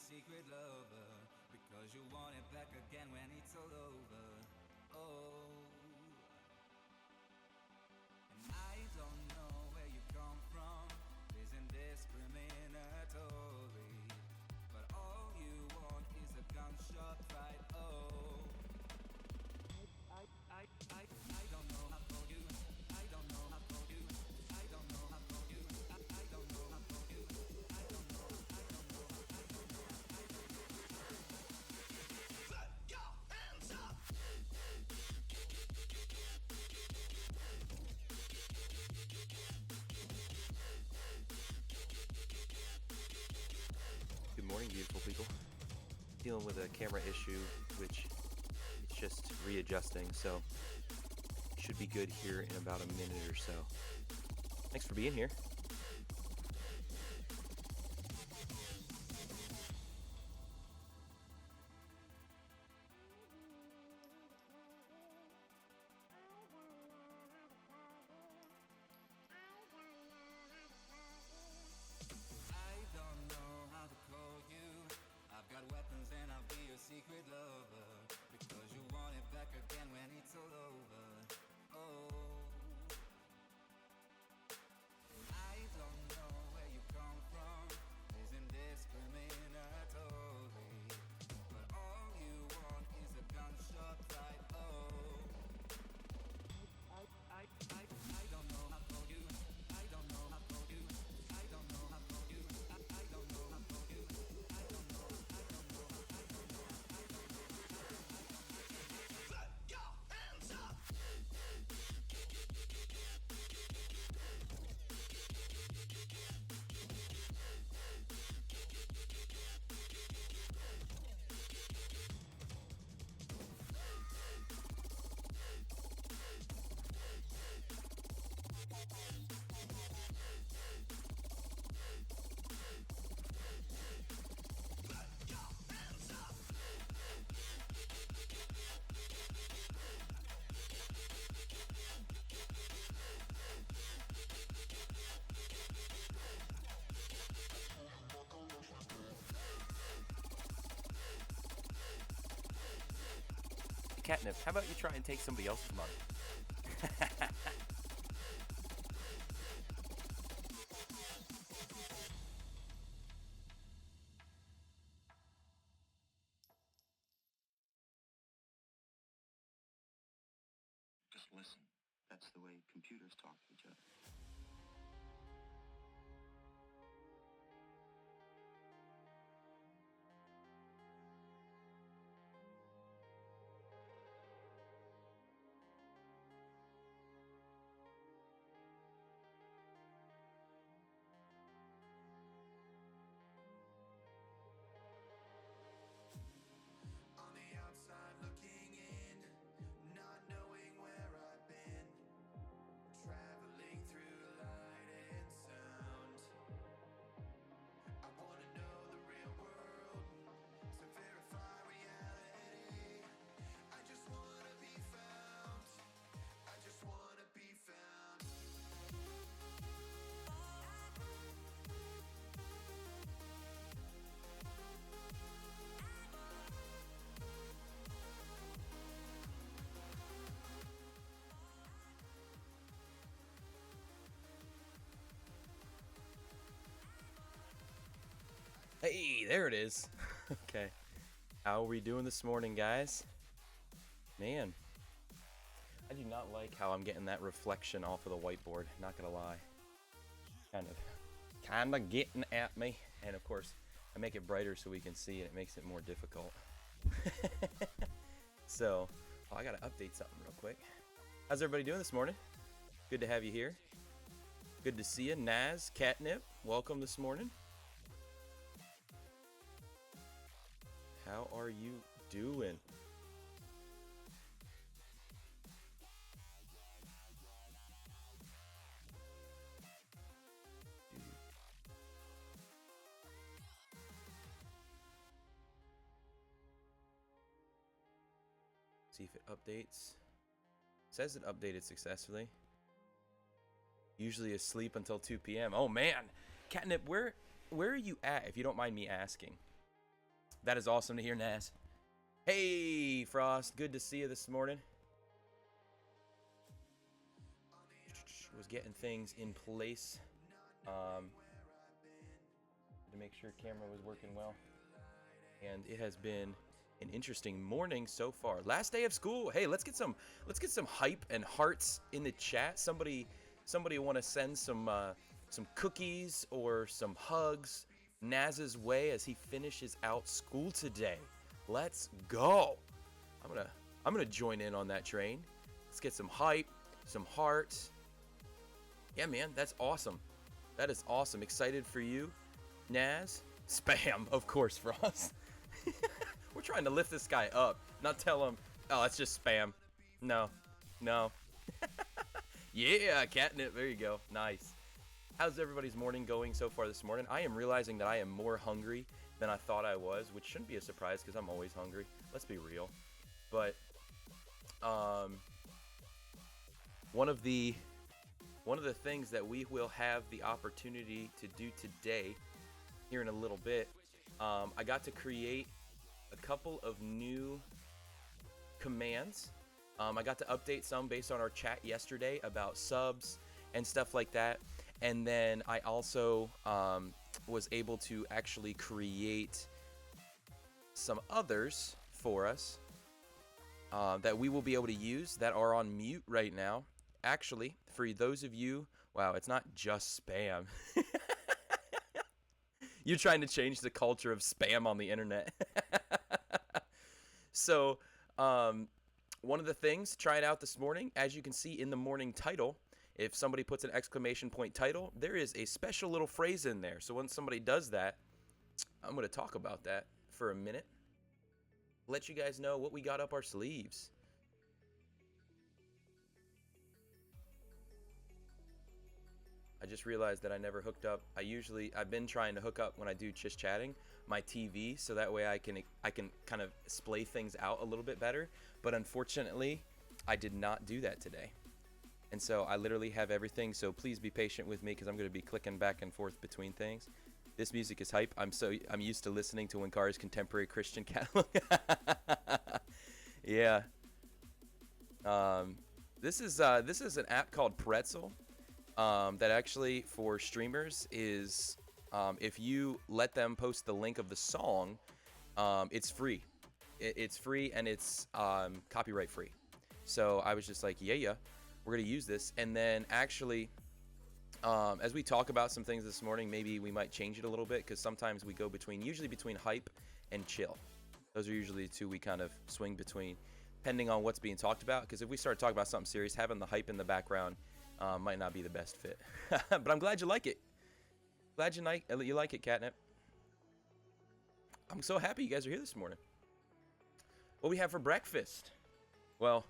secret lover, because you want it back again when it's all over. Oh, and I don't know where you come from, isn't discriminatory, but all you want is a gunshot fight. Oh, I don't know how for you. I don't know how for you. I don't know how for you. I don't know how for you. I don't know. I don't know. I don't know. Put your hands up. Good morning, beautiful people. Dealing with a camera issue, which it's just readjusting, so should be good here in about a minute or so. Thanks for being here. I don't know how to call you. I've got weapons and I'll be your secret lover, because you want it back again when it's all over. Oh, I don't know where you come from, isn't discriminatory, but all you want is a gunshot fight. Oh, I don't know how for you. I don't know how for you. I don't know how for you. I don't know how for you. I don't know. I don't know. I don't know. Put your hands up. Catnip, how about you try and take somebody else's money? Just listen. That's the way computers talk to each other. On the outside looking in, not knowing where I've been, traveling through light and sound. I wanna know the real world to verify reality. I just wanna be found. I just wanna be found. Hey, there it is. Okay. How are we doing this morning, guys? Man, I do not like how I'm getting that reflection off of the whiteboard, not gonna lie. Kind of getting at me. And of course, I make it brighter so we can see, and it makes it more difficult. So, I gotta update something real quick. How's everybody doing this morning? Good to have you here. Good to see you, Naz, Catnip. Welcome this morning. How are you doing? See if it updates. It says it updated successfully. Usually asleep until 2 p.m. Oh man, Catnip, where are you at? If you don't mind me asking. That is awesome to hear, Naz. Hey, Frost. Good to see you this morning. Was getting things in place to make sure camera was working well. And it has been an interesting morning so far. Last day of school. Hey, let's get some hype and hearts in the chat. Somebody want to send some cookies or some hugs Naz's way as he finishes out school today. Let's go. I'm gonna join in on that train. Let's get some hype, some hearts. Yeah, man, that's awesome. That is awesome. Excited for you, Naz. Spam, of course, Frost. We're trying to lift this guy up, not tell him, oh, that's just spam. No. Yeah, catnip. There you go. Nice. How's everybody's morning going so far this morning? I am realizing that I am more hungry than I thought I was, which shouldn't be a surprise because I'm always hungry. Let's be real. But one of the things that we will have the opportunity to do today, here in a little bit, I got to create a couple of new commands. I got to update some based on our chat yesterday about subs and stuff like that. And then I also was able to actually create some others for us that we will be able to use that are on mute right now. Actually, for those of you, wow, it's not just spam. You're trying to change the culture of spam on the internet. So, one of the things, try it out this morning. As you can see in the morning title, if somebody puts an exclamation point title, there is a special little phrase in there. So when somebody does that, I'm going to talk about that for a minute. Let you guys know what we got up our sleeves. I just realized that I never hooked up. I've been trying to hook up when I do just chatting my TV, so that way I can kind of splay things out a little bit better. But unfortunately, I did not do that today. And so I literally have everything, so please be patient with me because I'm going to be clicking back and forth between things. This music is hype. I'm used to listening to Winkara's contemporary Christian catalog. Yeah. This is an app called Pretzel. That actually for streamers is if you let them post the link of the song, it's free. It's free and it's copyright free. So I was just like, yeah, we're gonna use this. And then actually, as we talk about some things this morning, maybe we might change it a little bit because sometimes we go usually between hype and chill. Those are usually the two we kind of swing between, depending on what's being talked about. Because if we start talking about something serious, having the hype in the background might not be the best fit. But I'm glad you like it. Glad you like it, Catnip. I'm so happy you guys are here this morning. What we have for breakfast? Well,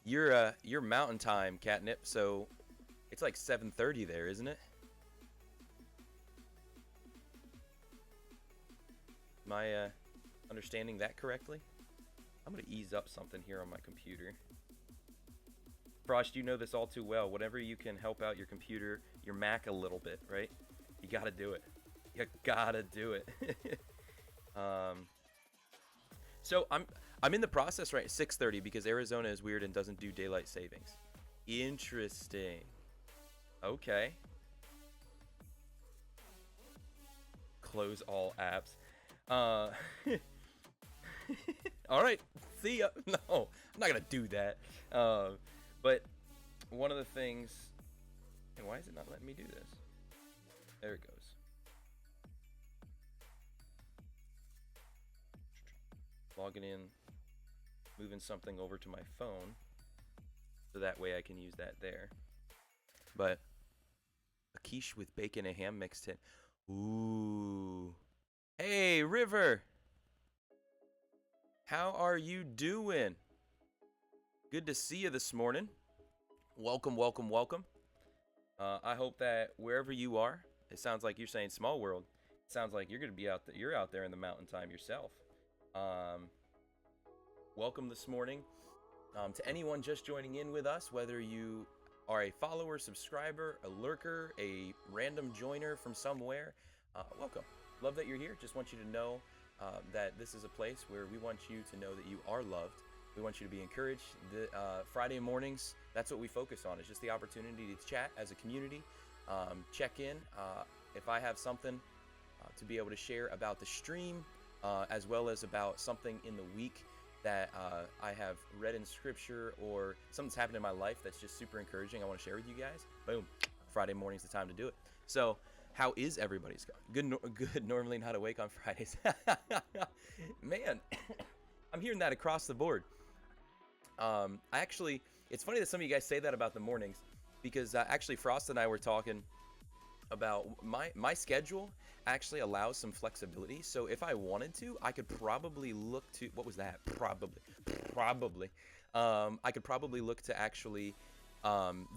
you're mountain time, Catnip, so it's like 7:30 there, isn't it? Am I understanding that correctly? I'm gonna ease up something here on my computer. Frost, you know this all too well. Whenever you can help out your computer, your Mac a little bit, right? You gotta do it. You gotta do it. So I'm in the process right 6:30 because Arizona is weird and doesn't do daylight savings. Interesting. Okay. Close all apps. All right. See ya. No, I'm not gonna do that. But one of the things, and why is it not letting me do this? There it goes. Logging in, moving something over to my phone, so that way I can use that there. But a quiche with bacon and ham mixed in. Ooh. Hey, River. How are you doing? Good to see you this morning. Welcome. I hope that wherever you are, it sounds like you're saying small world. It sounds like you're gonna be out there. You're out there in the mountain time yourself. Welcome this morning. To anyone just joining in with us, whether you are a follower, subscriber, a lurker, a random joiner from somewhere, welcome. Love that you're here. Just want you to know that this is a place where we want you to know that you are loved. We want you to be encouraged. The Friday mornings, that's what we focus on. It's just the opportunity to chat as a community, check in. If I have something to be able to share about the stream, as well as about something in the week that I have read in scripture or something's happened in my life that's just super encouraging, I want to share with you guys. Boom. Friday morning's the time to do it. So how is everybody's going? Good. Normally not awake on Fridays. Man, I'm hearing that across the board. It's funny that some of you guys say that about the mornings, because actually Frost and I were talking about my schedule actually allows some flexibility. So if I wanted to, I could probably look to, what was that? Probably. I could probably look to actually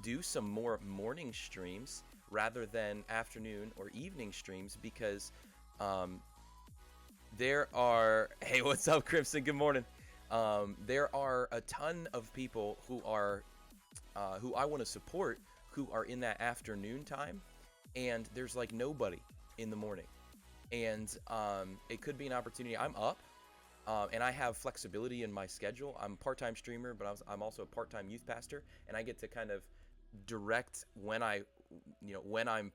do some more morning streams rather than afternoon or evening streams, because there are, hey, what's up, Crimson? Good morning. There are a ton of people who I want to support who are in that afternoon time, and there's like nobody in the morning, and it could be an opportunity. I'm up, and I have flexibility in my schedule. I'm a part-time streamer, but I'm also a part-time youth pastor, and I get to kind of direct when I'm,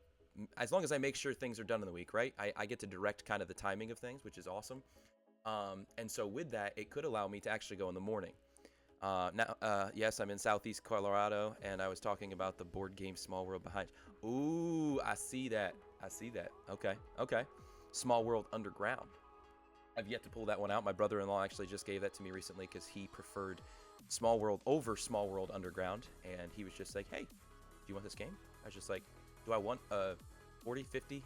as long as I make sure things are done in the week, right? I get to direct kind of the timing of things, which is awesome. And so with that, it could allow me to actually go in the morning. Yes, I'm in Southeast Colorado, and I was talking about the board game Small World behind. Ooh, I see that. Okay. Small World Underground. I've yet to pull that one out. My brother-in-law actually just gave that to me recently because he preferred Small World over Small World Underground, and he was just like, hey, do you want this game? I was just like, do I want a $40,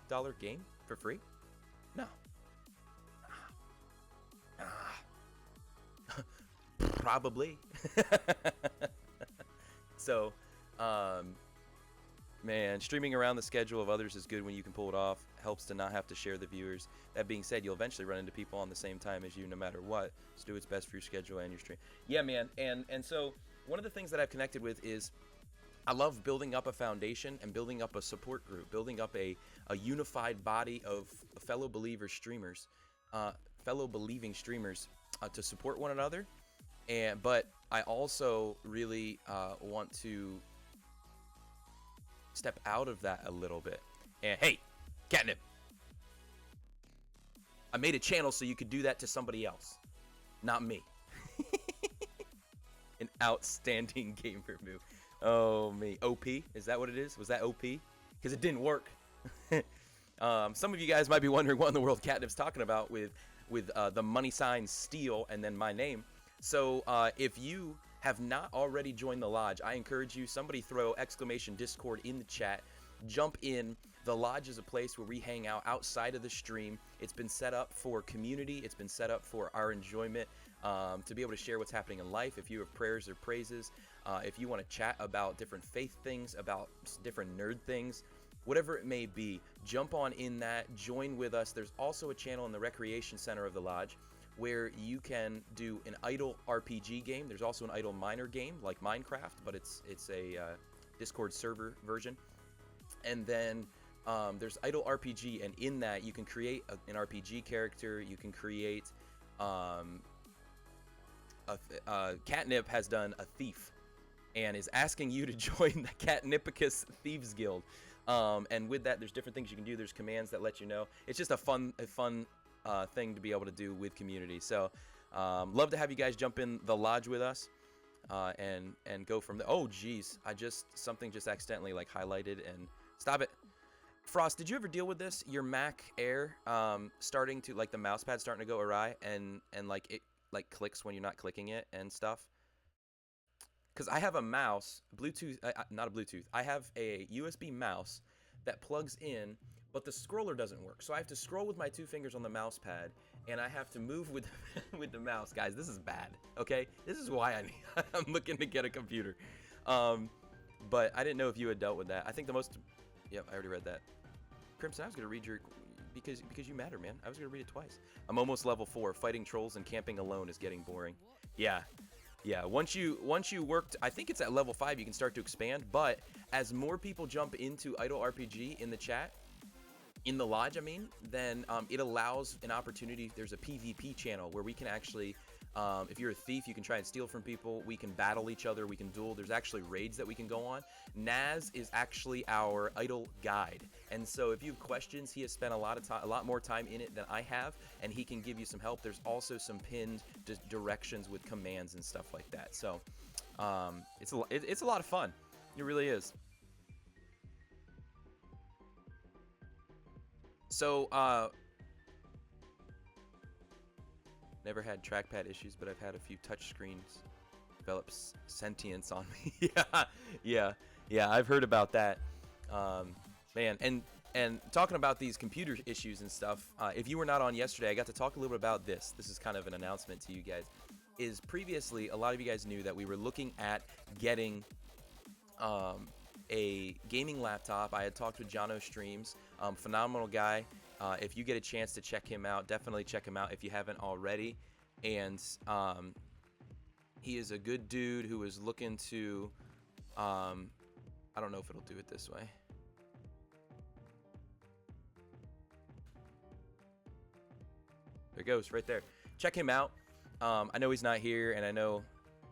$50 game for free? No. Probably. So, man, streaming around the schedule of others is good when you can pull it off. Helps to not have to share the viewers. That being said, you'll eventually run into people on the same time as you no matter what. So do what's best for your schedule and your stream. Yeah, man. And so one of the things that I've connected with is I love building up a foundation and building up a support group, building up a unified body of fellow believer streamers, fellow believing streamers to support one another. But I also really want to step out of that a little bit. And hey, Catnip, I made a channel so you could do that to somebody else, not me. An outstanding gamer move. Oh, me. OP? Is that what it is? Was that OP? Because it didn't work. Some of you guys might be wondering what in the world Catnip's talking about with the money sign Steel and then my name. So if you have not already joined the lodge, I encourage you, somebody throw exclamation Discord in the chat. Jump in. The lodge is a place where we hang out outside of the stream. It's been set up for community. It's been set up for our enjoyment, to be able to share what's happening in life. If you have prayers or praises, if you want to chat about different faith things, about different nerd things, whatever it may be, jump on in that. Join with us. There's also a channel in the recreation center of the lodge where you can do an idle RPG game. There's also an idle miner game like Minecraft, but it's a Discord server version. And then there's idle RPG, and in that you can create an RPG character. You can create Catnip has done a thief and is asking you to join the Catnipicus Thieves Guild. And with that, there's different things you can do. There's commands that let you know. It's just a fun thing to be able to do with community. So love to have you guys jump in the lodge with us and go from there. Oh geez, something just accidentally like highlighted and stop it. Frost, did you ever deal with this? Your Mac Air starting to, like, the mouse pad starting to go awry and like it like clicks when you're not clicking it and stuff? Because I have a mouse, Bluetooth, not a Bluetooth. I have a USB mouse that plugs in, but the scroller doesn't work. So I have to scroll with my two fingers on the mouse pad, and I have to move with with the mouse. Guys, this is bad, okay? This is why I'm looking to get a computer. But I didn't know if you had dealt with that. I think the most... Yep, I already read that. Crimson, I was going to read your... Because you matter, man. I was going to read it twice. I'm almost level 4. Fighting trolls and camping alone is getting boring. Yeah. Yeah, once you worked, I think it's at level 5 you can start to expand, but as more people jump into Idle RPG in the chat, in the lodge, I mean, then it allows an opportunity. There's a PvP channel where we can actually, if you're a thief, you can try and steal from people. We can battle each other. We can duel. There's actually raids that we can go on. Naz is actually our idol guide, and so if you have questions, he has spent a lot more time in it than I have, and he can give you some help. There's also some pinned directions with commands and stuff like that. So it's a lot of fun. It really is. So, never had trackpad issues, but I've had a few touch screens develop sentience on me. yeah, I've heard about that. Man, and talking about these computer issues and stuff, if you were not on yesterday, I got to talk a little bit about this. This is kind of an announcement to you guys. Is previously, a lot of you guys knew that we were looking at getting a gaming laptop. I had talked with Jono Streams, phenomenal guy. If you get a chance to check him out, definitely check him out if you haven't already. And he is a good dude who is looking to, I don't know if it'll do it this way. There it goes, right there. Check him out. I know he's not here, and I know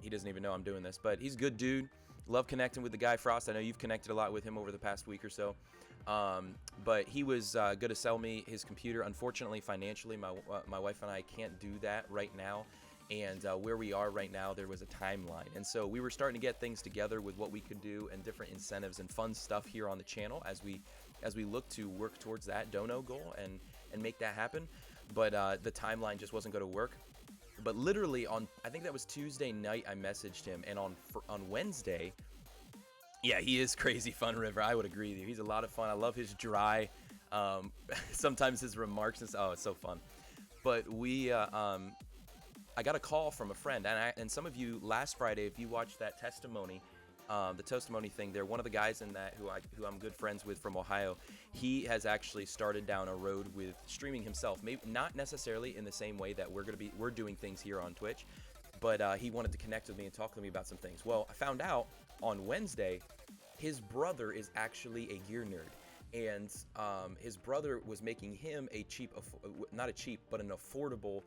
he doesn't even know I'm doing this, but he's a good dude. Love connecting with the guy Frost. I know you've connected a lot with him over the past week or so. But he was going to sell me his computer. Unfortunately, financially, my wife and I can't do that right now. And where we are right now, there was a timeline. And so we were starting to get things together with what we could do and different incentives and fun stuff here on the channel as we look to work towards that dono goal and make that happen. But the timeline just wasn't going to work. But literally I think that was Tuesday night, I messaged him, and on Wednesday, yeah, he is crazy fun, River. I would agree with you. He's a lot of fun. I love his dry, sometimes his remarks and oh, it's so fun. But I got a call from a friend, and some of you last Friday, if you watched that testimony, the testimony thing there, one of the guys in that who I'm good friends with from Ohio, he has actually started down a road with streaming himself. Maybe not necessarily in the same way that we're doing things here on Twitch, but he wanted to connect with me and talk to me about some things. Well, I found out on Wednesday his brother is actually a gear nerd, and his brother was making him a cheap, not a cheap, but an affordable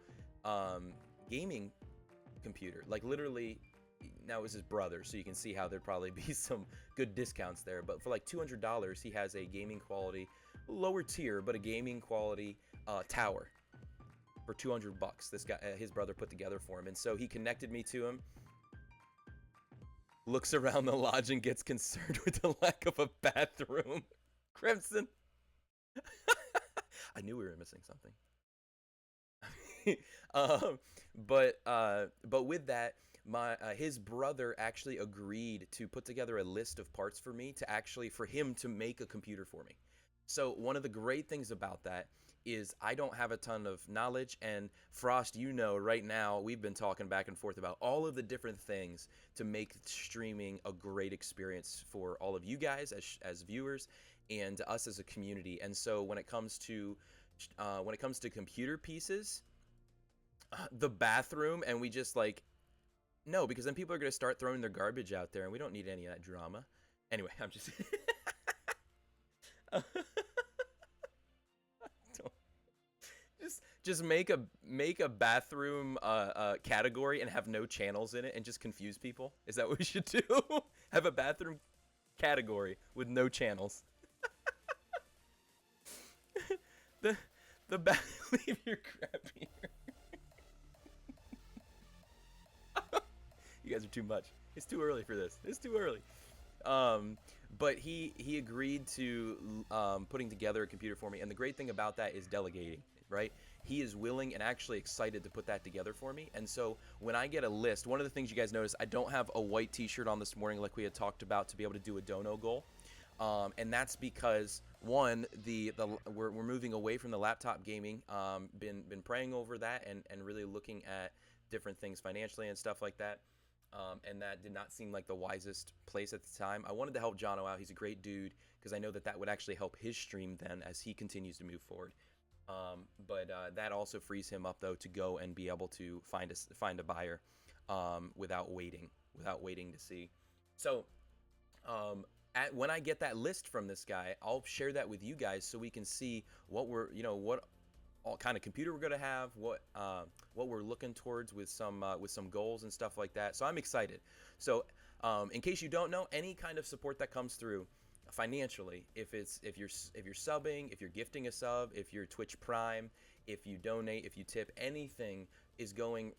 gaming computer. Like literally, now it was his brother, so you can see how there'd probably be some good discounts there. But for like $200, he has a gaming quality, lower tier, but a gaming quality tower for $200. This guy, his brother, put together for him, and so he connected me to him. Looks around the lodge and gets concerned with the lack of a bathroom. Crimson. I knew we were missing something. But with that, his brother actually agreed to put together a list of parts for me for him to make a computer for me. So one of the great things about that is I don't have a ton of knowledge, and Frost, you know, right now we've been talking back and forth about all of the different things to make streaming a great experience for all of you guys as viewers and us as a community. And so when it comes to computer pieces, the bathroom, and we just like, no, because then people are going to start throwing their garbage out there, and we don't need any of that drama. Anyway, I'm just just make a bathroom category and have no channels in it and just confuse people. Is that what we should do? Have a bathroom category with no channels. the leave your crap here. You guys are too much. It's too early for this. It's too early. But he agreed to putting together a computer for me, and the great thing about that is delegating, right? He is willing and actually excited to put that together for me. And so when I get a list, one of the things you guys notice, I don't have a white t-shirt on this morning like we had talked about to be able to do a dono goal. And that's because one, we're moving away from the laptop gaming. Been praying over that and really looking at different things financially and stuff like that. And that did not seem like the wisest place at the time. I wanted to help Jono out. He's a great dude, because I know that would actually help his stream then as he continues to move forward. But that also frees him up, though, to go and be able to find a buyer without waiting to see. So when I get that list from this guy, I'll share that with you guys so we can see what we're, what all kind of computer we're gonna have, what we're looking towards with some goals and stuff like that. So I'm excited. So in case you don't know, any kind of support that comes through financially, if you're subbing, if you're gifting a sub, if you're Twitch Prime, if you donate, if you tip, anything is going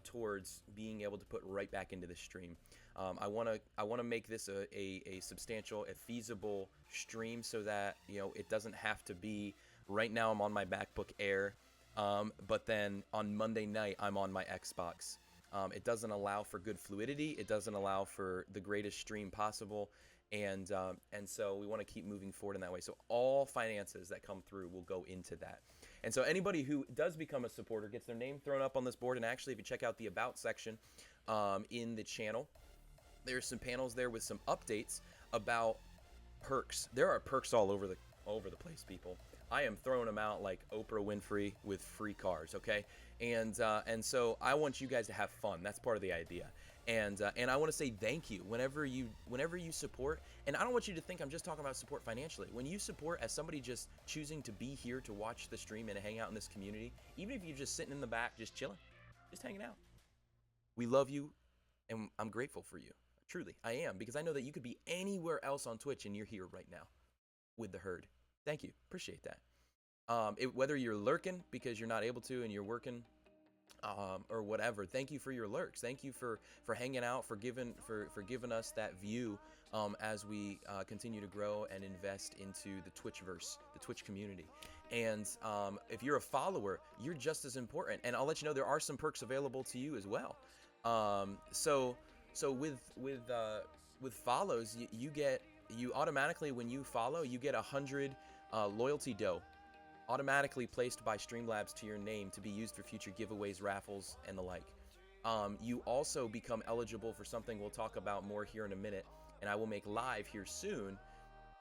towards being able to put right back into the stream. I want to make this a substantial, a feasible stream so that it doesn't have to be. Right now I'm on my MacBook Air, but then on Monday night I'm on my Xbox. It doesn't allow for good fluidity. It doesn't allow for the greatest stream possible, and so we want to keep moving forward in that way. So all finances that come through will go into that. And so anybody who does become a supporter gets their name thrown up on this board. And actually, if you check out the About section in the channel, there's some panels there with some updates about perks. There are perks all over the place, people. I am throwing them out like Oprah Winfrey with free cars, okay? And so I want you guys to have fun. That's part of the idea. And I want to say thank you whenever you support. And I don't want you to think I'm just talking about support financially. When you support as somebody just choosing to be here to watch the stream and hang out in this community, even if you're just sitting in the back, just chilling, just hanging out. We love you, and I'm grateful for you. Truly, I am, because I know that you could be anywhere else on Twitch and you're here right now with the herd. Thank you. Appreciate that. Whether you're lurking because you're not able to and you're working, or whatever, thank you for your lurks. Thank you for hanging out, for giving us that view as we continue to grow and invest into the Twitchverse, the Twitch community. And if you're a follower, you're just as important. And I'll let you know there are some perks available to you as well. So with follows, you automatically, when you follow, you get 100 loyalty dough automatically placed by Streamlabs to your name to be used for future giveaways, raffles, and the like. You also become eligible for something we'll talk about more here in a minute, and I will make live here soon,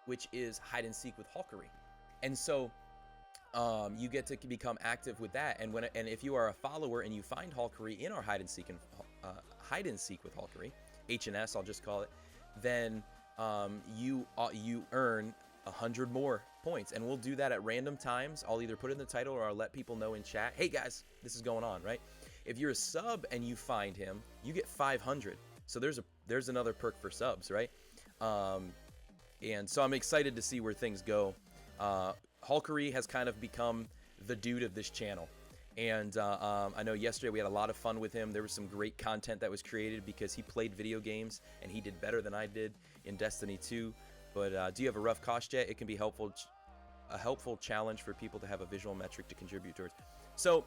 which is hide and seek with Delkery. And so you get to become active with that. And if you are a follower and you find Delkery in our hide and seek with Delkery, H&S I'll just call it, then you earn 100 more points, and we'll do that at random times. I'll either put it in the title or I'll let people know in chat, hey guys, this is going on, right? If you're a sub and you find him, you get 500. So there's another perk for subs, right? And so I'm excited to see where things go. Delkery has kind of become the dude of this channel. And I know yesterday we had a lot of fun with him. There was some great content that was created because he played video games and he did better than I did in Destiny 2. But do you have a rough cost yet? It can be a helpful challenge for people to have a visual metric to contribute towards. So,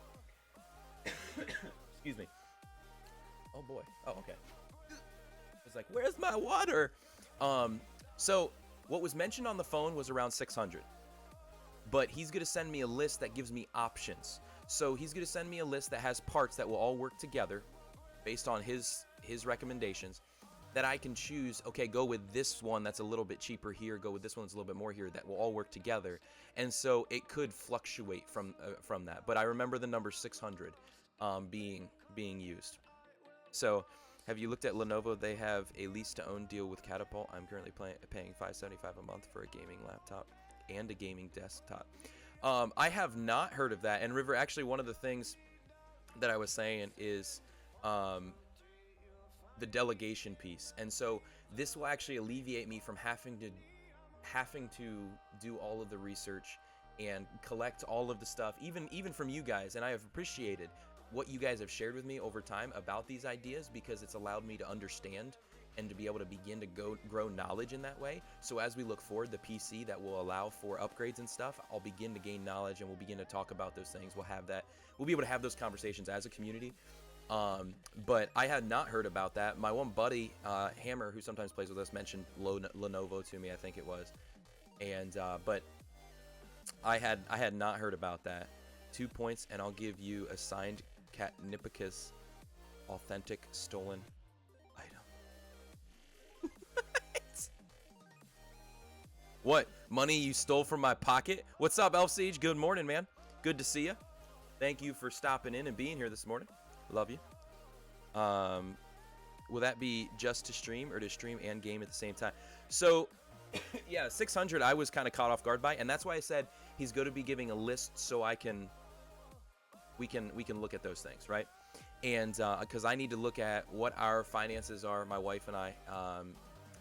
excuse me. Oh boy. Oh, okay. It's like, where's my water? So what was mentioned on the phone was around 600. But he's gonna send me a list that gives me options. So he's gonna send me a list that has parts that will all work together based on his recommendations, that I can choose, okay, go with this one that's a little bit cheaper here, go with this one that's a little bit more here, that will all work together. And so it could fluctuate from that. But I remember the number 600 being used. So have you looked at Lenovo? They have a lease-to-own deal with Catapult. I'm currently paying $575 a month for a gaming laptop and a gaming desktop. I have not heard of that. And River, actually, one of the things that I was saying is the delegation piece. And so this will actually alleviate me from having to do all of the research and collect all of the stuff, even from you guys. And I have appreciated what you guys have shared with me over time about these ideas, because it's allowed me to understand and to be able to begin to grow knowledge in that way. So as we look forward, the PC that will allow for upgrades and stuff, I'll begin to gain knowledge and we'll begin to talk about those things. We'll be able to have those conversations as a community. But I had not heard about that. My one buddy, Hammer, who sometimes plays with us, mentioned Lenovo to me, I think it was. And but I had not heard about that. 2 points, and I'll give you a signed Catnipicus authentic stolen item. What? Money you stole from my pocket? What's up, Elf Siege? Good morning, man. Good to see you. Thank you for stopping in and being here this morning. Love you. Will that be just to stream or to stream and game at the same time? So Yeah, 600 I was kind of caught off guard by, and that's why I said he's going to be giving a list so we can look at those things, right? And because I need to look at what our finances are, my wife and I,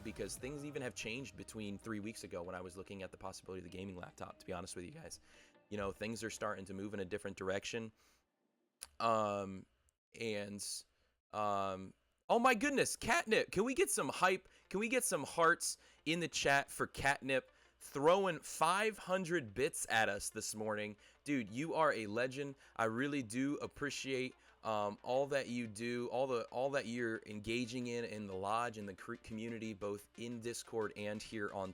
because things even have changed between 3 weeks ago when I was looking at the possibility of the gaming laptop, to be honest with you guys. You know, things are starting to move in a different direction. And oh my goodness, Catnip, can we get some hype? Can we get some hearts in the chat for Catnip throwing 500 bits at us this morning? Dude, you are a legend. I really do appreciate all that you do, all that you're engaging in the lodge and the community, both in Discord and here on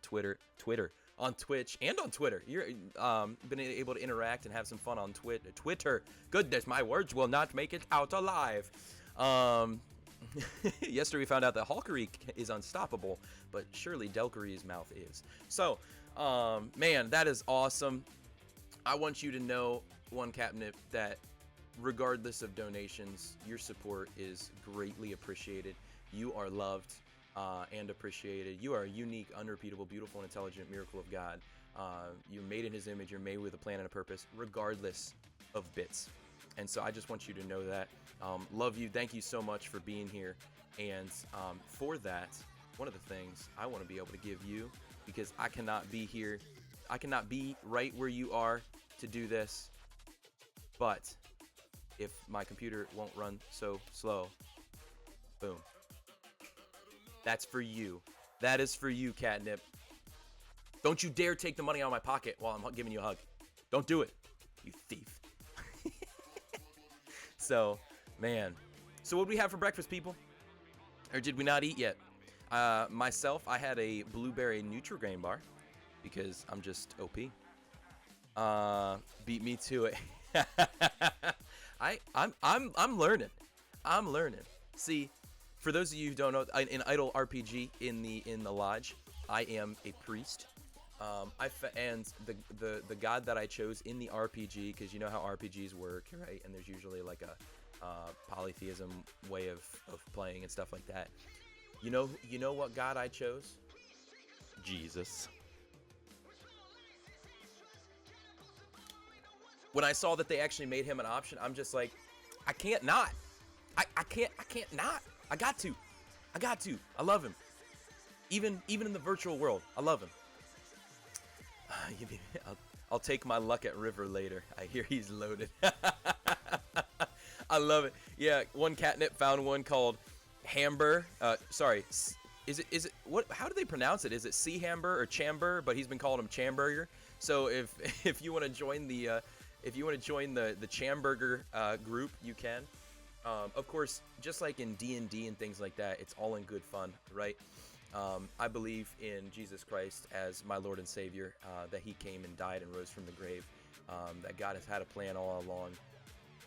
on Twitch and on Twitter. You're been able to interact and have some fun on Twitter. Goodness, my words will not make it out alive. Yesterday we found out that Delkery is unstoppable, but surely Delkery's mouth is. So, man, that is awesome. I want you to know, one Catnip, that regardless of donations, your support is greatly appreciated. You are loved and appreciated. You are a unique, unrepeatable, beautiful, and intelligent miracle of God. You're made in His image. You're made with a plan and a purpose, regardless of bits. And so I just want you to know that. Love you. Thank you so much for being here. And for that, one of the things I want to be able to give you, because I cannot be here, I cannot be right where you are to do this, but if my computer won't run so slow, boom. That's for you. That is for you, Catnip. Don't you dare take the money out of my pocket while I'm giving you a hug. Don't do it, you thief. So, man. So what do we have for breakfast, people? Or did we not eat yet? Myself, I had a blueberry Nutri-Grain bar because I'm just OP. Beat me to it. I'm learning. I'm learning. See, for those of you who don't know, in Idle RPG in the lodge, I am a priest. And the god that I chose in the RPG, because you know how RPGs work, right? And there's usually like a polytheism way of playing and stuff like that. You know what god I chose? Jesus. When I saw that they actually made him an option, I'm just like, I can't not. I can't not. I got to. I love him. Even in the virtual world, I love him. I'll take my luck at River later. I hear he's loaded. I love it. Yeah, one Catnip found one called Hamber. Sorry, is it what? How do they pronounce it? Is it Hamber or Chamber? But he's been calling him Chamburger. So if you want to join the Chamburger group, you can. Of course, just like in D&D and things like that, it's all in good fun, right? I believe in Jesus Christ as my Lord and Savior, that He came and died and rose from the grave, that God has had a plan all along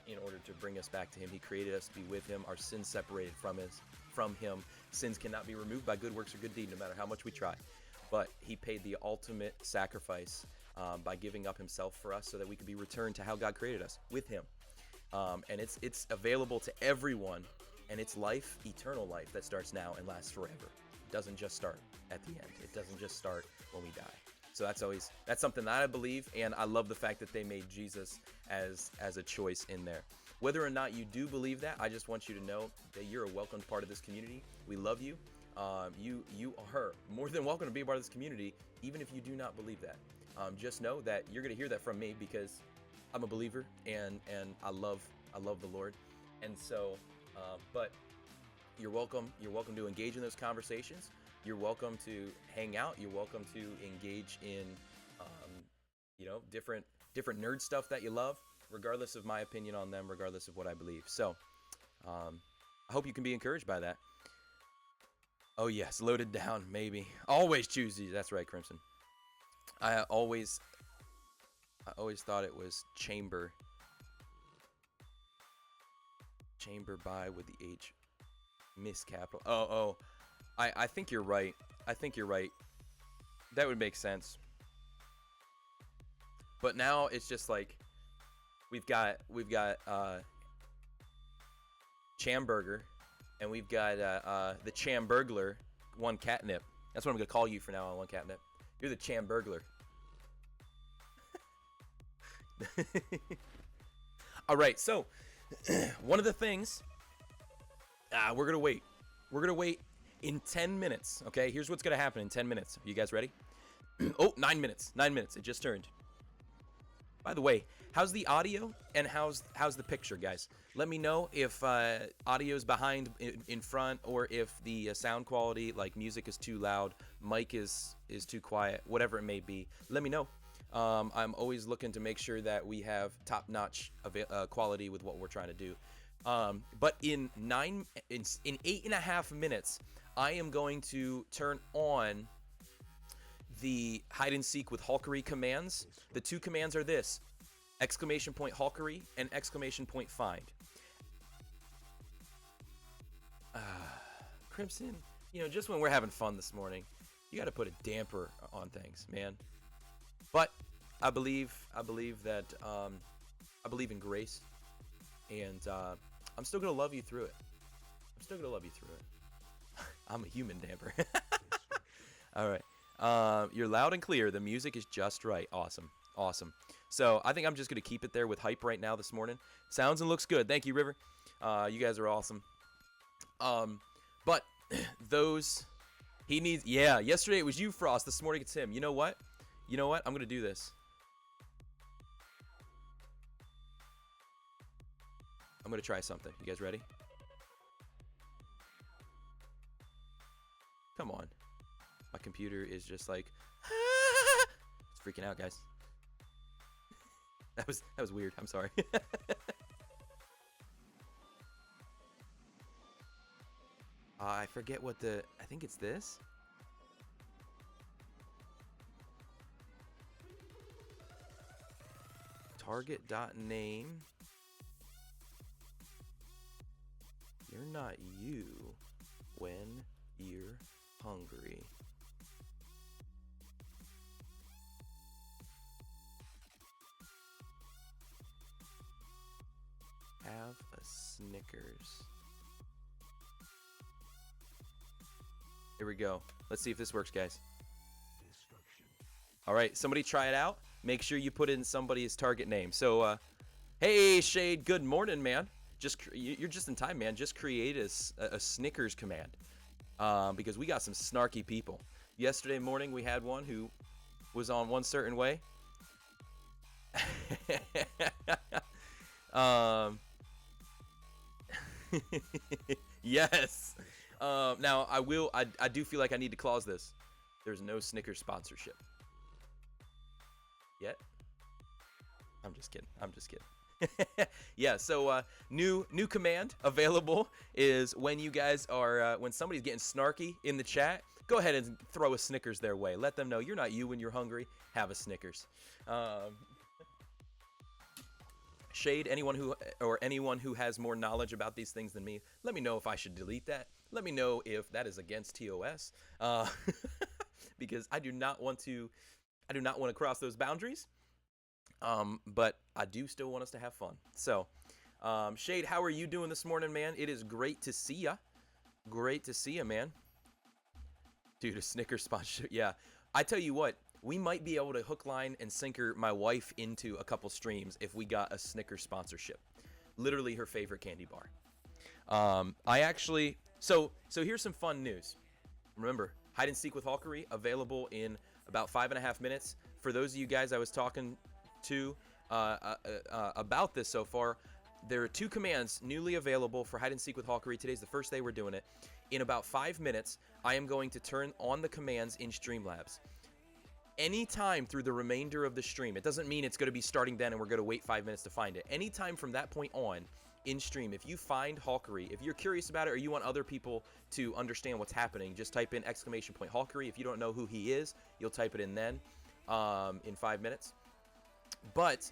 in order to bring us back to Him. He created us to be with Him, our sins separated from Him. Sins cannot be removed by good works or good deed, no matter how much we try. But He paid the ultimate sacrifice by giving up Himself for us so that we could be returned to how God created us, with Him. And it's available to everyone, and it's life, eternal life, that starts now and lasts forever. It doesn't just start at the end. It doesn't just start when we die. So that's something that I believe, and I love the fact that they made Jesus as a choice in there. Whether or not you do believe that, I just want you to know that you're a welcomed part of this community. We love you. You are more than welcome to be a part of this community, even if you do not believe that. Just know that you're going to hear that from me, because I'm a believer, and I love the Lord. And so, but you're welcome to engage in those conversations. You're welcome to hang out. You're welcome to engage in, different nerd stuff that you love, regardless of my opinion on them, regardless of what I believe. So, I hope you can be encouraged by that. Oh yes, loaded down, maybe. Always choose these. That's right, Crimson. I always thought it was chamber by with the H miss capital. Oh, I think you're right. That would make sense. But now it's just like we've got Chamburger, and we've got the Chamburglar, one Catnip. That's what I'm gonna call you for now on One Cabinet. You're the Cham Burglar. All right, so one of the things we're gonna wait. We're gonna wait in 10 minutes. Okay, here's what's gonna happen in 10 minutes. Are you guys ready? Oh, 9 minutes. 9 minutes. It just turned. By the way, how's the audio and how's the picture, guys? Let me know if audio's behind, in front, or if the sound quality, like music is too loud, mic is too quiet, whatever it may be. Let me know. I'm always looking to make sure that we have top-notch quality with what we're trying to do. But in 8.5 minutes, I am going to turn on the hide and seek with Delkery commands. The two commands are this: exclamation point Delkery and exclamation point find. Crimson, you know, just when we're having fun this morning, you got to put a damper on things, man. But I believe that I believe in grace, and I'm still gonna love you through it. I'm still gonna love you through it. I'm a human damper. All right. You're loud and clear. The music is just right. Awesome. Awesome. So I think I'm just going to keep it there with hype right now this morning. Sounds and looks good. Thank you, River. You guys are awesome. But those, he needs, yeah, yesterday it was you, Frost. This morning it's him. You know what? You know what? I'm going to do this. I'm going to try something. You guys ready? Come on. My computer is just like, it's freaking out, guys. That was weird. I'm sorry. I forget what I think it's this. Target.name. You're not you when you're hungry. Have a Snickers. Here we go. Let's see if this works, guys. All right, somebody try it out. Make sure you put in somebody's target name. So, hey, Shade, good morning, man. You're just in time, man. Just create a Snickers command. Because we got some snarky people. Yesterday morning, we had one who was on one certain way. Yes. Now, I do feel like I need to clause this. There's no Snickers sponsorship. Yet? I'm just kidding. I'm just kidding. Yeah, so new command available is when you guys are when somebody's getting snarky in the chat, go ahead and throw a Snickers their way. Let them know you're not you when you're hungry. Have a Snickers. Shade, anyone who has more knowledge about these things than me, let me know if I should delete that. Let me know if that is against TOS, because I do not want to cross those boundaries. But I do still want us to have fun. So, Shade, how are you doing this morning, man? It is great to see ya. Great to see ya, man. Dude, a Snickers sponsorship. Yeah, I tell you what, we might be able to hook, line, and sinker my wife into a couple streams if we got a Snickers sponsorship. Literally her favorite candy bar. I actually, so here's some fun news. Remember, hide and seek with Delkery available in about 5.5 minutes. For those of you guys I was talking to about this so far, there are 2 commands newly available for hide and seek with Delkery. Today's the first day we're doing it. In about 5 minutes, I am going to turn on the commands in Streamlabs. Anytime through the remainder of the stream, it doesn't mean it's going to be starting then and we're going to wait 5 minutes to find it. Anytime from that point on in stream, if you find Delkery, if you're curious about it or you want other people to understand what's happening, just type in exclamation point Delkery. If you don't know who he is, you'll type it in then in 5 minutes. But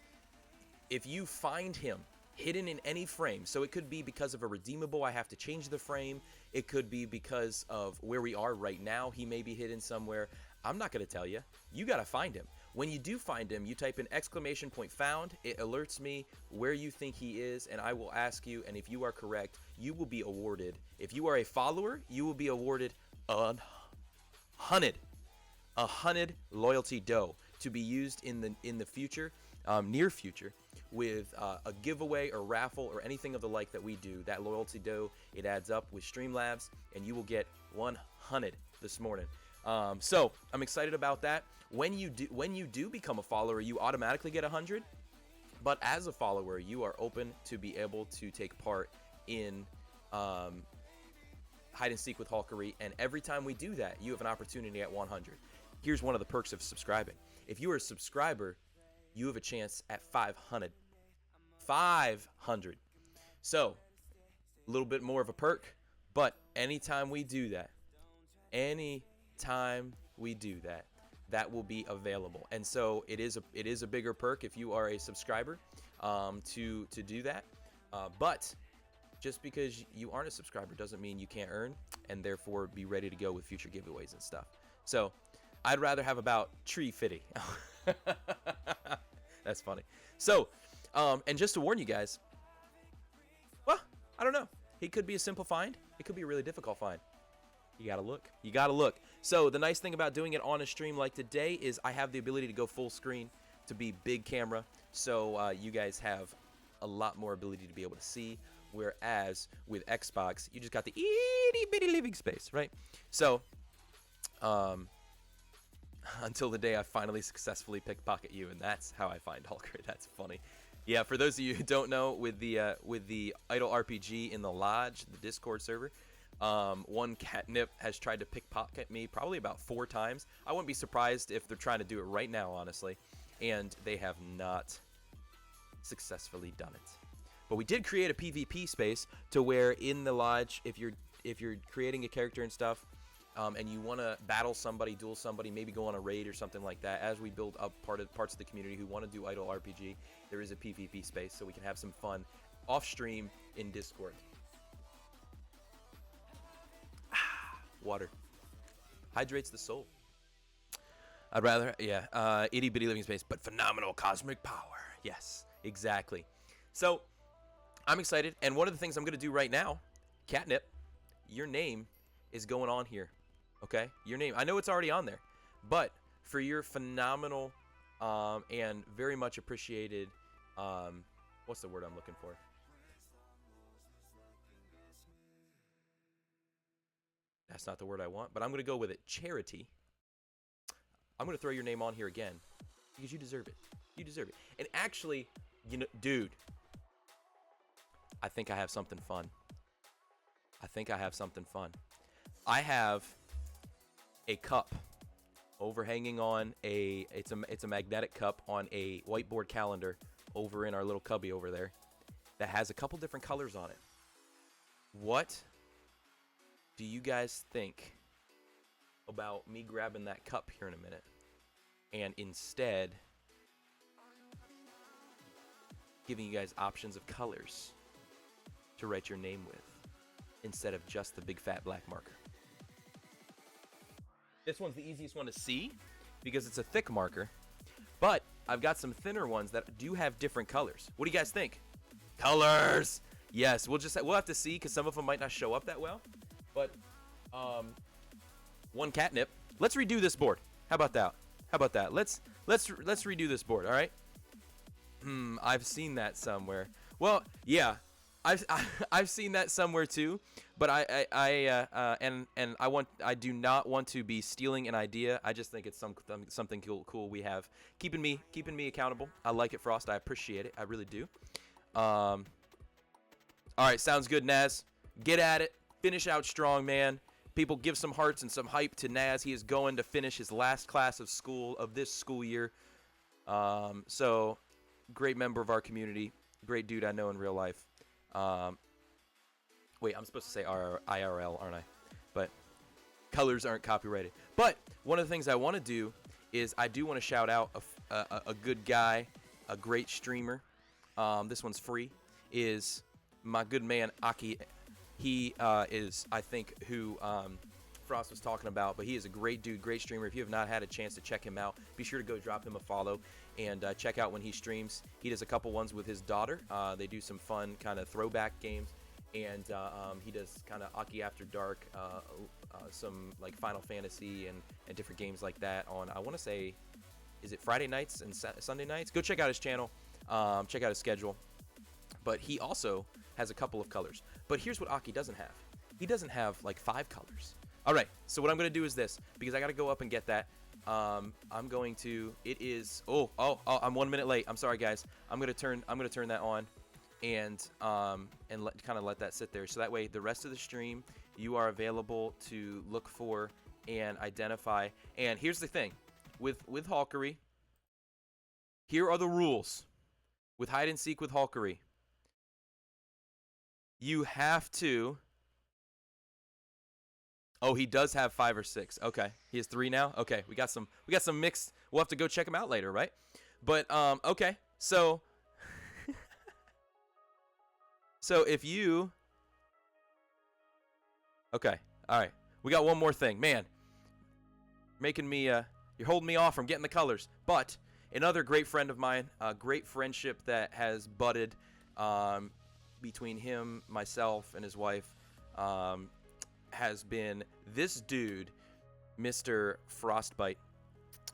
if you find him hidden in any frame, so it could be because of a redeemable, I have to change the frame. It could be because of where we are right now. He may be hidden somewhere. I'm not going to tell you. You got to find him. When you do find him, you type in exclamation point found. It alerts me where you think he is, and I will ask you, and if you are correct, you will be awarded. If you are a follower, you will be awarded 100 loyalty dough to be used in the future, near future, with a giveaway or raffle or anything of the like that we do. That loyalty dough, it adds up with Streamlabs, and you will get 100 this morning. So I'm excited about that. When you do become a follower, you automatically get 100. But as a follower, you are open to be able to take part in hide and seek with Delkery, and every time we do that, you have an opportunity at 100. Here's one of the perks of subscribing. If you are a subscriber, you have a chance at 500. 500. So, a little bit more of a perk, but anytime we do that, that will be available. And so it is a bigger perk if you are a subscriber to do that. But just because you aren't a subscriber doesn't mean you can't earn, and therefore be ready to go with future giveaways and stuff. So I'd rather have about 350. That's funny. So, and just to warn you guys, well, I don't know. It could be a simple find. It could be a really difficult find. You gotta look. You gotta look. So the nice thing about doing it on a stream like today is I have the ability to go full screen, to be big camera. So you guys have a lot more ability to be able to see. Whereas with Xbox, you just got the itty bitty living space, right? So, until the day I finally successfully pickpocket you, and that's how I find Delkery. That's funny. Yeah, for those of you who don't know, with the Idle RPG in the Lodge, the Discord server, one catnip has tried to pickpocket me probably about 4 times. I wouldn't be surprised if they're trying to do it right now, honestly, and they have not successfully done it. But we did create a PvP space to where in the Lodge, if you're creating a character and stuff, and you want to battle somebody, duel somebody, maybe go on a raid or something like that, as we build up parts of the community who want to do Idle RPG, there is a PvP space so we can have some fun off stream in Discord. Water hydrates the soul. I'd rather, yeah, itty bitty living space, but phenomenal cosmic power. Yes, exactly. So I'm excited, and one of the things I'm going to do right now, Catnip, your name is going on here, okay? Your name. I know it's already on there, but for your phenomenal and very much appreciated, what's the word I'm looking for? That's not the word I want, but I'm going to go with it. Charity. I'm going to throw your name on here again because you deserve it. You deserve it. And actually, you know, dude, I think I have something fun. I have a cup overhanging on it's a magnetic cup on a whiteboard calendar over in our little cubby over there that has a couple different colors on it. What do you guys think about me grabbing that cup here in a minute and instead giving you guys options of colors to write your name with instead of just the big fat black marker? This one's the easiest one to see because it's a thick marker, but I've got some thinner ones that do have different colors. What do you guys think? Colors! Yes, we'll have to see because some of them might not show up that well. But one catnip. Let's redo this board. How about that? Let's redo this board. All right. I've seen that somewhere. Well, yeah, I've seen that somewhere too. But I do not want to be stealing an idea. I just think it's something cool we have keeping me accountable. I like it, Frost. I appreciate it. I really do. All right, sounds good, Naz. Get at it. Finish out strong, man. People, give some hearts and some hype to Naz. He is going to finish his last class of school of this school year. So, great member of our community. Great dude I know in real life. Wait, I'm supposed to say IRL, aren't I? But colors aren't copyrighted. But one of the things I want to do is I do want to shout out a good guy, a great streamer. This one's free. Is my good man Aki. He is, I think, who Frost was talking about, but he is a great dude, great streamer. If you have not had a chance to check him out, be sure to go drop him a follow and check out when he streams. He does a couple ones with his daughter. They do some fun kind of throwback games, and he does kind of Aki After Dark, some like Final Fantasy and different games like that on, I want to say, is it Friday nights and Sunday nights? Go check out his channel, check out his schedule. But he also has a couple of colors. But here's what Aki doesn't have. He doesn't have like 5 colors. All right, so what I'm gonna do is this, because I gotta go up and get that. I'm going to. It is. I'm 1 minute late. I'm sorry, guys. I'm gonna turn that on, and kind of let that sit there. So that way, the rest of the stream, you are available to look for and identify. And here's the thing, with Delkery. Here are the rules. With hide and seek with Delkery, you have to. Oh, he does have 5 or 6. Okay, he has 3 now. Okay, we got some mixed. We'll have to go check him out later, right? But okay, so so if you, okay, all right, we got one more thing, man. Making me you're holding me off from getting the colors. But another great friend of mine, a great friendship that has budded between him, myself, and his wife. Has been this dude, Mr. Frostbite.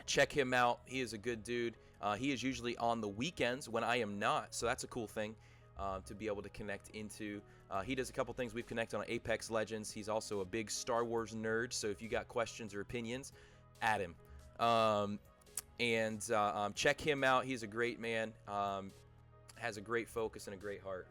Check him out. He is a good dude. He is usually on the weekends when I am not, so that's a cool thing to be able to connect into. He does a couple things. We've connected on Apex Legends. He's also a big Star Wars nerd, so if you got questions or opinions, add him. Check him out. He's a great man. Has a great focus and a great heart.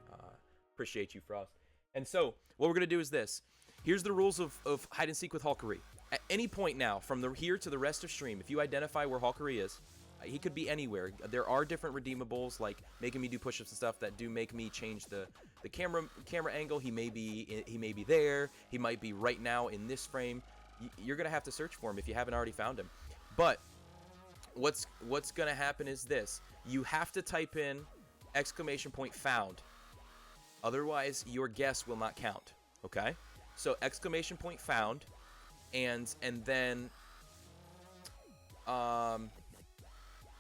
Appreciate you, Frost. And so what we're going to do is this. Here's the rules of hide and seek with Delkery. At any point now, from here to the rest of stream, if you identify where Delkery is, he could be anywhere. There are different redeemables, like making me do push-ups and stuff that do make me change the camera angle. He may be there. He might be right now in this frame. You're gonna have to search for him if you haven't already found him. But what's gonna happen is this: you have to type in !found. Otherwise, your guess will not count. Okay? So !found, and then how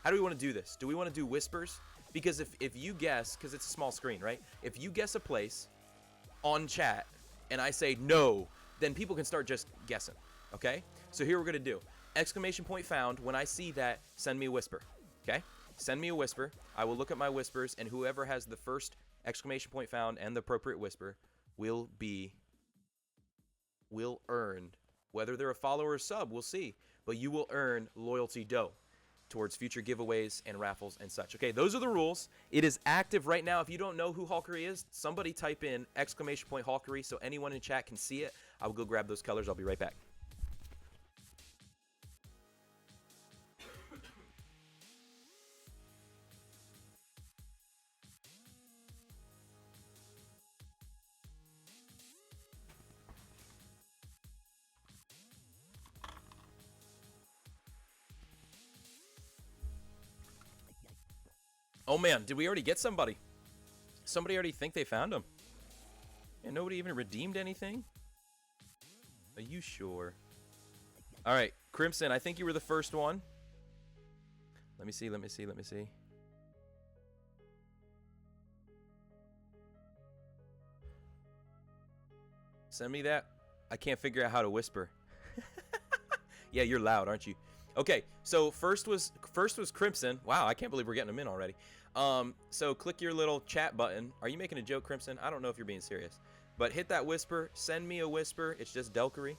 do we want to do this? Do we want to do whispers? Because if you guess, because it's a small screen, right? If you guess a place on chat and I say no, then people can start just guessing. Okay? So here we're gonna do !found. When I see that, send me a whisper. Okay? Send me a whisper. I will look at my whispers, and whoever has the first !found and the appropriate whisper will earn, whether they're a follower or sub, we'll see, but you will earn loyalty dough towards future giveaways and raffles and such. Okay, those are the rules. It is active right now. If you don't know who Delkery is, somebody type in !Delkery so anyone in chat can see it. I will go grab those colors. I'll be right back. Oh man, did we already get somebody? Somebody already think they found him? And nobody even redeemed anything? Are you sure? All right, Crimson, I think you were the first one. Let me see. Send me that. I can't figure out how to whisper. Yeah, you're loud, aren't you? Okay, so first was Crimson. Wow, I can't believe we're getting them in already. So click your little chat button. Are you making a joke, Crimson? I don't know if you're being serious. But hit that whisper. Send me a whisper. It's just Delkery.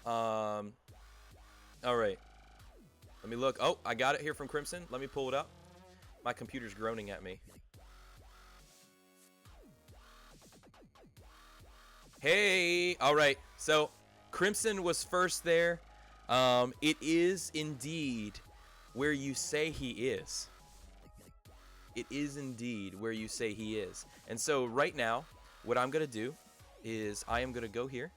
All right. Let me look. Oh, I got it here from Crimson. Let me pull it up. My computer's groaning at me. Hey, all right. So Crimson was first there. It is indeed where you say he is. It is indeed where you say he is. And so right now, what I'm going to do is I am going to go here.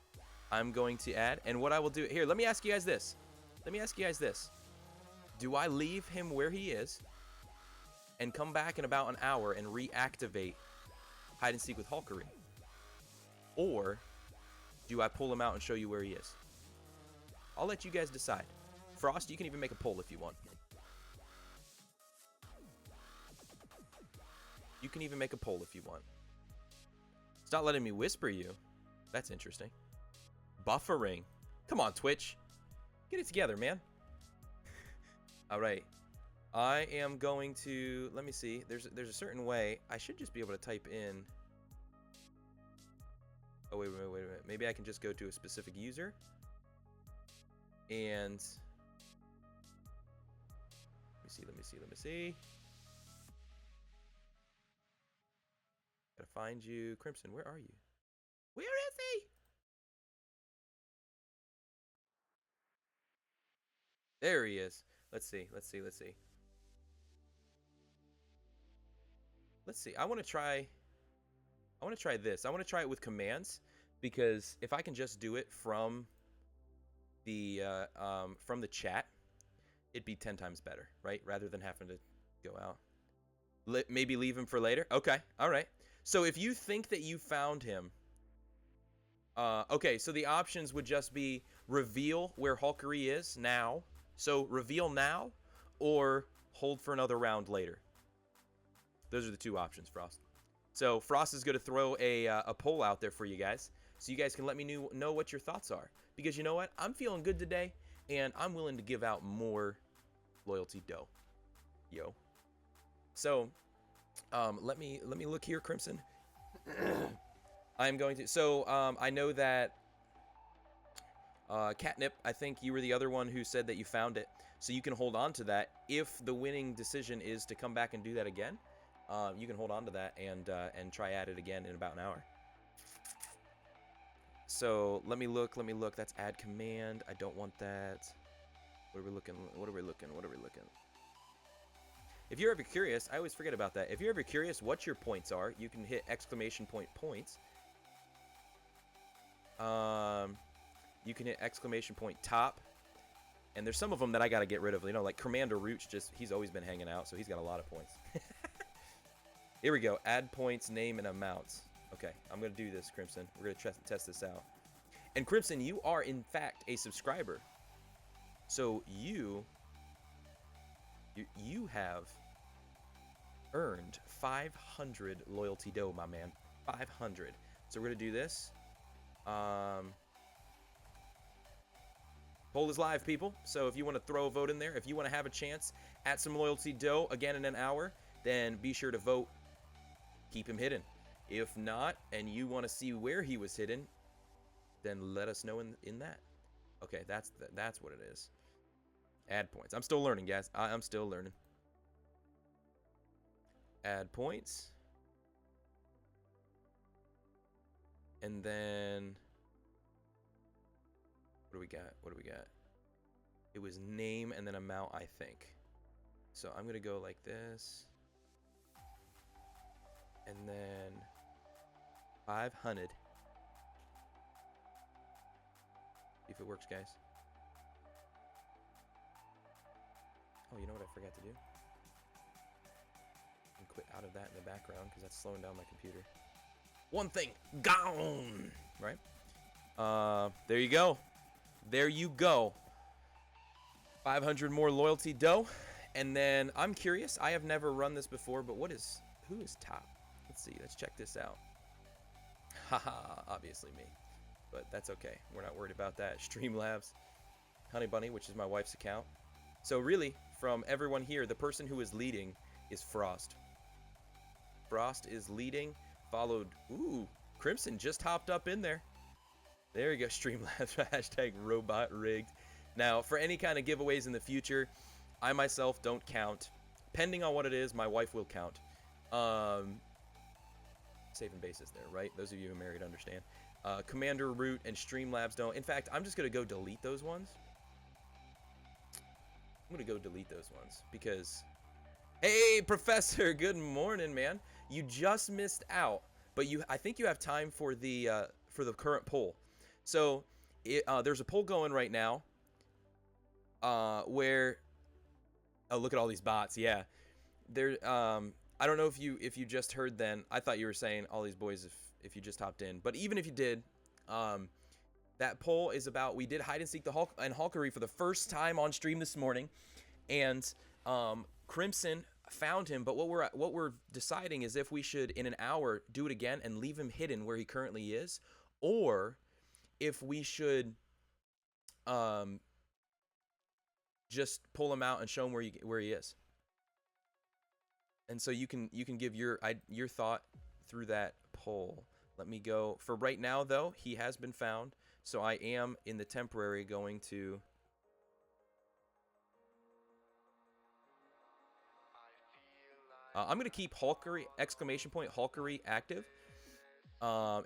I'm going to add. And what I will do here, let me ask you guys this. Do I leave him where he is and come back in about an hour and reactivate hide and seek with Delkery? Or do I pull him out and show you where he is? I'll let you guys decide. Frost, you can even make a poll if you want. You can even make a poll if you want. It's not letting me whisper you. That's interesting. Buffering. Come on, Twitch. Get it together, man. All right. I am going to, let me see. There's a certain way. I should just be able to type in. Oh, wait a minute. Maybe I can just go to a specific user. And let me see. Gotta find you. Crimson, where are you? Where is he? There he is. Let's see. I want to try this. I want to try it with commands, because if I can just do it from the chat, it'd be 10 times better, right? Rather than having to go out. Maybe leave him for later. Okay. All right. So if you think that you found him, okay, so the options would just be reveal where Delkery is now. So reveal now, or hold for another round later. Those are the two options, Frost. So Frost is going to throw a poll out there for you guys, so you guys can let me know what your thoughts are. Because you know what? I'm feeling good today, and I'm willing to give out more loyalty dough. Yo. So, let me look here, Crimson. I'm going to. So, I know that Catnip, I think you were the other one who said that you found it. So you can hold on to that. If the winning decision is to come back and do that again, you can hold on to that and try at it again in about an hour. So let me look. That's add command. I don't want that. What are we looking? If you're ever curious, I always forget about that. If you're ever curious what your points are, you can hit exclamation point points. You can hit exclamation point top. And there's some of them that I got to get rid of. You know, like Commander Rooch, he's always been hanging out, so he's got a lot of points. Here we go. Add points, name, and amounts. Okay, I'm going to do this, Crimson. We're going to test this out. And Crimson, you are, in fact, a subscriber. So you have earned 500 loyalty dough, my man. 500. So we're going to do this. Poll is live, people. So if you want to throw a vote in there, if you want to have a chance at some loyalty dough again in an hour, then be sure to vote. Keep him hidden. If not, and you want to see where he was hidden, then let us know in that. Okay, that's what it is. Add points. I'm still learning, guys. I'm still learning. Add points. And then what do we got? It was name and then amount, I think. So I'm going to go like this. And then 500. See if it works, guys. Oh, you know what I forgot to do? And quit out of that in the background because that's slowing down my computer. One thing gone, right? There you go. There you go. 500 more loyalty dough. And then I'm curious. I have never run this before, but who is top? Let's see. Let's check this out. Haha, obviously me. But that's okay. We're not worried about that. Streamlabs. Honey Bunny, which is my wife's account. So really, from everyone here, the person who is leading is Frost. Frost is leading, followed... Ooh, Crimson just hopped up in there. There you go, Streamlabs. Hashtag robot rigged. Now, for any kind of giveaways in the future, I myself don't count. Pending on what it is, my wife will count. Saving basis there, right? Those of you who are married understand. Commander Root and Streamlabs don't. In fact, I'm just going to go delete those ones. I'm going to go delete those ones because... Hey, Professor! Good morning, man. You just missed out, but I think you have time for the current poll. So, there's a poll going right now where... Oh, look at all these bots. Yeah. There... I don't know if you just heard then. I thought you were saying all these boys if you just hopped in. But even if you did, that poll is about, we did hide and seek and Delkery for the first time on stream this morning. And Crimson found him, but what we're deciding is if we should in an hour do it again and leave him hidden where he currently is, or if we should just pull him out and show him where he is. And so you can give your thought through that poll. Let me go. For right now, though, he has been found. So I am in the temporary going to. I'm going to keep Hulkery, Hulkery active.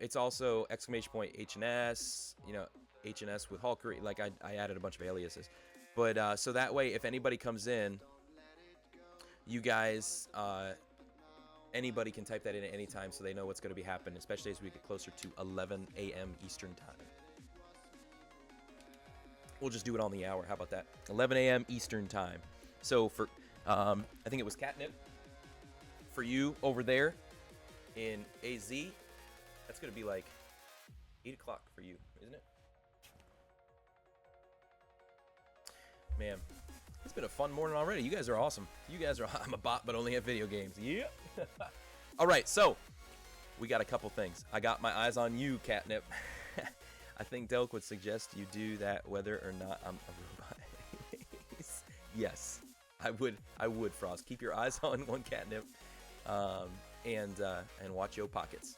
It's also !HNS, HNS with Hulkery. Like I added a bunch of aliases. But so that way, if anybody comes in, you guys, anybody can type that in at any time so they know what's going to be happening, especially as we get closer to 11 a.m. Eastern time. We'll just do it on the hour. How about that? 11 a.m. Eastern time. So for, I think it was Catnip. For you over there in AZ, that's going to be like 8 o'clock for you, isn't it? Man, it's been a fun morning already. You guys are awesome. I'm a bot, but only at video games. Yeah. All right, so we got a couple things. I got my eyes on you, Catnip. I think Delk would suggest you do that whether or not I'm a robot. Yes, I would, Frost. Keep your eyes on one, Catnip, and watch your pockets.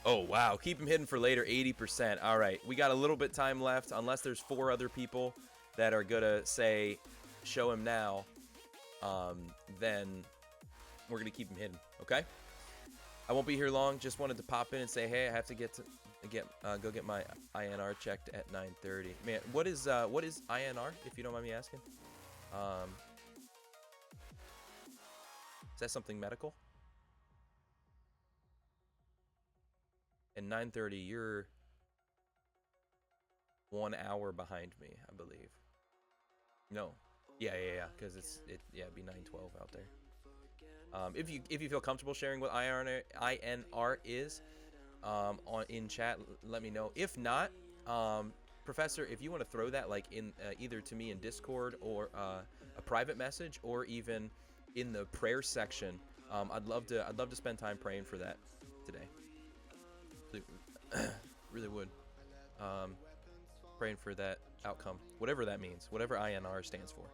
Oh, wow. Keep him hidden for later, 80%. All right, we got a little bit time left, unless there's 4 other people that are going to say, show him now, then we're going to keep him hidden, okay? I won't be here long. Just wanted to pop in and say, hey, I have to go get my INR checked at 9:30. Man, what is INR, if you don't mind me asking? Is that something medical? And 9:30, you're 1 hour behind me, I believe. No. Yeah, because it'd be 9:12 out there. If you feel comfortable sharing what INR is in chat, let me know. If not, Professor, if you want to throw that like in either to me in Discord or a private message, or even in the prayer section, I'd love to spend time praying for that today. Really would. Praying for that outcome, whatever that means, whatever INR stands for.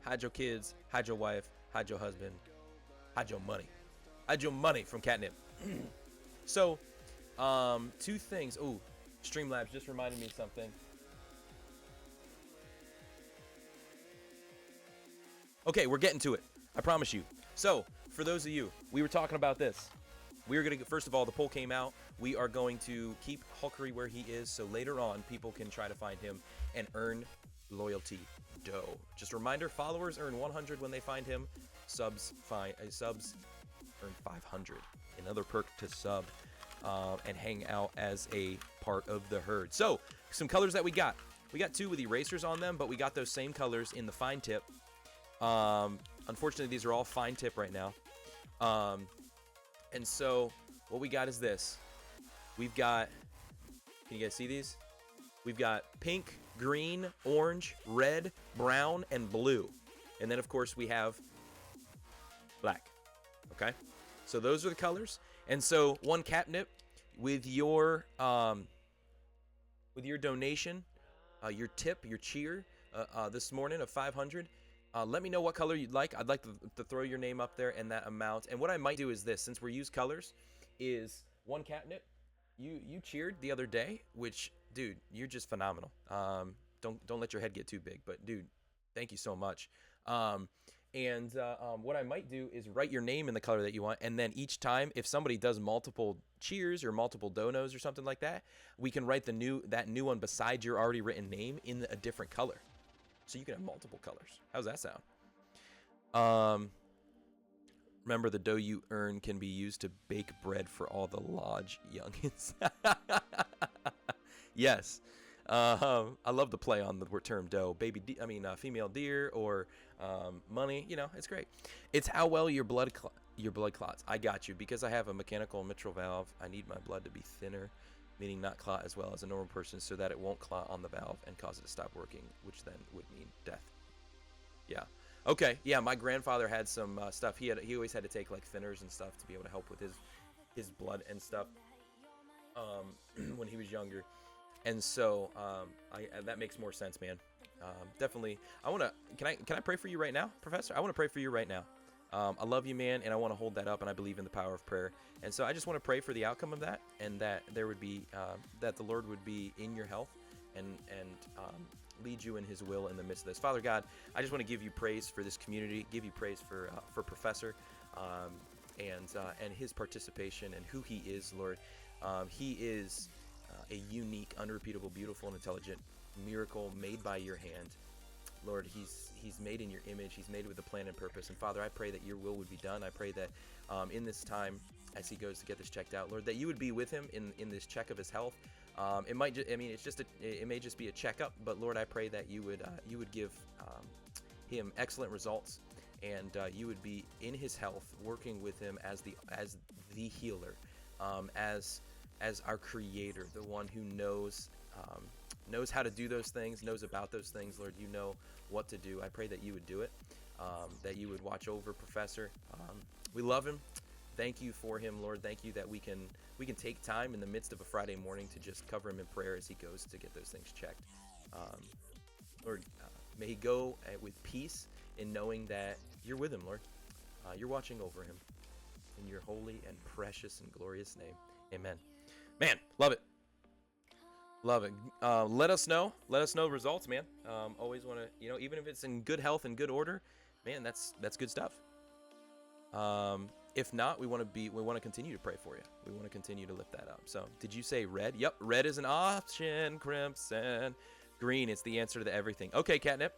Hide your kids, hide your wife, hide your husband, hide your money. Hide your money from Catnip. So, 2 things. Ooh, Streamlabs just reminded me of something. Okay, we're getting to it. I promise you. So, for those of you, we were talking about this. We're going to, first of all, the poll came out. We are going to keep Hulkery where he is, so later on, people can try to find him and earn loyalty dough. Just a reminder, followers earn 100 when they find him. Subs earn 500. Another perk to sub and hang out as a part of the herd. So, some colors that we got. We got 2 with erasers on them, but we got those same colors in the fine tip. Unfortunately, these are all fine tip right now. And so, what we got is this. We've got, can you guys see these? We've got pink, green, orange, red, brown, and blue. And then, of course, we have black. Okay? So those are the colors. And so, one Catnip with your donation, your tip, your cheer this morning of 500. Let me know what color you'd like. I'd like to throw your name up there and that amount. And what I might do is this, since we use colors, is one Catnip. You cheered the other day, which, dude, you're just phenomenal. Don't let your head get too big, but dude, thank you so much. What I might do is write your name in the color that you want, and then each time, if somebody does multiple cheers or multiple donos or something like that, we can write that new one beside your already written name in a different color. So you can have multiple colors. How's that sound? Remember, the dough you earn can be used to bake bread for all the lodge youngins. Yes. I love the play on the term dough. Female deer or money. You know, it's great. It's how well your blood clots. I got you. Because I have a mechanical mitral valve, I need my blood to be thinner, meaning not clot as well as a normal person, so that it won't clot on the valve and cause it to stop working, which then would mean death. Yeah. Okay, yeah, my grandfather had some stuff. He always had to take like thinners and stuff to be able to help with his blood and stuff when he was younger. And so that makes more sense, man. Definitely. Can I pray for you right now, Professor? I want to pray for you right now. I love you, man, and I want to hold that up, and I believe in the power of prayer. And so I just want to pray for the outcome of that, and that there would be that the Lord would be in your health and lead you in His will in the midst of this. Father God, I just want to give you praise for this community, give you praise for Professor and his participation and who he is, Lord. He is a unique, unrepeatable, beautiful, and intelligent miracle made by your hand. Lord, he's made in your image. He's made with a plan and purpose. And Father, I pray that your will would be done. I pray that in this time, as he goes to get this checked out, Lord, that you would be with him in this check of his health. It might, it may just be a checkup, but Lord, I pray that you would give him excellent results, and you would be in his health, working with him as the healer, as our creator, the one who knows how to do those things, knows about those things. Lord, you know what to do. I pray that you would do it, that you would watch over Professor. We love him. Thank you for him, Lord. Thank you that we can take time in the midst of a Friday morning to just cover him in prayer as he goes to get those things checked. Lord, may he go with peace in knowing that you're with him, Lord. You're watching over him. In your holy and precious and glorious name, amen. Man, love it. Love it. Let us know results, man. Always want to, even if it's in good health and good order, man, that's good stuff. If not, we want to continue to pray for you. We want to continue to lift that up. So, did you say red? Yep, red is an option. Crimson, green. It's the answer to everything. Okay, Catnip.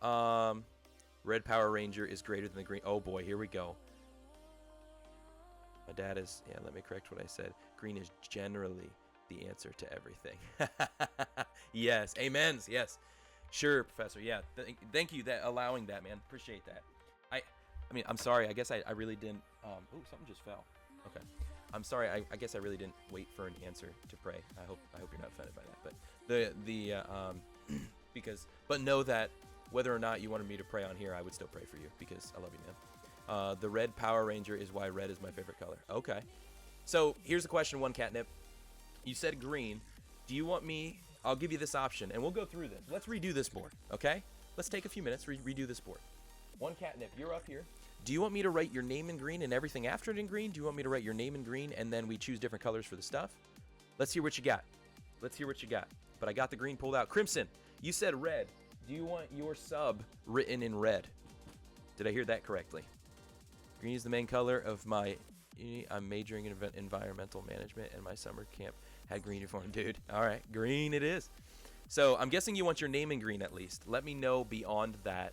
Red Power Ranger is greater than the green. Oh boy, here we go. My dad is. Yeah, let me correct what I said. Green is generally the answer to everything. Yes, amens. Yes, sure, Professor. Yeah, thank you that allowing that, man. Appreciate that. I mean, I'm sorry. I guess I really didn't. Oh, something just fell. Okay, I'm sorry. I guess I really didn't wait for an answer to pray. I hope you're not offended by that. But but know that whether or not you wanted me to pray on here, I would still pray for you because I love you, man. The red Power Ranger is why red is my favorite color. Okay, so here's the question. One, Catnip. You said green. Do you want me? I'll give you this option, and we'll go through this. Let's redo this board, okay? Let's take a few minutes, redo this board. One, Catnip, you're up here. Do you want me to write your name in green and everything after it in green? Do you want me to write your name in green and then we choose different colors for the stuff? Let's hear what you got. But I got the green pulled out. Crimson, you said red. Do you want your sub written in red? Did I hear that correctly? Green is the main color of my... I'm majoring in environmental management, and my summer camp had green uniform. Dude, all right, green it is. So I'm guessing you want your name in green at least. Let me know beyond that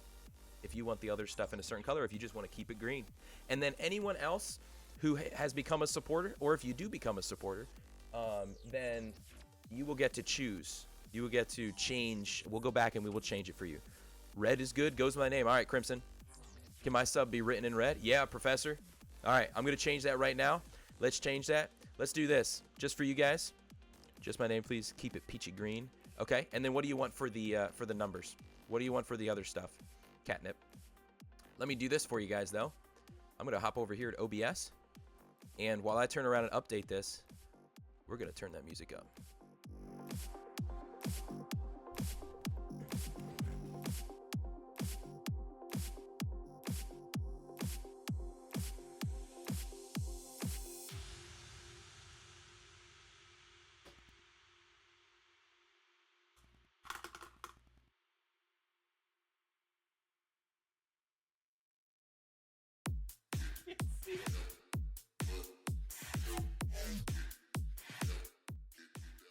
if you want the other stuff in a certain color, if you just want to keep it green. And then anyone else who has become a supporter, or if you do become a supporter, then you will get to choose. You will get to change. We'll go back and we will change it for you. Red is good, goes my name. All right, Crimson. Can my sub be written in red? Yeah, Professor. All right, I'm going to change that right now. Let's change that. Let's do this. Just for you guys. Just my name, please. Keep it peachy green. Okay, and then what do you want for the numbers? What do you want for the other stuff? Catnip. Let me do this for you guys, though. I'm going to hop over here to OBS. And while I turn around and update this, we're going to turn that music up.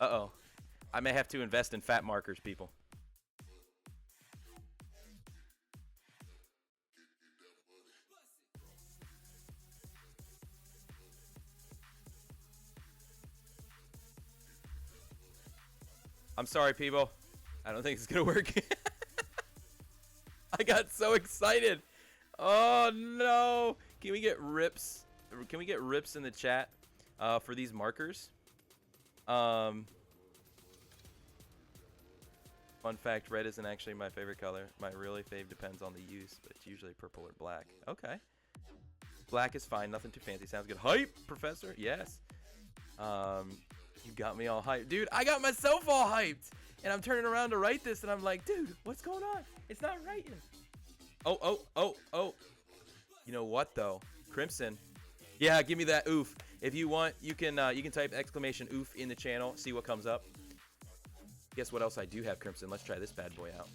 Uh-oh. I may have to invest in fat markers, people. I'm sorry, people. I don't think it's going to work. I got so excited. Oh, no. Can we get rips? Can we get rips in the chat for these markers? Fun fact, red isn't actually my favorite color. My really fave depends on the use, but it's usually purple or black. Okay. Black is fine, nothing too fancy. Sounds good. Hype, Professor. Yes. You got me all hyped. Dude, I got myself all hyped. And I'm turning around to write this, and I'm like, dude, what's going on? It's not writing. Oh. You know what, though? Crimson. Yeah, give me that oof. If you want, you can type exclamation oof in the channel, see what comes up. Guess what else I do have, Crimson? Let's try this bad boy out.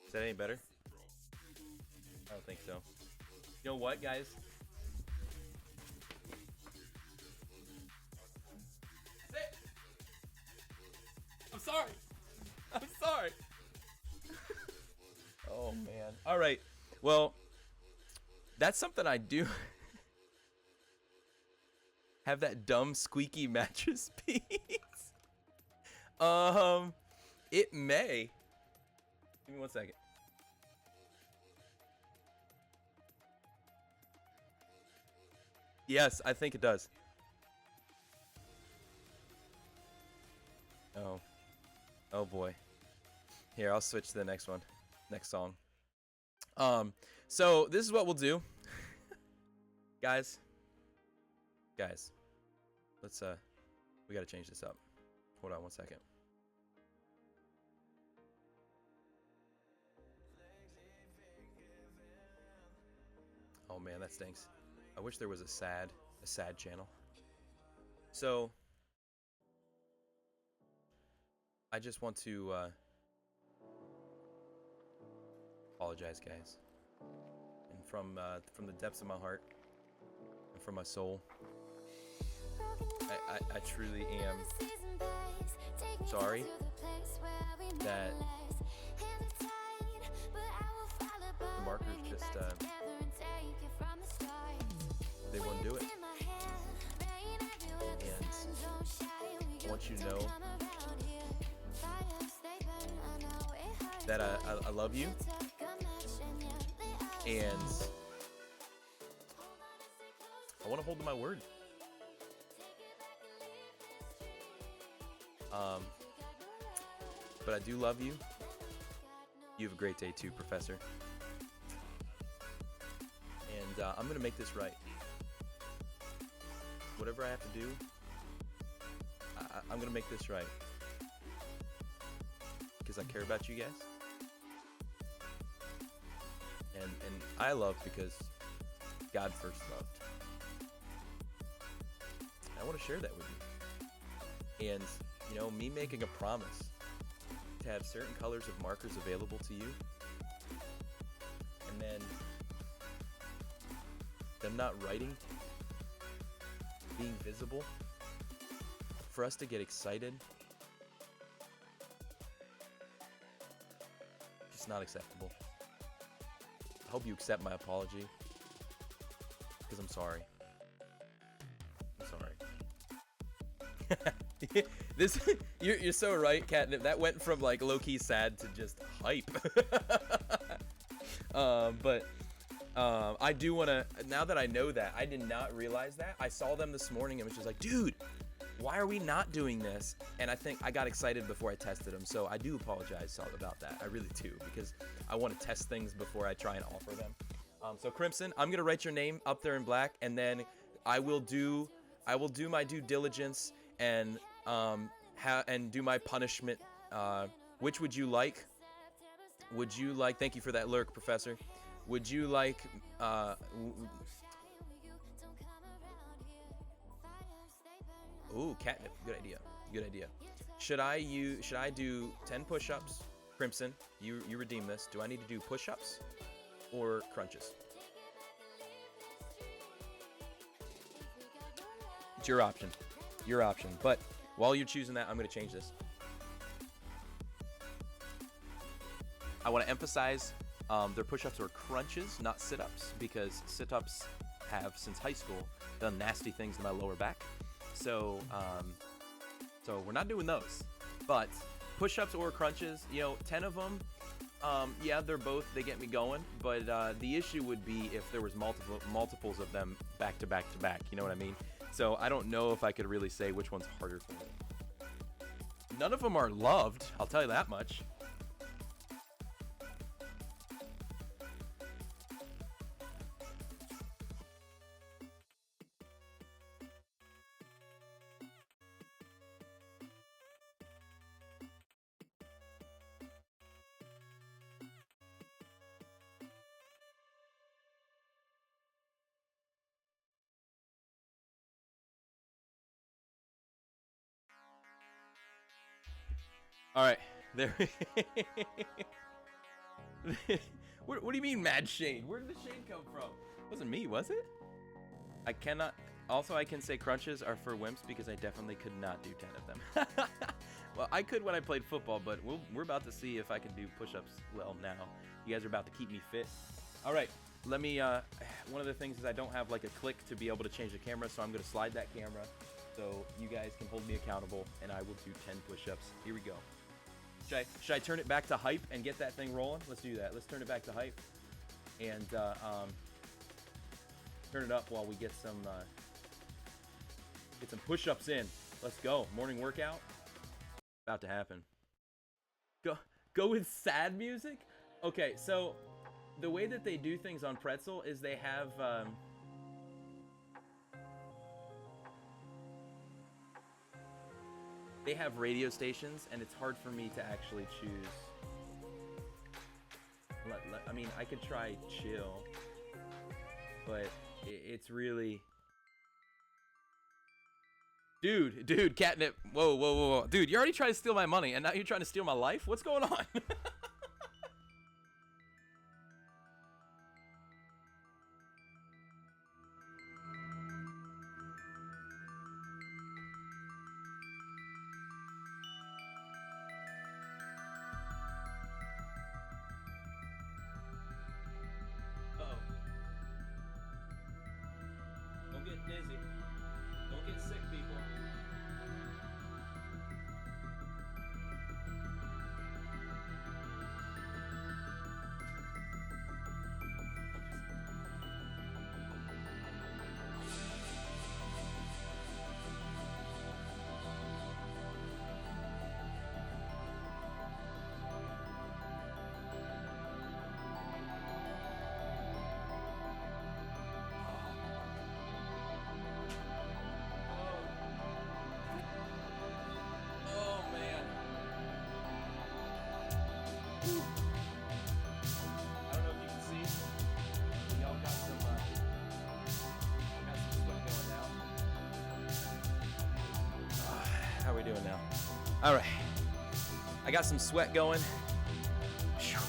Is that any better? I don't think so. You know what, guys? I'm sorry. I'm sorry. Oh, man. All right. Well, that's something I do. Have that dumb squeaky mattress piece. It may. Give me 1 second. Yes, I think it does. Oh. Oh boy. Here, I'll switch to the next one. Next song. So this is what we'll do. Guys. Let's we gotta change this up. Hold on 1 second. Oh man, that stinks. I wish there was a sad channel. So I just want to apologize, guys, and from the depths of my heart and from my soul, I truly am sorry that the markers just they won't do it. And I want you to know that I love you, and I want to hold to my word. But I do love you. You have a great day too, Professor. And I'm gonna make this right. Whatever I have to do, I'm gonna make this right. Because I care about you guys. And I love because God first loved. I want to share that with you. And, you know, me making a promise to have certain colors of markers available to you, and then them not writing, being visible, for us to get excited, it's not acceptable. I hope you accept my apology, because I'm sorry. I'm sorry. You're so right, Catnip. That went from like low-key sad to just hype. But I do want to, now that I know that, I did not realize that. I saw them this morning and was just like, dude, why are we not doing this? And I think I got excited before I tested them. So I do apologize about that. I really do, because I want to test things before I try and offer them. So Crimson, I'm going to write your name up there in black, and then I will do my due diligence and do my punishment. Which would you like? Would you like, thank you for that lurk, Professor. Would you like, ooh, catnip, good idea, good idea. Should I do 10 push-ups, Crimson? You redeem this. Do I need to do push-ups or crunches? It's your option, but while you're choosing that, I'm going to change this. I want to emphasize their push-ups are crunches, not sit-ups, because sit-ups have, since high school, done nasty things to my lower back. So So we're not doing those. But push-ups or crunches, 10 of them, yeah, they get me going. But the issue would be if there was multiples of them back to back to back. You know what I mean? So I don't know if I could really say which one's harder for me. None of them are loved, I'll tell you that much. All right, there. What do you mean, mad shade? Where did the shade come from? It wasn't me, was it? I cannot. Also, I can say crunches are for wimps because I definitely could not do 10 of them. Well, I could when I played football, but we're about to see if I can do push-ups well now. You guys are about to keep me fit. All right, let me. One of the things is I don't have like a click to be able to change the camera, so I'm gonna slide that camera so you guys can hold me accountable, and I will do 10 push-ups. Here we go. Should I turn it back to hype and get that thing rolling? Let's do that. Let's turn it back to hype and turn it up while we get some push-ups in. Let's go. Morning workout. About to happen. Go with sad music? Okay, so the way that they do things on Pretzel is they have radio stations, and it's hard for me to actually choose. I mean, I could try chill, but it's really... Dude, catnip. Whoa. Dude, you already tried to steal my money, and now you're trying to steal my life? What's going on? Uh-oh. Don't get dizzy. Don't get sick, people. Oh, man. I don't know if you can see, but y'all got some sweat going now. How are we doing now? All right. I got some sweat going. Phew.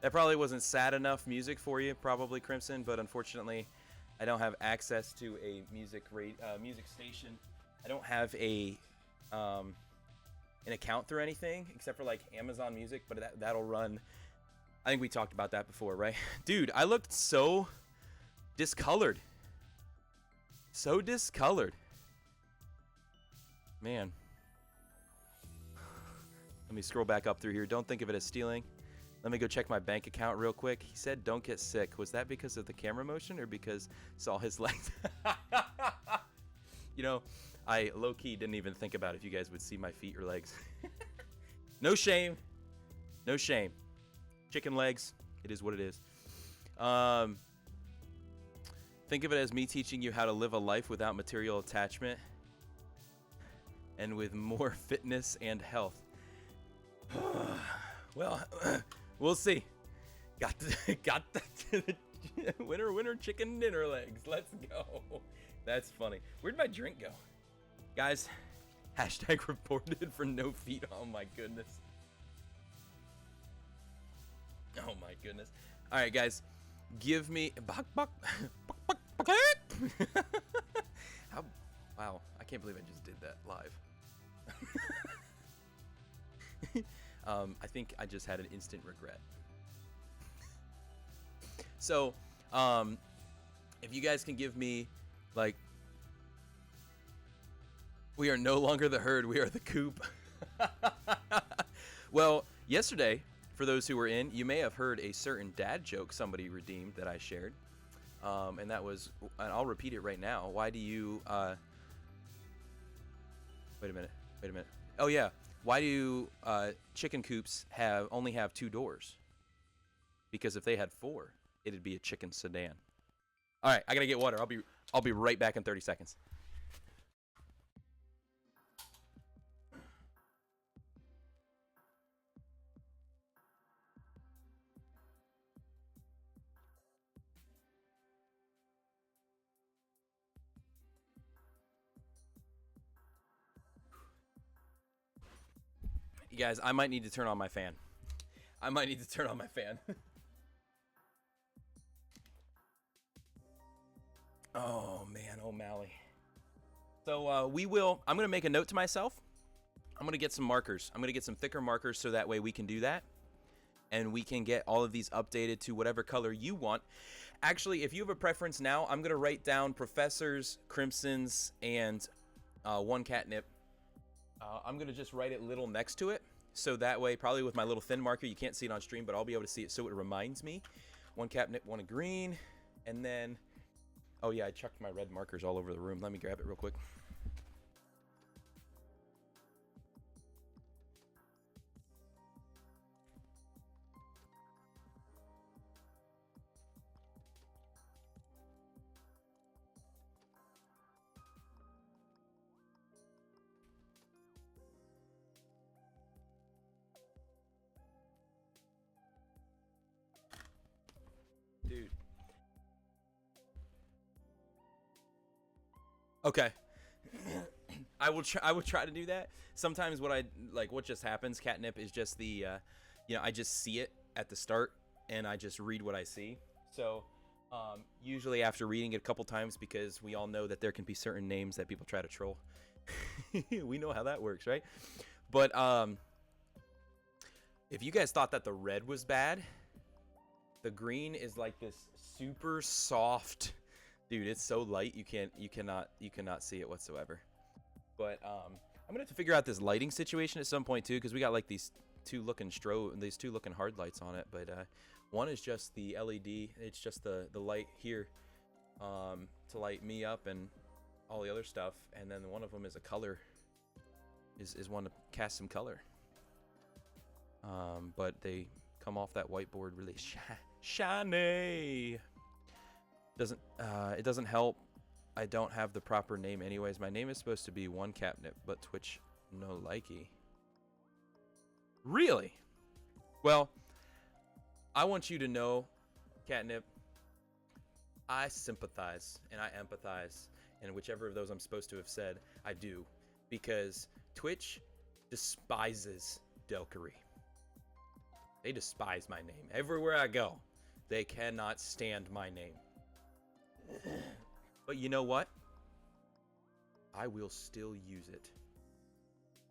That probably wasn't sad enough music for you, probably, Crimson, but unfortunately, I don't have access to a music station. I don't have an account through anything except for like Amazon Music, but that'll run. I think we talked about that before, right? Dude, I looked so discolored. So discolored. Man. Let me scroll back up through here. Don't think of it as stealing. Let me go check my bank account real quick. He said don't get sick. Was that because of the camera motion or because saw his legs? You know, I low-key didn't even think about if you guys would see my feet or legs. No shame. No shame. Chicken legs. It is what it is. Think of it as me teaching you how to live a life without material attachment and with more fitness and health. Well, we'll see. Got the winner chicken dinner legs. Let's go. That's funny. Where'd my drink go? Guys, hashtag reported for no feet. Oh my goodness. Oh my goodness. All right, guys, give me wow, I can't believe I just did that live. I think I just had an instant regret. So, if you guys can give me like We are no longer the herd. We are the coop. Well, yesterday, for those who were in, you may have heard a certain dad joke somebody redeemed that I shared. And that was, and I'll repeat it right now. Why do you, wait a minute. Oh yeah. Why do chicken coops only have 2 doors? Because if they had 4, it'd be a chicken sedan. All right, I gotta get water. I'll be right back in 30 seconds. You guys, I might need to turn on my fan. Oh man, O'Malley. So I'm gonna make a note to myself. I'm gonna get some markers. I'm gonna get some thicker markers so that way we can do that. And we can get all of these updated to whatever color you want. Actually, if you have a preference now, I'm gonna write down Professors, Crimsons, and 1 catnip. I'm gonna just write it little next to it. So that way, probably with my little thin marker, you can't see it on stream, but I'll be able to see it so it reminds me. 1 catnip, 1 green, and then, oh yeah, I chucked my red markers all over the room. Let me grab it real quick. Dude. Okay. I will try to do that. Sometimes what just happens, catnip, is just the I just see it at the start and I just read what I see. So usually after reading it a couple times, because we all know that there can be certain names that people try to troll. We know how that works, right? But if you guys thought that the red was bad, the green is like this super soft, dude. It's so light you cannot see it whatsoever. But I'm gonna have to figure out this lighting situation at some point too, because we got like these two looking hard lights on it. But one is just the LED. It's just the light here to light me up and all the other stuff, and then one of them is a color. Is one to cast some color. But they come off that whiteboard really shiny. It doesn't help. I don't have the proper name anyways. My name is supposed to be 1 catnip, but Twitch no likey. Really? Well, I want you to know, catnip, I sympathize and I empathize, and whichever of those I'm supposed to have said, I do, because Twitch despises Delkery. They despise my name. Everywhere I go, they cannot stand my name. But you know what? I will still use it.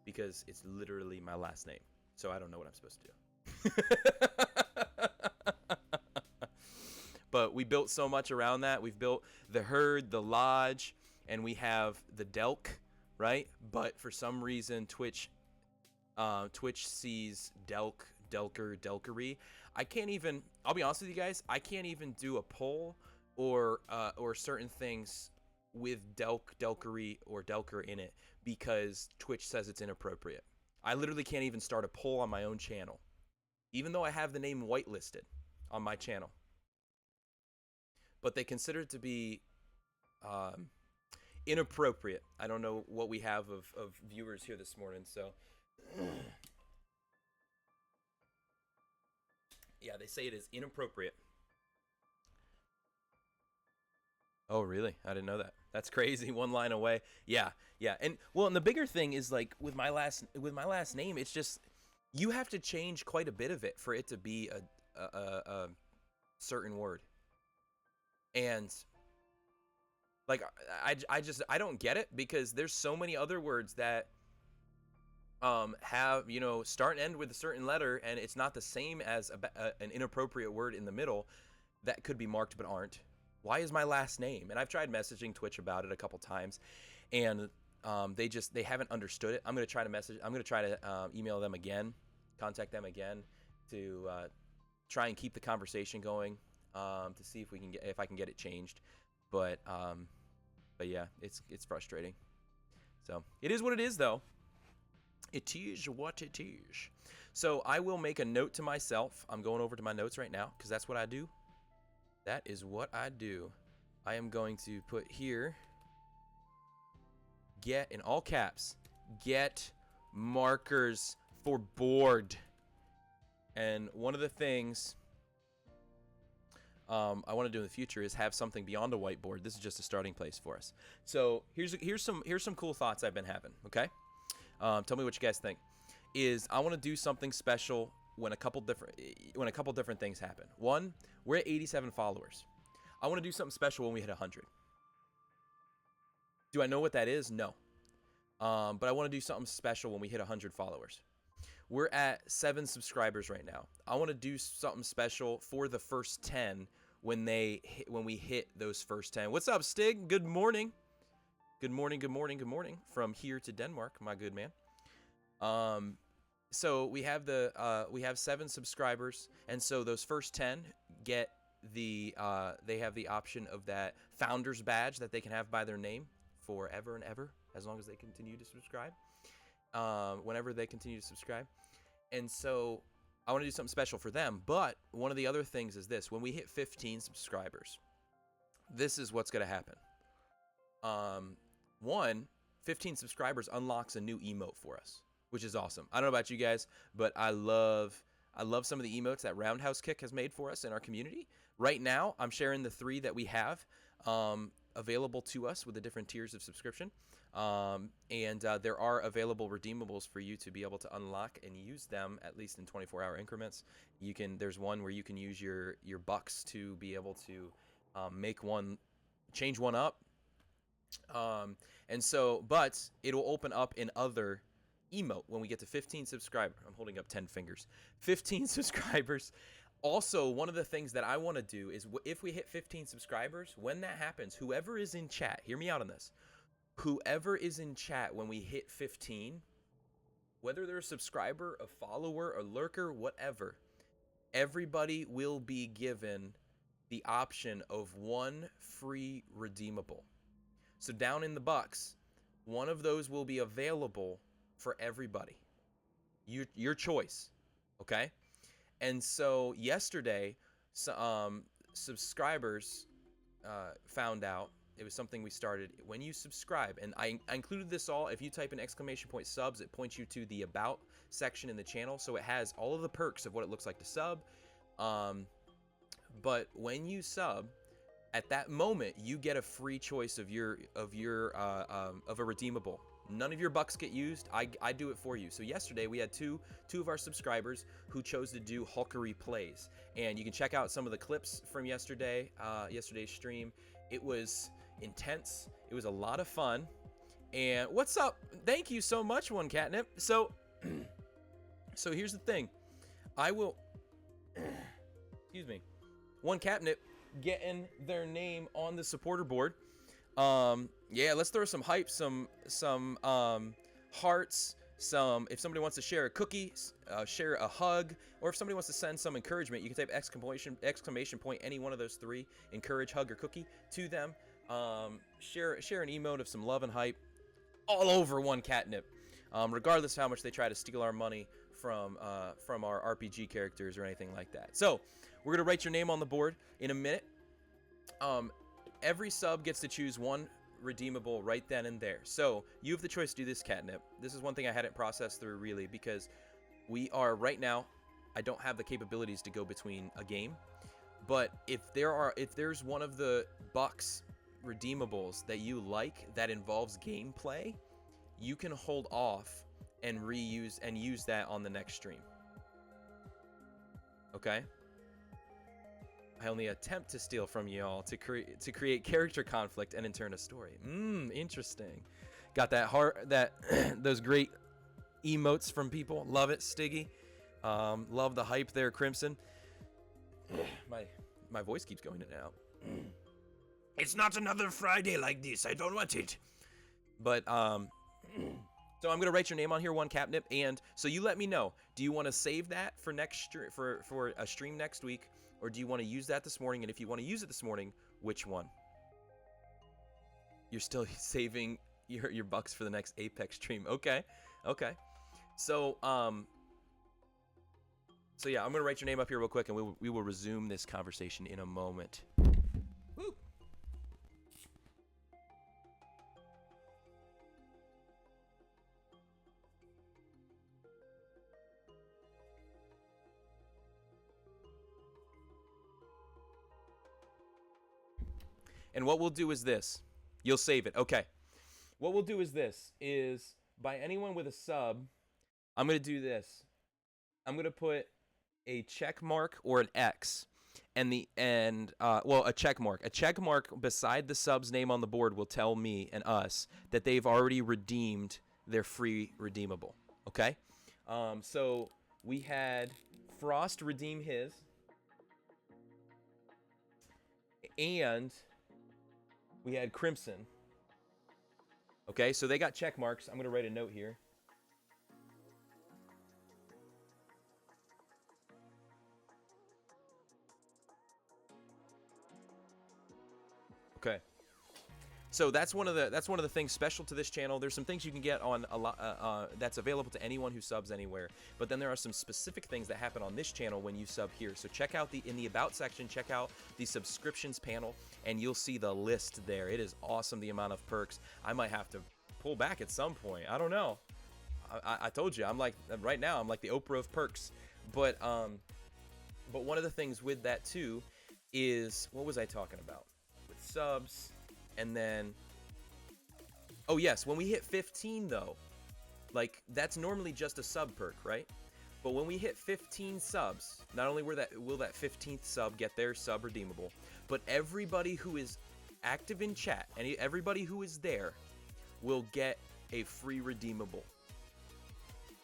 Because it's literally my last name. So I don't know what I'm supposed to do. But we built so much around that. We've built the herd, the lodge, and we have the Delk, right? But for some reason, Twitch sees Delkery. I can't even, I'll be honest with you guys, I can't even do a poll or certain things with Delkery or Delker in it because Twitch says it's inappropriate. I literally can't even start a poll on my own channel, even though I have the name whitelisted on my channel. But they consider it to be inappropriate. I don't know what we have of viewers here this morning, so yeah, they say it is inappropriate. Oh, really? I didn't know that. That's crazy. 1 line away. Yeah. And well, and the bigger thing is like with my last name, it's just you have to change quite a bit of it for it to be a certain word. And like I don't get it, because there's so many other words that have, start and end with a certain letter, and it's not the same as an inappropriate word in the middle that could be marked but aren't. Why is my last name? And I've tried messaging Twitch about it a couple times, and they haven't understood it. I'm gonna try to email them again, contact them again to try and keep the conversation going, to see if I can get it changed. But yeah, it's frustrating. So it is what it is, though. It is what it is. So I will make a note to myself. I'm going over to my notes right now because that's what I do. That is what I do. I am going to put here, get, in all caps, get markers for board. And one of the things I want to do in the future is have something beyond a whiteboard. This is just a starting place for us. So here's some cool thoughts I've been having. Okay, tell me what you guys think. I want to do something special when a couple different things happen. One, we're at 87 followers. I want to do something special when we hit 100. Do I know what that is? No. But I want to do something special when we hit 100 followers. We're at 7 subscribers right now. I want to do something special for the first 10 when we hit those first 10. What's up, Stig? Good morning. Good morning, good morning, good morning from here to Denmark, my good man. So we have 7 subscribers, and so those first 10 get they have the option of that founder's badge that they can have by their name forever and ever, as long as they continue to subscribe. Whenever they continue to subscribe. And so I want to do something special for them. But one of the other things is this: when we hit 15 subscribers, this is what's going to happen. 15 subscribers unlocks a new emote for us, which is awesome. I don't know about you guys, but I love some of the emotes that Roundhouse Kick has made for us in our community. Right now, I'm sharing the 3 that we have available to us with the different tiers of subscription. And there are available redeemables for you to be able to unlock and use them, at least in 24-hour increments. There's one where you can use your bucks to be able to change one up. But it'll open up in other emote when we get to 15 subscribers. I'm holding up 10 fingers. 15 subscribers. Also, one of the things that I want to do is if we hit 15 subscribers, when that happens, whoever is in chat, hear me out on this. Whoever is in chat when we hit 15, whether they're a subscriber, a follower, a lurker, whatever, everybody will be given the option of 1 free redeemable. So down in the bucks, one of those will be available for everybody. Your choice, okay? And so yesterday, subscribers found out. It was something we started when you subscribe, and I included this all. If you type in !subs, it points you to the about section in the channel, so it has all of the perks of what it looks like to sub. But when you sub, at that moment you get a free choice of a redeemable. None of your bucks get used. I do it for you. So yesterday we had two of our subscribers who chose to do Delkery plays, and you can check out some of the clips from yesterday's stream. It was intense. It was a lot of fun. And what's up? Thank you so much, One Catnip. So here's the thing. I will excuse me. One Catnip getting their name on the supporter board. Yeah, let's throw some hype, some hearts, if somebody wants to share a cookie, share a hug, or if somebody wants to send some encouragement, you can type exclamation point, any one of those 3, encourage, hug, or cookie to them. Share an emote of some love and hype all over One Catnip, regardless of how much they try to steal our money from our RPG characters or anything like that. So we're gonna write your name on the board in a minute. Every sub gets to choose 1 redeemable right then and there. So you have the choice to do this, Catnip. This is one thing I hadn't processed through really, because we are right now, I don't have the capabilities to go between a game. But if there's one of the bucks redeemables that you like that involves gameplay, you can hold off and use that on the next stream. Okay? I only attempt to steal from y'all to create character conflict and in turn a story. Interesting. Got that those great emotes from people. Love it, Stiggy. Love the hype there, Crimson. My voice keeps going in and out. It's not another Friday like this. I don't want it. But So I'm gonna write your name on here, one catnip, and so you let me know. Do you want to save that for for a stream next week, or do you want to use that this morning? And if you want to use it this morning, which one? You're still saving your bucks for the next Apex stream. Okay, okay. So so yeah, I'm gonna write your name up here real quick, and we will resume this conversation in a moment. Woo. And what we'll do is this. You'll save it. Okay. What we'll do is this. Is by anyone with a sub, I'm going to do this. I'm going to put a check mark or an X and a check mark. A check mark beside the sub's name on the board will tell me and us that they've already redeemed their free redeemable. Okay? So we had Frost redeem his. And we had Crimson. Okay, so they got check marks. I'm going to write a note here. Okay. So that's one of the things special to this channel. There's some things you can get on a lot that's available to anyone who subs anywhere. But then there are some specific things that happen on this channel when you sub here. So check out in the about section, check out the subscriptions panel, and you'll see the list there. It is awesome, the amount of perks. I might have to pull back at some point. I don't know. I told you, I'm like right now I'm like the Oprah of perks. But one of the things with that too is, what was I talking about with subs? And then, oh yes, when we hit 15 though, like that's normally just a sub perk, right? But when we hit 15 subs, not only will that 15th sub get their sub redeemable, but everybody who is active in chat and everybody who is there will get a free redeemable.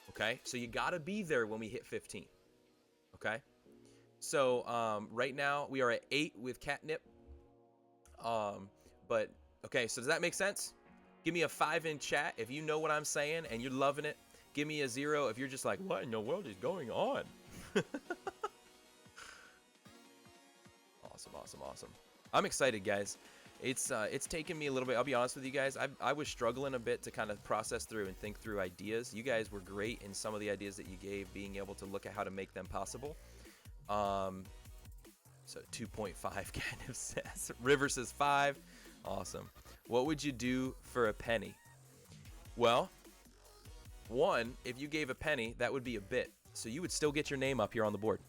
Okay, so you gotta be there when we hit 15. Okay, so right now we are at 8 with catnip. But, okay, so does that make sense? Give me a 5 in chat if you know what I'm saying and you're loving it. Give me a 0 if you're just like, what in the world is going on? Awesome. I'm excited, guys. It's taken me a little bit. I'll be honest with you guys. I was struggling a bit to kind of process through and think through ideas. You guys were great in some of the ideas that you gave, being able to look at how to make them possible. So 2.5 kind of says. River says 5. Awesome. What would you do for a penny? Well, one, if you gave a penny, that would be a bit. So you would still get your name up here on the board.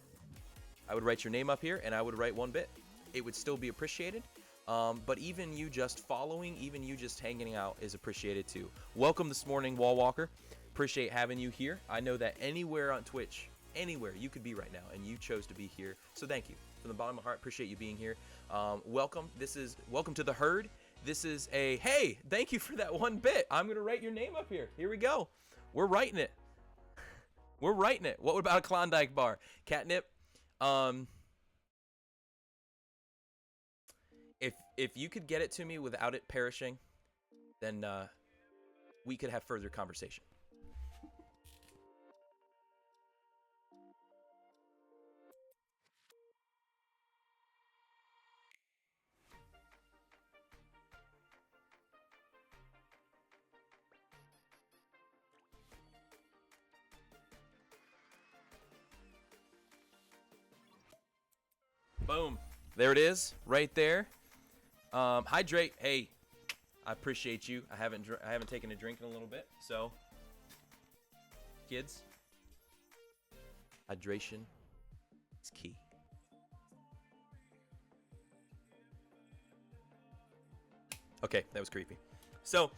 I would write your name up here, and I would write 1 bit. It would still be appreciated. But even you just following, even you just hanging out is appreciated too. Welcome this morning, Wall Walker. Appreciate having you here. I know that anywhere on Twitch, anywhere you could be right now, and you chose to be here. So thank you. From the bottom of my heart, appreciate you being here. Welcome. Welcome to the herd. This is hey, thank you for that 1 bit. I'm going to write your name up here. Here we go. We're writing it. We're writing it. What about a Klondike bar? Catnip. If you could get it to me without it perishing, then we could have further conversation. Boom. There it is, right there. Hydrate. Hey, I appreciate you. I haven't taken a drink in a little bit, so kids, hydration is key. Okay, that was creepy. So,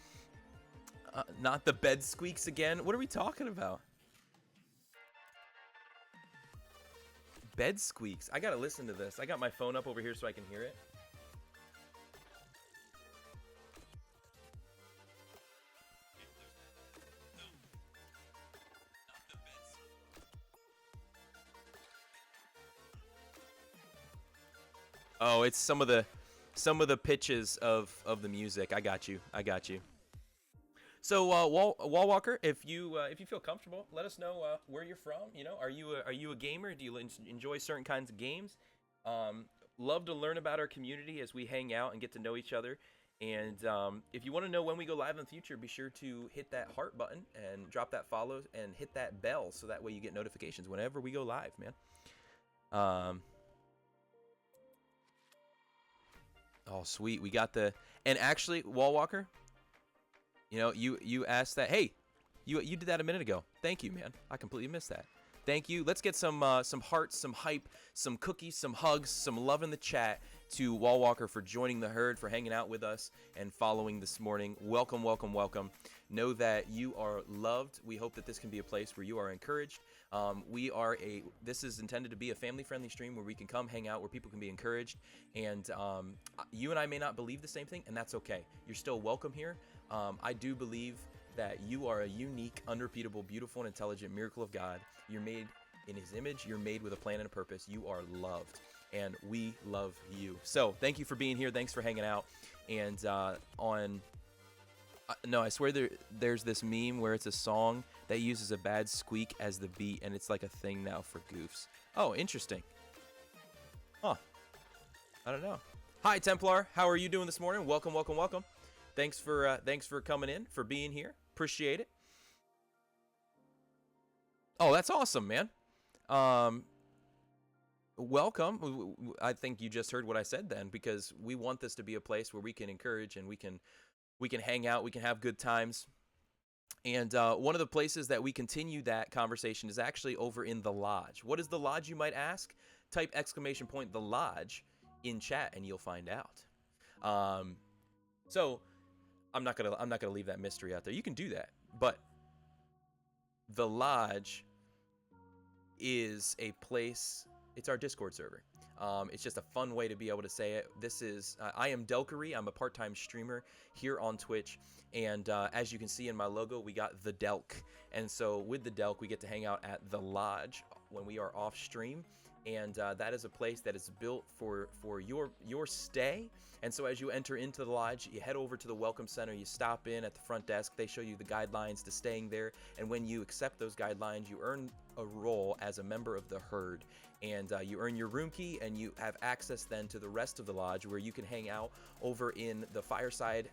not the bed squeaks again. What are we talking about? Bed squeaks. I gotta listen to this. I got my phone up over here so I can hear it. Oh, it's some of the pitches of the music. I got you. So, Wall Walker, if you feel comfortable, let us know where you're from. You know, are you a gamer? Do you enjoy certain kinds of games? Um, Love to learn about our community as we hang out and get to know each other. And if you want to know when we go live in the future, be sure to hit that heart button and drop that follow and hit that bell so that way you get notifications whenever we go live, man. Oh, sweet. We got the and actually, Wall Walker. You know, you asked that. Hey, you did that a minute ago. Thank you, man. I completely missed that. Thank you. Let's get some hearts, some hype, some cookies, some hugs, some love in the chat to Wall Walker for joining the herd, for hanging out with us and following this morning. Welcome, welcome, welcome. Know that you are loved. We hope that this can be a place where you are encouraged. This is intended to be a family-friendly stream where we can come hang out, where people can be encouraged. And you and I may not believe the same thing, and that's okay. You're still welcome here. I do believe that you are a unique, unrepeatable, beautiful, and intelligent miracle of God. You're made in His image. You're made with a plan and a purpose. You are loved, and we love you. So thank you for being here. Thanks for hanging out. And no, I swear there's this meme where it's a song that uses a bad squeak as the beat, and it's like a thing now for goofs. Oh, interesting. Huh. I don't know. Hi, Templar. How are you doing this morning? Welcome, welcome, welcome. Thanks for coming in, for being here. Appreciate it. Oh, that's awesome, man. Welcome. I think you just heard what I said then, because we want this to be a place where we can encourage and we can hang out, we can have good times. And one of the places that we continue that conversation is actually over in the lodge. What is the lodge, you might ask? Type ! The lodge in chat and you'll find out. So I'm not gonna leave that mystery out there. You can do that, but the lodge is a place. It's our Discord server. It's just a fun way to be able to say it. This is I am Delkery. I'm a part-time streamer here on Twitch, and as you can see in my logo, we got the Delk. And so with the Delk, we get to hang out at the lodge when we are off stream. And that is a place that is built for your stay. And so as you enter into the lodge, you head over to the Welcome Center, you stop in at the front desk, they show you the guidelines to staying there, and when you accept those guidelines, you earn a role as a member of the herd, and you earn your room key, and you have access then to the rest of the lodge, where you can hang out over in the fireside,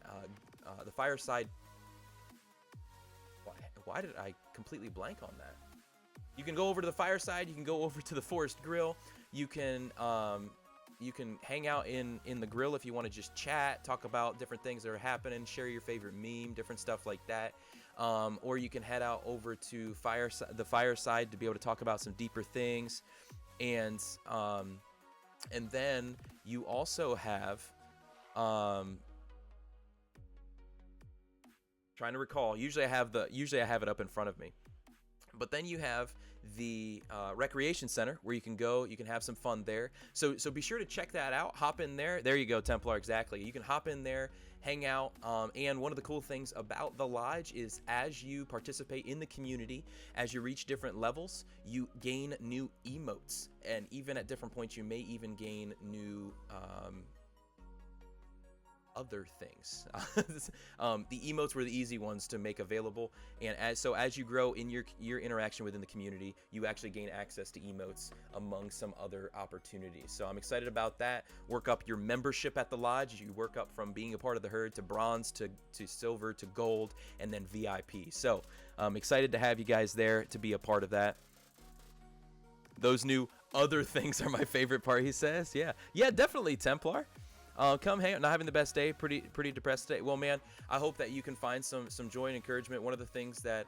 why did I completely blank on that? You can go over to the fireside, you can go over to the Forest Grill, you can hang out in the grill if you want to just chat, talk about different things that are happening, share your favorite meme, different stuff like that. Or you can head out over to the fireside to be able to talk about some deeper things. And then you also have, trying to recall, usually I have it up in front of me. But then you have the recreation center where you can go, you can have some fun there. So be sure to check that out. Hop in there. There you go, Templar, exactly. You can hop in there, hang out. And one of the cool things about the lodge is as you participate in the community, as you reach different levels, you gain new emotes. And even at different points, you may even gain new other things. The emotes were the easy ones to make available, and as you grow in your interaction within the community, you actually gain access to emotes among some other opportunities. So I'm excited about that. Work up your membership at the lodge. You work up from being a part of the herd to bronze to silver to gold and then VIP. So I'm excited to have you guys there to be a part of that. Those new other things are my favorite part, he says. Yeah, definitely, Templar. Come hang out. Not having the best day, pretty depressed today. Well, man, I hope that you can find some joy and encouragement. One of the things that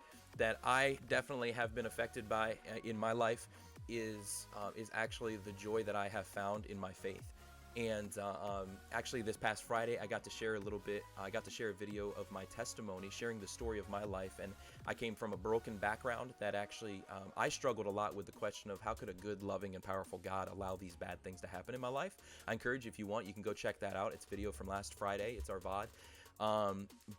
I definitely have been affected by in my life is actually the joy that I have found in my faith. And actually, this past Friday, I got to share a little bit. I got to share a video of my testimony, sharing the story of my life. And I came from a broken background that actually I struggled a lot with the question of how could a good, loving, and powerful God allow these bad things to happen in my life. I encourage you, if you want, you can go check that out. It's a video from last Friday. It's our VOD.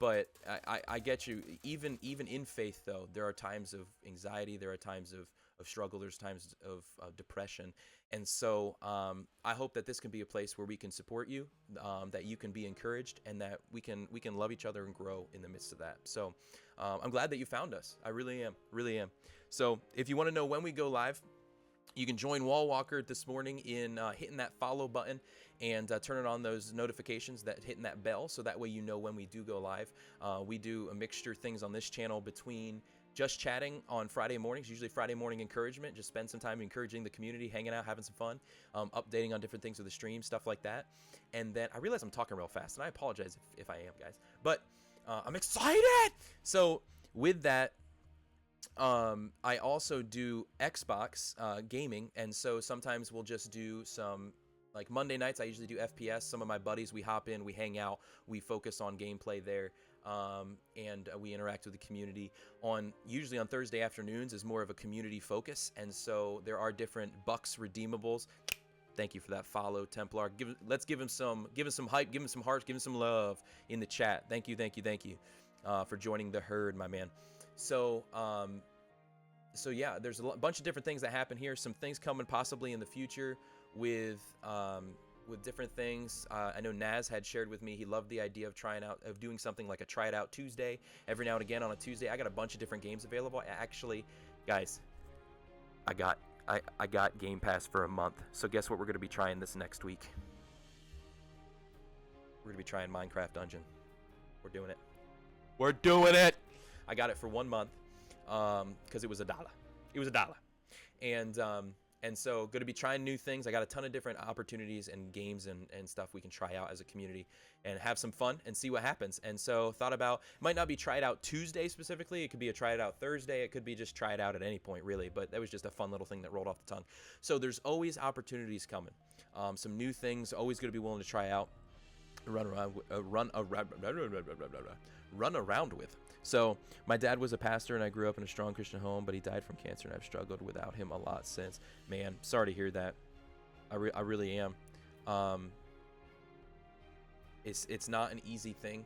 But I get you. Even in faith, though, there are times of anxiety. There are times of of struggle. There's times of depression. And so I hope that this can be a place where we can support you, that you can be encouraged, and that we can love each other and grow in the midst of that. So I'm glad that you found us. I really am. So if you want to know when we go live, you can join Wall Walker this morning in hitting that follow button and turning on those notifications, hitting that bell, so that way you know when we do go live. We do a mixture of things on this channel between just chatting on Friday mornings, usually Friday morning encouragement, just spend some time encouraging the community, hanging out, having some fun, updating on different things with the stream, stuff like that. And then I realize I'm talking real fast, and I apologize if I am, guys. But I'm excited! So with that, I also do Xbox gaming, and so sometimes we'll just do some, like Monday nights I usually do FPS. Some of my buddies, we hop in, we hang out, we focus on gameplay there, and we interact with the community. Usually on Thursday afternoons is more of a community focus, and so there are different Bucks redeemables. Thank you for that follow, Templar. Let's give him some hype, give him some hearts, give him some love in the chat. Thank you for joining the herd, my man. So yeah, there's a bunch of different things that happen here. Some things coming possibly in the future with different things. I know Naz had shared with me he loved the idea of doing something like a try it out Tuesday every now and again on a Tuesday. I got a bunch of different games available. Actually, guys, I got Game Pass for a month. So guess what we're going to be trying this next week? We're going to be trying Minecraft Dungeon. We're doing it. We're doing it. I got it for 1 month because it was $1. It was $1. And so going to be trying new things. I got a ton of different opportunities and games and stuff we can try out as a community and have some fun and see what happens. And so thought about, might not be try it out Tuesday specifically. It could be a try it out Thursday. It could be just try it out at any point really. But that was just a fun little thing that rolled off the tongue. So there's always opportunities coming. Some new things, always going to be willing to try out. Run around with. So my dad was a pastor and I grew up in a strong Christian home, but he died from cancer and I've struggled without him a lot since. Man, sorry to hear that. I really am. It's not an easy thing.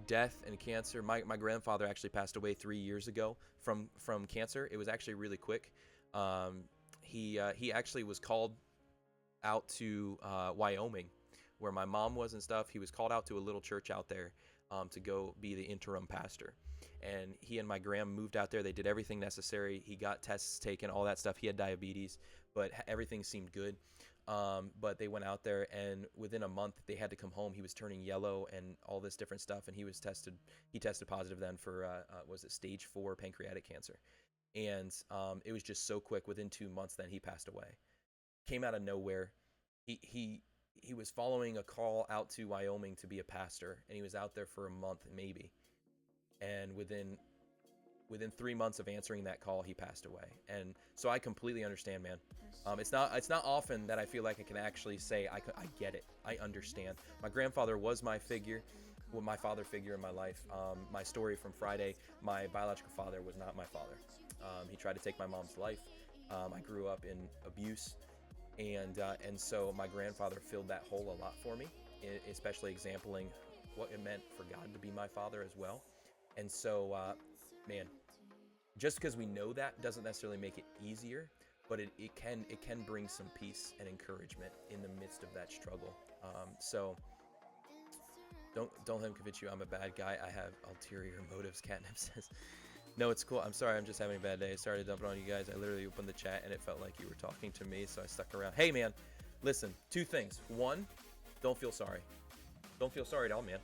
Death and cancer. My grandfather actually passed away 3 years ago from cancer. It was actually really quick. He actually was called out to Wyoming, where my mom was and stuff. He was called out to a little church out there to go be the interim pastor. And he and my gram moved out there. They did everything necessary. He got tests taken, all that stuff. He had diabetes, but everything seemed good. But they went out there, and within a month, they had to come home. He was turning yellow and all this different stuff, and he tested positive then for, was it stage 4 pancreatic cancer? And it was just so quick. Within 2 months, then he passed away. Came out of nowhere. He was following a call out to Wyoming to be a pastor, and he was out there for a month maybe. And within 3 months of answering that call, he passed away. And so I completely understand, man. It's not often that I feel like I can actually say I get it. I understand. My grandfather was my father figure in my life. My story from Friday, my biological father was not my father. He tried to take my mom's life. I grew up in abuse. And so my grandfather filled that hole a lot for me, especially exempling what it meant for God to be my father as well. And so, man, just because we know that doesn't necessarily make it easier, but it can bring some peace and encouragement in the midst of that struggle. So don't let him convince you I'm a bad guy. I have ulterior motives, Catnip says. No, it's cool. I'm sorry. I'm just having a bad day. Sorry to dump it on you guys. I literally opened the chat and it felt like you were talking to me, so I stuck around. Hey, man, listen, 2 things. 1, don't feel sorry. Don't feel sorry at all, man.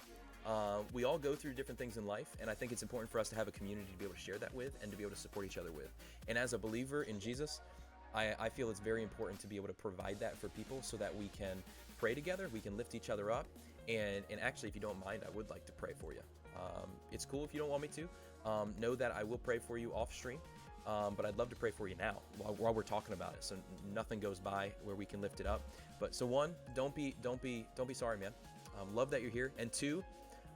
We all go through different things in life, and I think it's important for us to have a community to be able to share that with and to be able to support each other with. And as a believer in Jesus, I feel it's very important to be able to provide that for people so that we can pray together, we can lift each other up, and actually, if you don't mind, I would like to pray for you. It's cool if you don't want me to. Know that I will pray for you off stream, but I'd love to pray for you now while we're talking about it, so nothing goes by where we can lift it up. But so 1, don't be sorry, man. Love that you're here, and 2,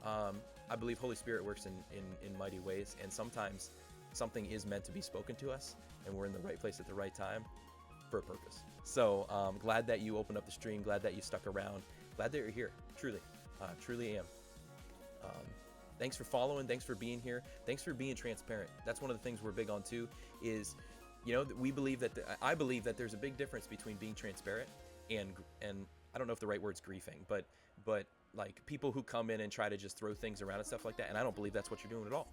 I believe Holy Spirit works in mighty ways, and sometimes something is meant to be spoken to us, and we're in the right place at the right time for a purpose. So glad that you opened up the stream, glad that you stuck around, glad that you're here. Truly am. Thanks for following. Thanks for being here. Thanks for being transparent. That's one of the things we're big on too, is You know, we believe that I believe that there's a big difference between being transparent and I don't know if the right word's griefing, but like people who come in and try to just throw things around and stuff like that. And I don't believe that's what you're doing at all.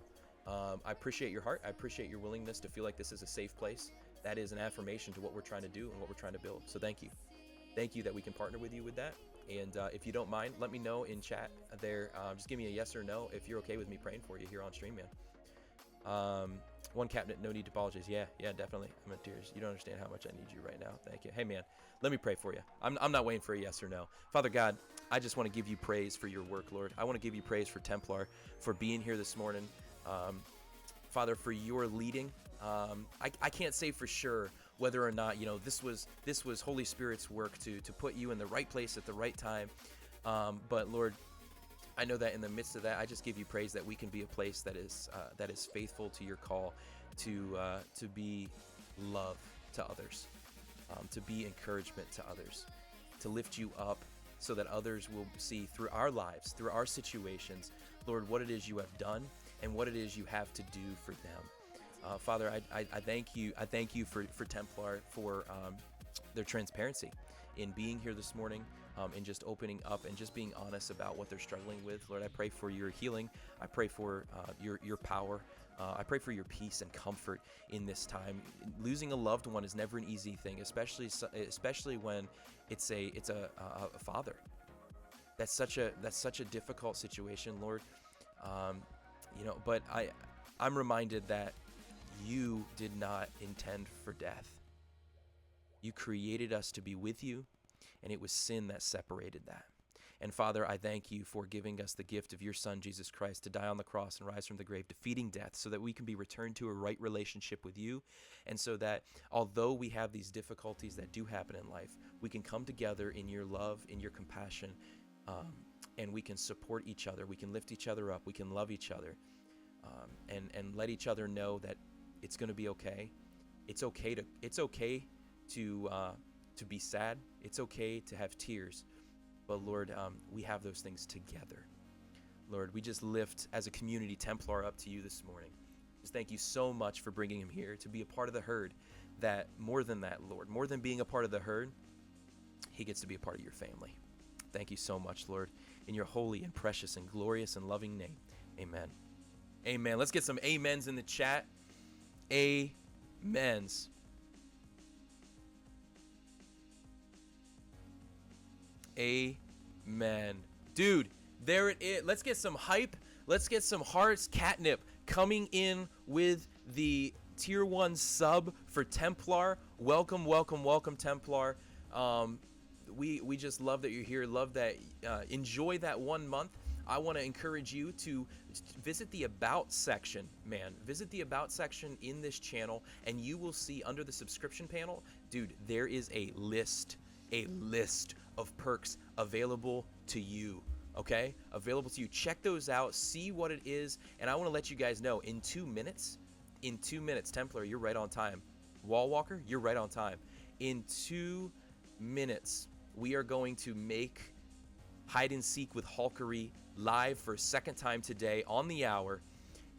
I appreciate your heart. I appreciate your willingness to feel like this is a safe place. That is an affirmation to what we're trying to do and what we're trying to build. So thank you. Thank you that we can partner with you with that. And if you don't mind, let me know in chat there. Just give me a yes or no if you're okay with me praying for you here on stream, man. One cabinet, no need to apologize. Yeah, definitely. I'm in tears. You don't understand how much I need you right now. Thank you. Hey, man, let me pray for you. I'm not waiting for a yes or no. Father God, I just want to give you praise for your work, Lord. I want to give you praise for Templar, for being here this morning. Father, for your leading. I can't say for sure whether or not, you know, this was Holy Spirit's work to put you in the right place at the right time. But Lord, I know that in the midst of that, I just give you praise that we can be a place that is faithful to your call to be love to others, to be encouragement to others, to lift you up so that others will see through our lives, through our situations, Lord, what it is you have done and what it is you have to do for them. Father, I thank you. I thank you for Templar, for their transparency in being here this morning, and just opening up and just being honest about what they're struggling with. Lord, I pray for your healing. I pray for your power. I pray for your peace and comfort in this time. Losing a loved one is never an easy thing, especially when it's a father. That's such a difficult situation, Lord. You know, but I'm reminded that you did not intend for death. You created us to be with you, and it was sin that separated that. And Father, I thank you for giving us the gift of your Son, Jesus Christ, to die on the cross and rise from the grave, defeating death, so that we can be returned to a right relationship with you. And so that although we have these difficulties that do happen in life, we can come together in your love, in your compassion, and we can support each other. We can lift each other up. We can love each other, and let each other know that it's going to be okay. It's okay to be sad. It's okay to have tears. But Lord, we have those things together. Lord, we just lift as a community Templar up to you this morning. Just thank you so much for bringing him here to be a part of the herd. That more than that, Lord, more than being a part of the herd, he gets to be a part of your family. Thank you so much, Lord, in your holy and precious and glorious and loving name. Amen. Amen. Let's get some amens in the chat. Amens. Amen. Dude, there it is. Let's get some hype. Let's get some hearts. Catnip coming in with the tier 1 sub for Templar. Welcome, welcome, welcome, Templar. We just love that you're here. Love that. Enjoy that 1 month. I want to encourage you to visit the About section, man. Visit the About section in this channel, and you will see under the subscription panel, dude, there is a list of perks available to you, okay? Available to you. Check those out. See what it is, and I want to let you guys know, in 2 minutes, Templar, you're right on time. Wallwalker, you're right on time. In 2 minutes, we are going to make Hide and Seek with Delkery live for a second time today on the hour.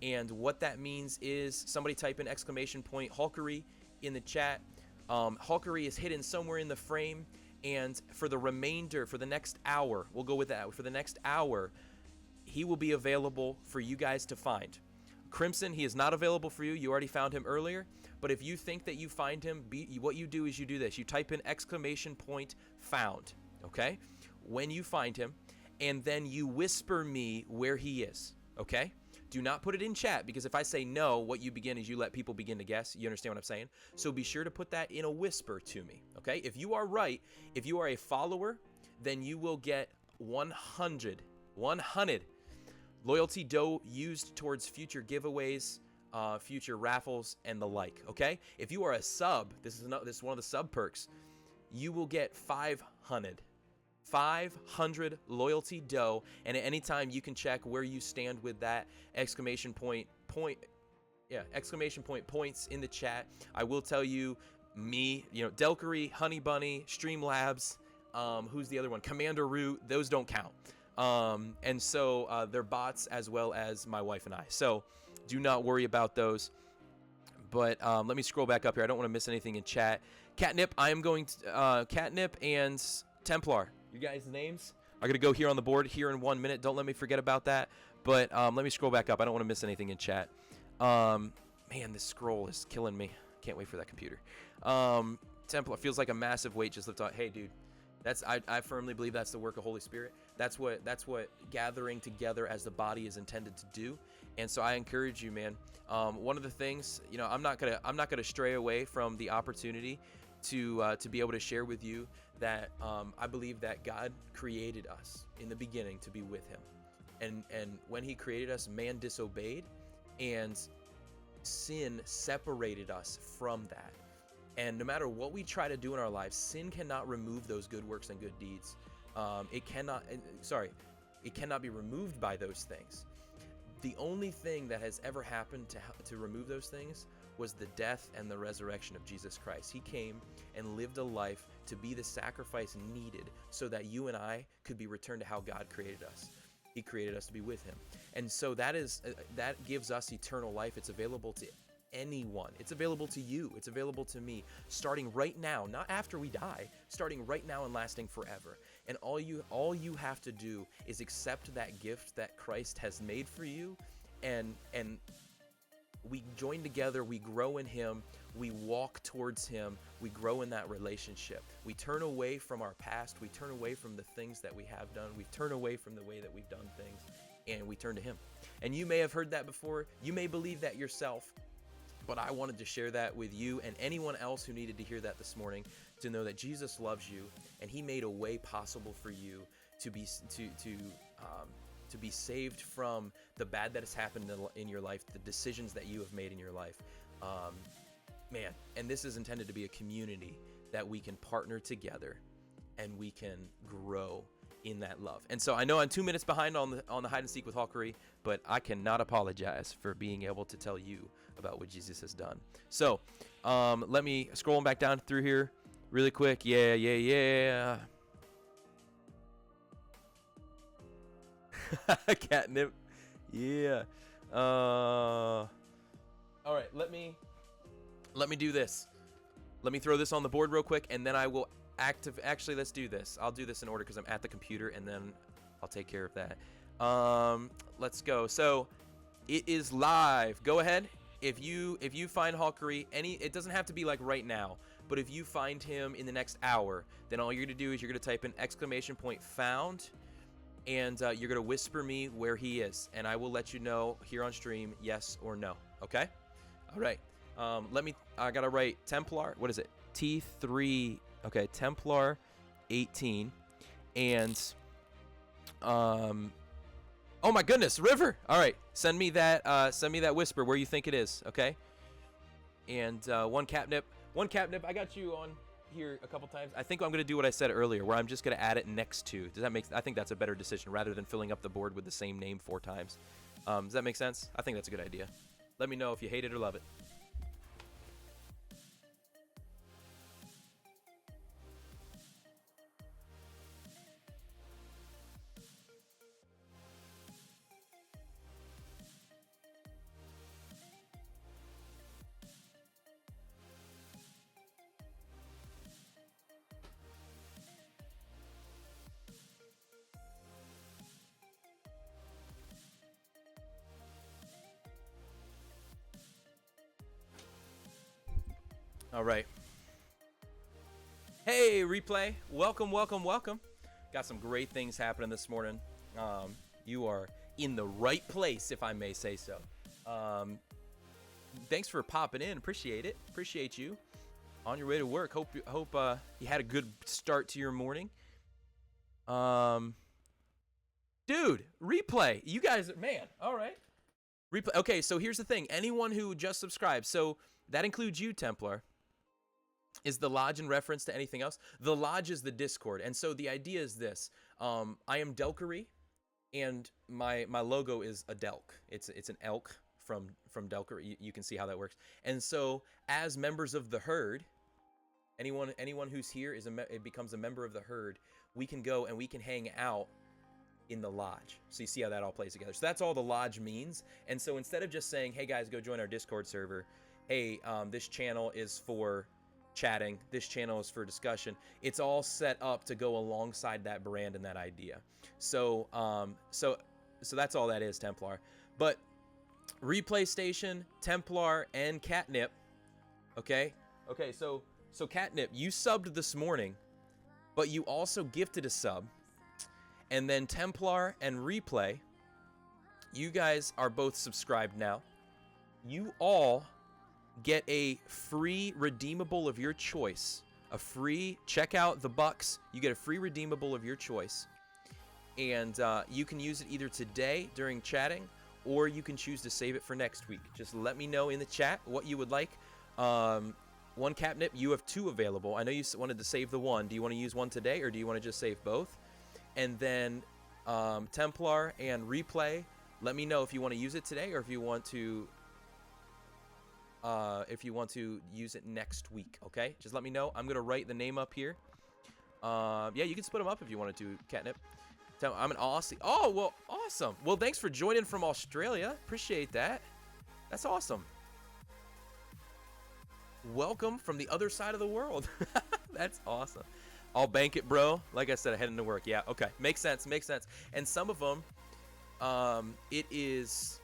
And what that means is, somebody type in !Delkery in the chat. Delkery is hidden somewhere in the frame, and for the next hour, we'll go with that. For the next hour, he will be available for you guys to find. Crimson, he is not available for you. You already found him earlier. But if you think that you find him, what you do is you do this. You type in !Found, okay? When you find him, and then you whisper me where he is, okay? Do not put it in chat, because if I say no, what you begin is you let people begin to guess. You understand what I'm saying? So be sure to put that in a whisper to me, okay? If you are right, if you are a follower, then you will get 100 loyalty dough used towards future giveaways, future raffles, and the like, okay? If you are a sub, this is one of the sub perks, you will get 500 loyalty dough, and at any time you can check where you stand with that exclamation point points in the chat. I will tell you, Delkery, Honey Bunny, Streamlabs, who's the other one? Commander Root, those don't count. And so they're bots, as well as my wife and I. So do not worry about those. But let me scroll back up here. I don't want to miss anything in chat. Catnip, I am going to Catnip and Templar. You guys' names are going to go here on the board here in 1 minute. Don't let me forget about that. But let me scroll back up. I don't want to miss anything in chat. Man, this scroll is killing me. Can't wait for that computer. Templar feels like a massive weight just lifted off. Hey, dude. I firmly believe that's the work of Holy Spirit. That's what gathering together as the body is intended to do. And so I encourage you, man. One of the things, I'm not gonna stray away from the opportunity to be able to share with you that I believe that God created us in the beginning to be with Him, and when He created us, man disobeyed, and sin separated us from that. And no matter what we try to do in our lives, sin cannot remove those good works and good deeds. It cannot be removed by those things. The only thing that has ever happened to remove those things was the death and the resurrection of Jesus Christ. He came and lived a life to be the sacrifice needed so that you and I could be returned to how God created us. He created us to be with Him. And so that gives us eternal life. It's available to anyone. It's available to you. It's available to me, starting right now, not after we die, starting right now and lasting forever. And all you have to do is accept that gift that Christ has made for you, and we join together, we grow in Him, we walk towards Him, we grow in that relationship. We turn away from our past, we turn away from the things that we have done, we turn away from the way that we've done things, and we turn to Him. And you may have heard that before, you may believe that yourself, but I wanted to share that with you and anyone else who needed to hear that this morning, to know that Jesus loves you and He made a way possible for you to be saved from the bad that has happened in your life, the decisions that you have made in your life. Man, and this is intended to be a community that we can partner together and we can grow in that love. And so I know I'm 2 minutes behind on the hide and seek with Delkery, but I cannot apologize for being able to tell you about what Jesus has done. So let me scroll back down through here really quick. Yeah. Catnip. Yeah. All right, let me do this. Let me throw this on the board real quick, and then I will actually, let's do this. I'll do this in order because I'm at the computer, and then I'll take care of that. Let's go. So it is live. Go ahead. If you find Delkery, it doesn't have to be like right now, but if you find him in the next hour, then all you're gonna do is you're gonna type in _found, and you're gonna whisper me where he is, and I will let you know here on stream, yes or no. Okay? All right. I gotta write Templar. What is it? T3. Okay, Templar 18, and oh my goodness, River. All right, send me that whisper where you think it is, okay? And one catnip. I got you on here a couple times. I think I'm gonna do what I said earlier, where I'm just gonna add it next to. Does that make? I think that's a better decision rather than filling up the board with the same name 4 times. Does that make sense? I think that's a good idea. Let me know if you hate it or love it. All right. Hey, replay. Welcome. Got some great things happening this morning. You are in the right place, if I may say so. Thanks for popping in. Appreciate it. Appreciate you. On your way to work. Hope you had a good start to your morning. Dude, replay. You guys, man. All right. Replay. Okay, so here's the thing. Anyone who just subscribed, so that includes you, Templar. Is the Lodge in reference to anything else? The Lodge is the Discord, and so the idea is this: I am Delkery, and my logo is a Delk. It's an elk from Delkery. You can see how that works. And so, as members of the herd, anyone who's here it becomes a member of the herd. We can go and we can hang out in the Lodge. So you see how that all plays together. So that's all the Lodge means. And so instead of just saying, "Hey guys, go join our Discord server," hey, this channel is for chatting, this channel is for discussion. It's all set up to go alongside that brand and that idea. So so that's all that is, Templar. But Replay Station, Templar, and Catnip. Okay, so Catnip, you subbed this morning, but you also gifted a sub. And then Templar and Replay, you guys are both subscribed now. You all get a free redeemable of your choice. Check out the Bucks. You get a free redeemable of your choice. And you can use it either today during chatting, or you can choose to save it for next week. Just let me know in the chat what you would like. One Catnip, you have 2 available. I know you wanted to save the one. Do you want to use one today, or do you want to just save both? And then Templar and Replay, let me know if you want to use it today, or if you want to use it next week. Okay, just let me know. I'm gonna write the name up here. Yeah, you can split them up if you wanted to, Catnip. I'm an Aussie. Oh, well, awesome. Well, thanks for joining from Australia. Appreciate that. That's awesome. Welcome from the other side of the world. That's awesome. I'll bank it, bro. Like I said, heading to work. Yeah, okay. Makes sense, makes sense. And some of them, it is...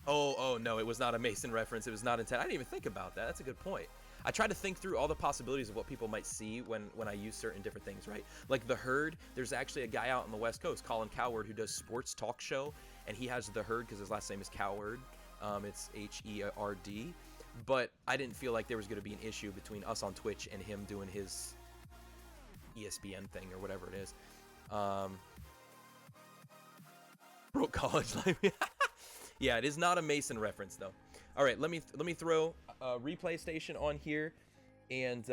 Oh, no, it was not a Mason reference. It was not intended. I didn't even think about that. That's a good point. I try to think through all the possibilities of what people might see when I use certain different things, right? Like The Herd, there's actually a guy out on the West Coast, Colin Cowherd, who does sports talk show, and he has The Herd because his last name is Cowherd. It's H-E-R-D. But I didn't feel like there was going to be an issue between us on Twitch and him doing his ESPN thing or whatever it is. Broke college life. Yeah, it is not a Mason reference though. All right, let me throw a Replay Station on here, and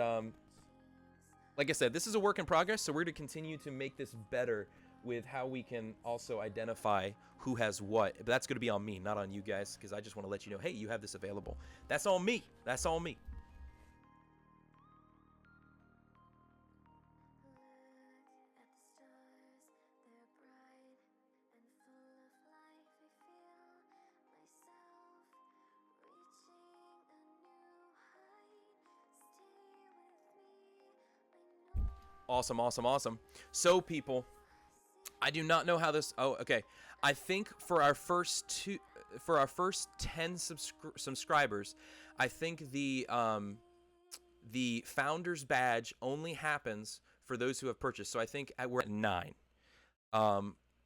like I said, this is a work in progress, so we're going to continue to make this better with how we can also identify who has what. But that's going to be on me, not on you guys, because I just want to let you know, hey, you have this available. That's on me. That's on me. Awesome, awesome, awesome. So, people, I do not know how this... Oh, okay. I think for our first 10 subscribers, I think the Founders Badge only happens for those who have purchased. So I think we're at 9.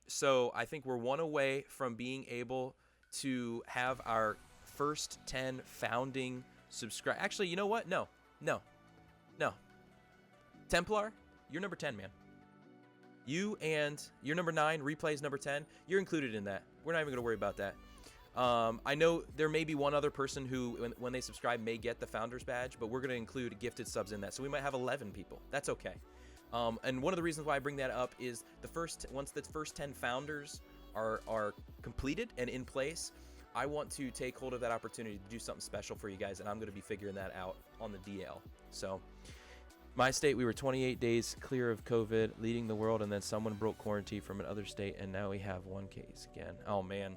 So I think we're 1 away from being able to have our first 10 founding subscribe. Actually, you know what? No. Templar, you're number 10, man. You and you're number 9, Replay's number 10. You're included in that. We're not even going to worry about that. I know there may be one other person who, when they subscribe, may get the Founders Badge, but we're going to include gifted subs in that. So we might have 11 people. That's okay. And one of the reasons why I bring that up is once the first 10 founders are completed and in place, I want to take hold of that opportunity to do something special for you guys, and I'm going to be figuring that out on the DL. So... My state, we were 28 days clear of COVID, leading the world, and then someone broke quarantine from another state, and now we have 1 case again. Oh man,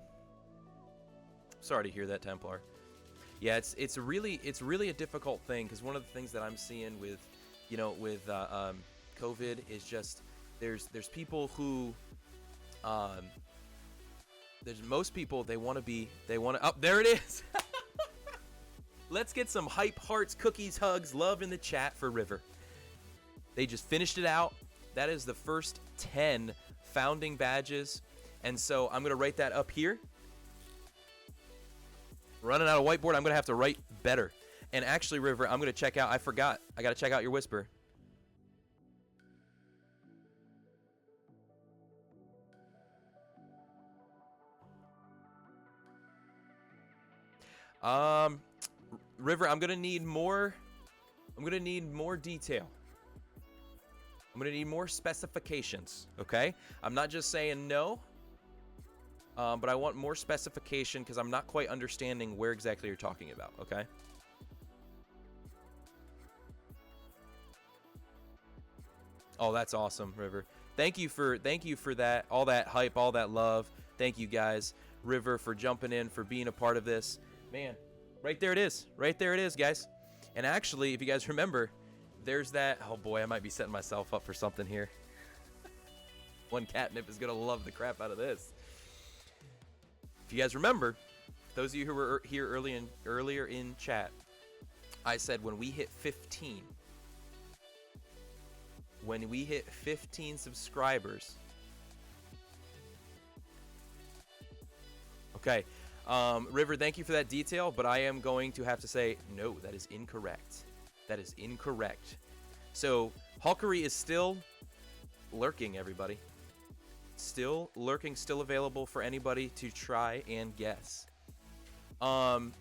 sorry to hear that, Templar. Yeah, it's really a difficult thing, because one of the things that I'm seeing with COVID is just there's people who there's most people they want to oh, there it is. Let's get some hype hearts, cookies, hugs, love in the chat for River. They just finished it out. That is the first 10 founding badges. And so I'm going to write that up here. Running out of whiteboard, I'm going to have to write better. And actually, River, I'm going to check out. I forgot. I got to check out your whisper. River, I'm going to need more detail. I'm going to need more specifications, okay? I'm not just saying no, but I want more specification because I'm not quite understanding where exactly you're talking about, okay? Oh, that's awesome, River. Thank you for that, all that hype, all that love. Thank you guys, River, for jumping in, for being a part of this. Man, Right there it is. Right there it is, guys. And actually, if you guys remember, there's that. Oh boy, I might be setting myself up for something here. One Catnip is gonna love the crap out of this. If you guys remember, those of you who were here earlier in chat, I said when we hit 15 subscribers. Okay, River, thank you for that detail, but I am going to have to say, no, that is incorrect. That is incorrect. So, Delkery is still lurking, everybody. Still lurking, still available for anybody to try and guess. At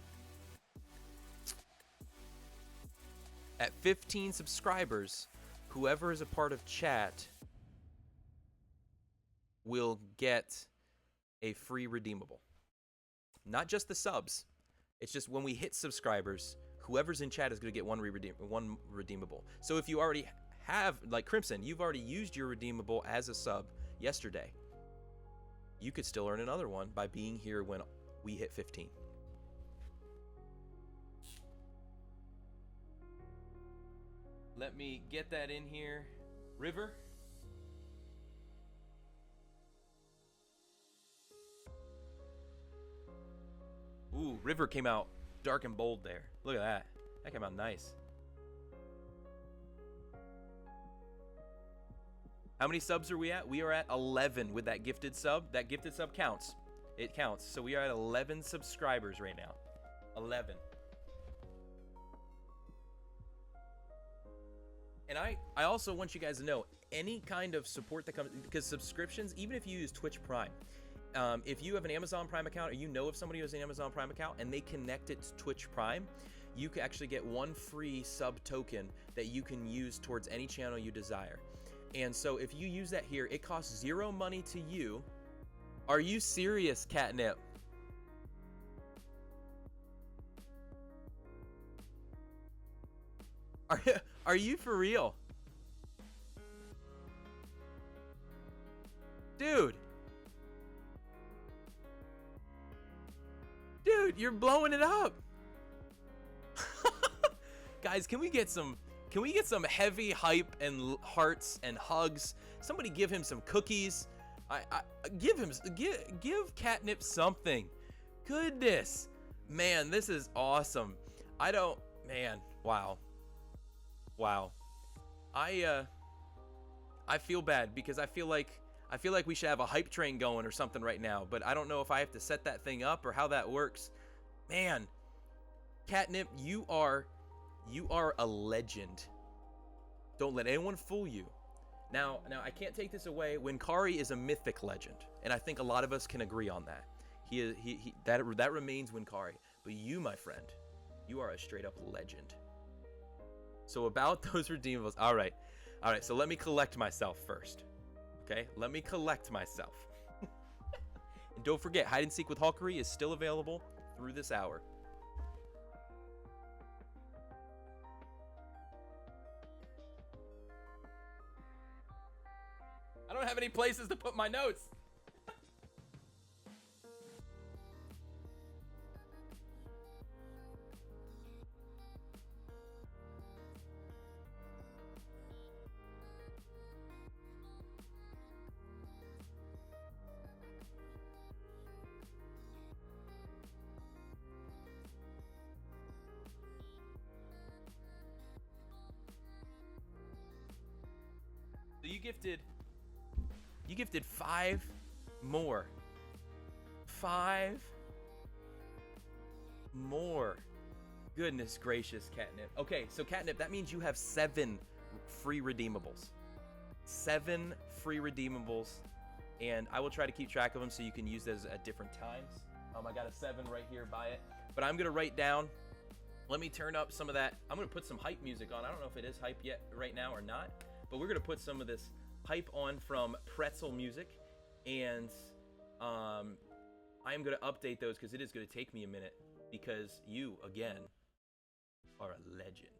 15 subscribers, whoever is a part of chat will get a free redeemable. Not just the subs. It's just when we hit subscribers, whoever's in chat is going to get one redeemable. So if you already have, like Crimson, you've already used your redeemable as a sub yesterday. You could still earn another one by being here when we hit 15. Let me get that in here. River? Ooh, River came out dark and bold there. Look at that. That came out nice. How many subs are we at? We are at 11 with that gifted sub. That gifted sub counts. It counts. So we are at 11 subscribers right now. 11. And I also want you guys to know, any kind of support that comes, because subscriptions, even if you use Twitch Prime, if you have an Amazon Prime account, or you know of somebody who has an Amazon Prime account and they connect it to Twitch Prime, you can actually get one free sub token that you can use towards any channel you desire. And so if you use that here, it costs 0 money to you. Are you serious, Catnip? Are you for real? Dude, you're blowing it up. Guys, can we get some heavy hype and hearts and hugs? Somebody give him some cookies. Give Catnip something. Goodness. Man, this is awesome. Wow. I feel bad because I feel like we should have a hype train going or something right now, but I don't know if I have to set that thing up or how that works. Man, Catnip, you are a legend. Don't let anyone fool you. Now I can't take this away. Winkari is a mythic legend, and I think a lot of us can agree on that. That remains Winkari. But you, my friend, you are a straight up legend. So about those redeemables, all right. So let me collect myself first. Okay, let me collect myself. And don't forget, Hide and Seek with Delkery is still available through this hour. I don't have any places to put my notes. So you gifted 5 more. 5 more. Goodness gracious, Catnip. Okay, so Catnip, that means you have 7 free redeemables. 7 free redeemables, and I will try to keep track of them so you can use those at different times. I got a 7 right here by it, but I'm gonna write down. Let me turn up some of that. I'm gonna put some hype music on. I don't know if it is hype yet right now or not, but we're gonna put some of this hype on from Pretzel Music, and I am going to update those because it is going to take me a minute, because you, again, are a legend.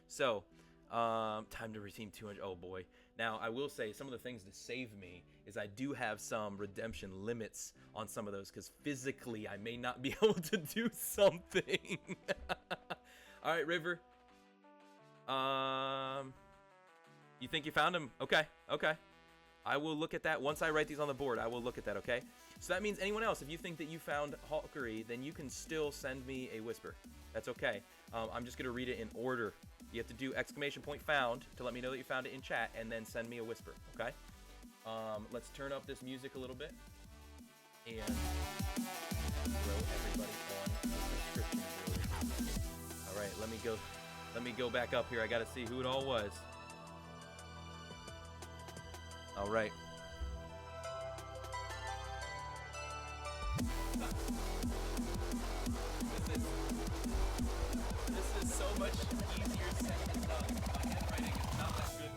So, time to redeem 200. Oh boy. Now, I will say some of the things to save me is I do have some redemption limits on some of those because physically I may not be able to do something. All right, River. You think you found him? Okay, okay. I will look at that. Once I write these on the board, I will look at that, okay? So that means anyone else, if you think that you found Delkery, then you can still send me a whisper. That's okay. I'm just going to read it in order. You have to do !found to let me know that you found it in chat, and then send me a whisper, okay? Let's turn up this music a little bit, and throw everybody on the subscription board. All right, let me go back up here. I got to see who it all was. All right. This is so much easier said than done. My handwriting is not that good.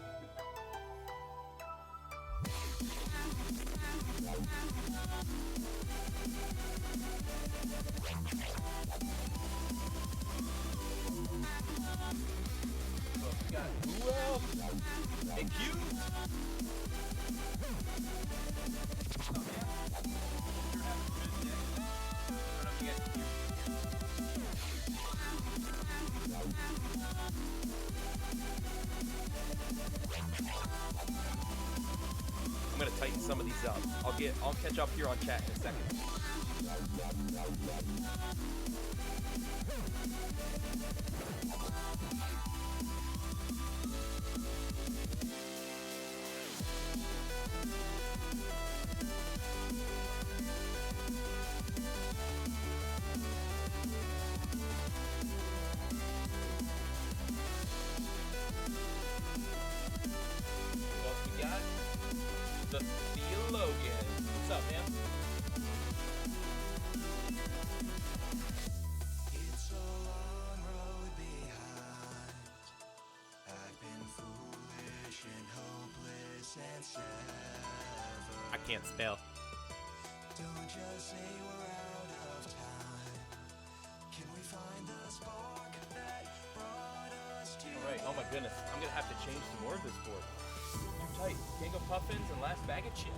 Oh, we got who else? Hey, cute. Oh, man. You're having a good day. I don't know if you guys can hear me. I'm gonna tighten some of these up. I'll catch up here on chat in a second. We got the Theologian. What's up, man? It's a long road behind. I've been foolish and hopeless and severed. I can't spell. Don't just say we're out of time. Can we find the spark that brought us to All right. Oh my goodness. I'm gonna have to change some more of this board. Too tight. Tango Puffins and last bag of chips.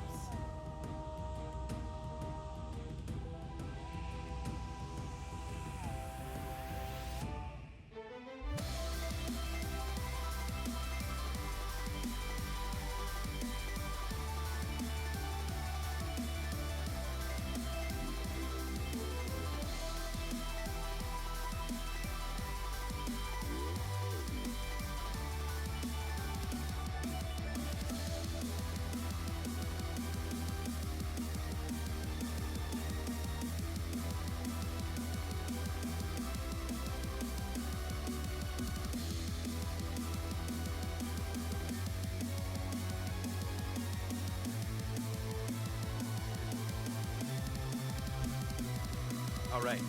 All right.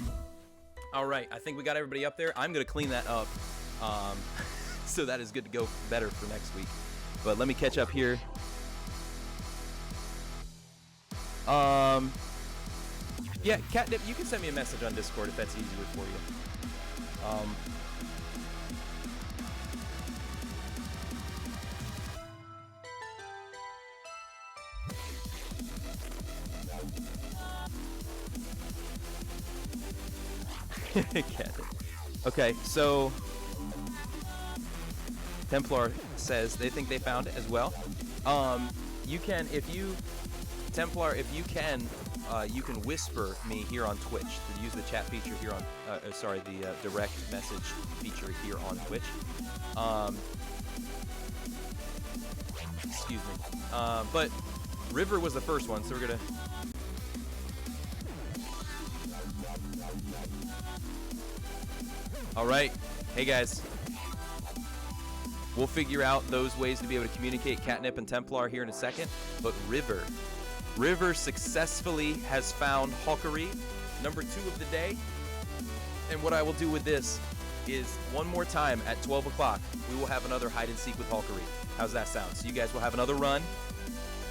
All right. I think we got everybody up there. I'm going to clean that up. So that is good to go better for next week. But let me catch up here. Yeah, Catnip, you can send me a message on Discord if that's easier for you. Okay, so Templar says they think they found it as well. You can, if you, Templar, if you can whisper me here on Twitch. Use the chat feature here on, the direct message feature here on Twitch. Excuse me. But River was the first one, so we're gonna. All right, hey guys. We'll figure out those ways to be able to communicate Catnip and Templar here in a second. But River successfully has found Delkery, number 2 of the day. And what I will do with this is one more time at 12 o'clock, we will have another hide and seek with Delkery. How's that sound? So you guys will have another run.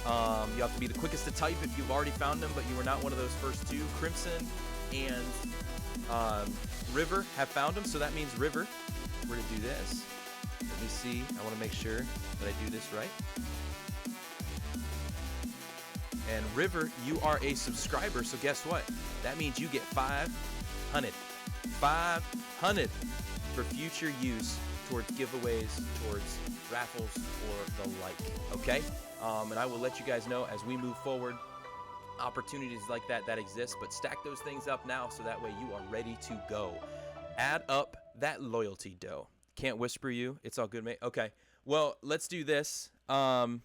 You have to be the quickest to type if you've already found them, but you were not one of those first 2. Crimson and River have found them, so that means River, we're gonna do this. Let me see. I want to make sure that I do this right. And River, you are a subscriber, so guess what? That means you get 500. 500 for future use towards giveaways, towards raffles, or the like, okay? And I will let you guys know as we move forward, opportunities like that exist, but stack those things up now so that way you are ready to go. Add up that loyalty dough. Can't whisper you. It's all good, mate. Okay. Well, let's do this. You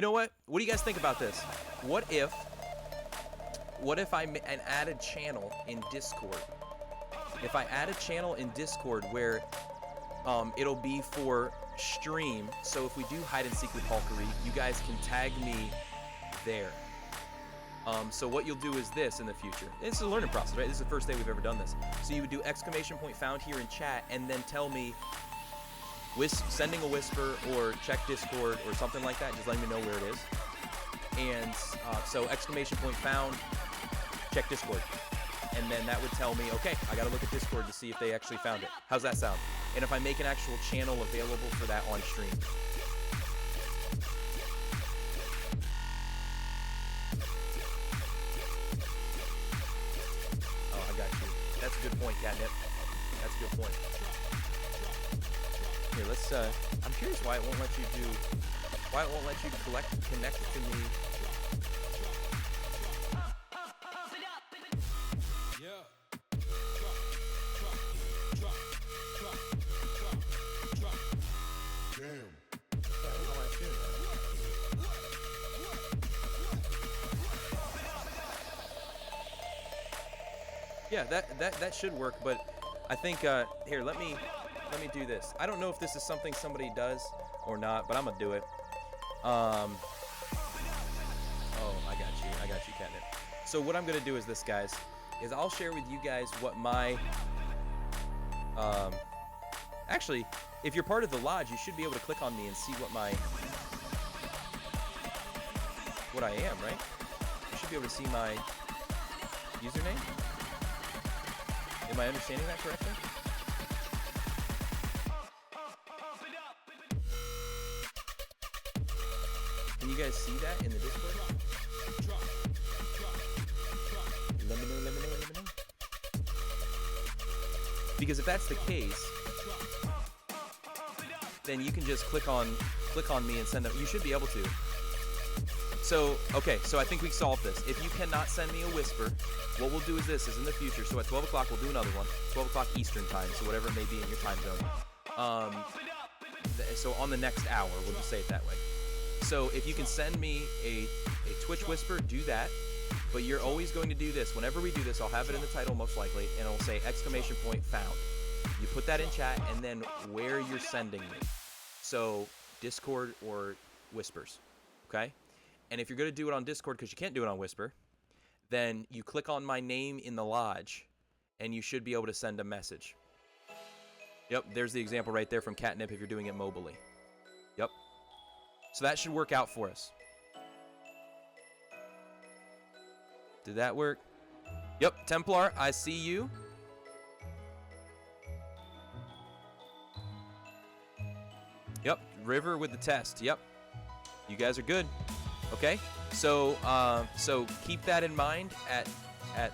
know what? What do you guys think about this? What if I an added channel in Discord? If I add a channel in Discord where it'll be for stream, so if we do hide and seek with Delkery, you guys can tag me there. So what you'll do is this in the future. It's a learning process, right? This is the first day we've ever done this. So you would do !found here in chat and then tell me sending a whisper or check Discord or something like that. Just letting me know where it is. And so !found, check Discord. And then that would tell me, okay, I gotta look at Discord to see if they actually found it. How's that sound? And if I make an actual channel available for that on stream. Oh, I got you. That's a good point, Catnip. That's a good point. Here, let's, I'm curious why it won't let you connect to me. Yeah, that should work, but I think here, let me do this. I don't know if this is something somebody does or not, but I'm gonna do it. Oh, I got you, Catnip. So what I'm gonna do is this, guys, is I'll share with you guys what my actually, if you're part of the lodge, you should be able to click on me and see what I am, right? You should be able to see my username. Am I understanding that correctly? Can you guys see that in the Discord? Let me know. Because if that's the case, then you can just click on me and send them. You should be able to. So, okay, so I think we solved this. If you cannot send me a whisper, what we'll do is this, is in the future, so at 12 o'clock we'll do another one, 12 o'clock Eastern time, so whatever it may be in your time zone. So on the next hour, we'll just say it that way. So if you can send me a Twitch whisper, do that, but you're always going to do this. Whenever we do this, I'll have it in the title most likely, and it'll say ! Found. You put that in chat, and then where you're sending me. So Discord or whispers, okay? And if you're going to do it on Discord because you can't do it on Whisper, then you click on my name in the lodge, and you should be able to send a message. Yep, there's the example right there from Catnip if you're doing it mobily. Yep. So that should work out for us. Did that work? Yep, Templar, I see you. Yep, River with the test. Yep. You guys are good. Okay, so so keep that in mind at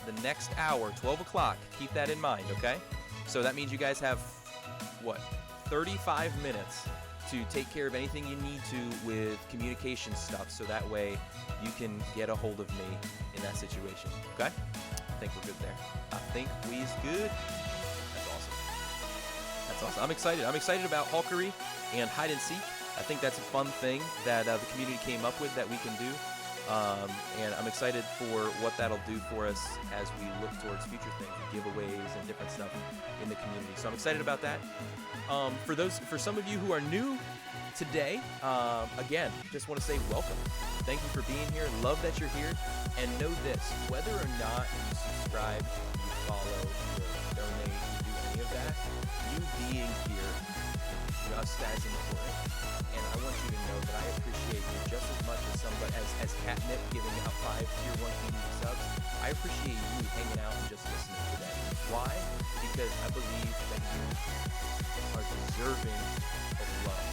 the next hour, 12 o'clock. Keep that in mind, okay? So that means you guys have, what, 35 minutes to take care of anything you need to with communication stuff, so that way you can get a hold of me in that situation, okay? I think we're good there. I think we's good. That's awesome. That's awesome. I'm excited. I'm excited about Delkery and hide and seek. I think that's a fun thing that the community came up with that we can do, and I'm excited for what that'll do for us as we look towards future things, giveaways and different stuff in the community. So I'm excited about that. For some of you who are new today, again, just want to say welcome. Thank you for being here. Love that you're here, and know this: whether or not you subscribe, you follow, you donate, you do any of that, you being here is just as important. And I want you to know that I appreciate you just as much as somebody as Catnip giving out 5 tier 1 community subs. I appreciate you hanging out and just listening today. Why? Because I believe that you are deserving of love.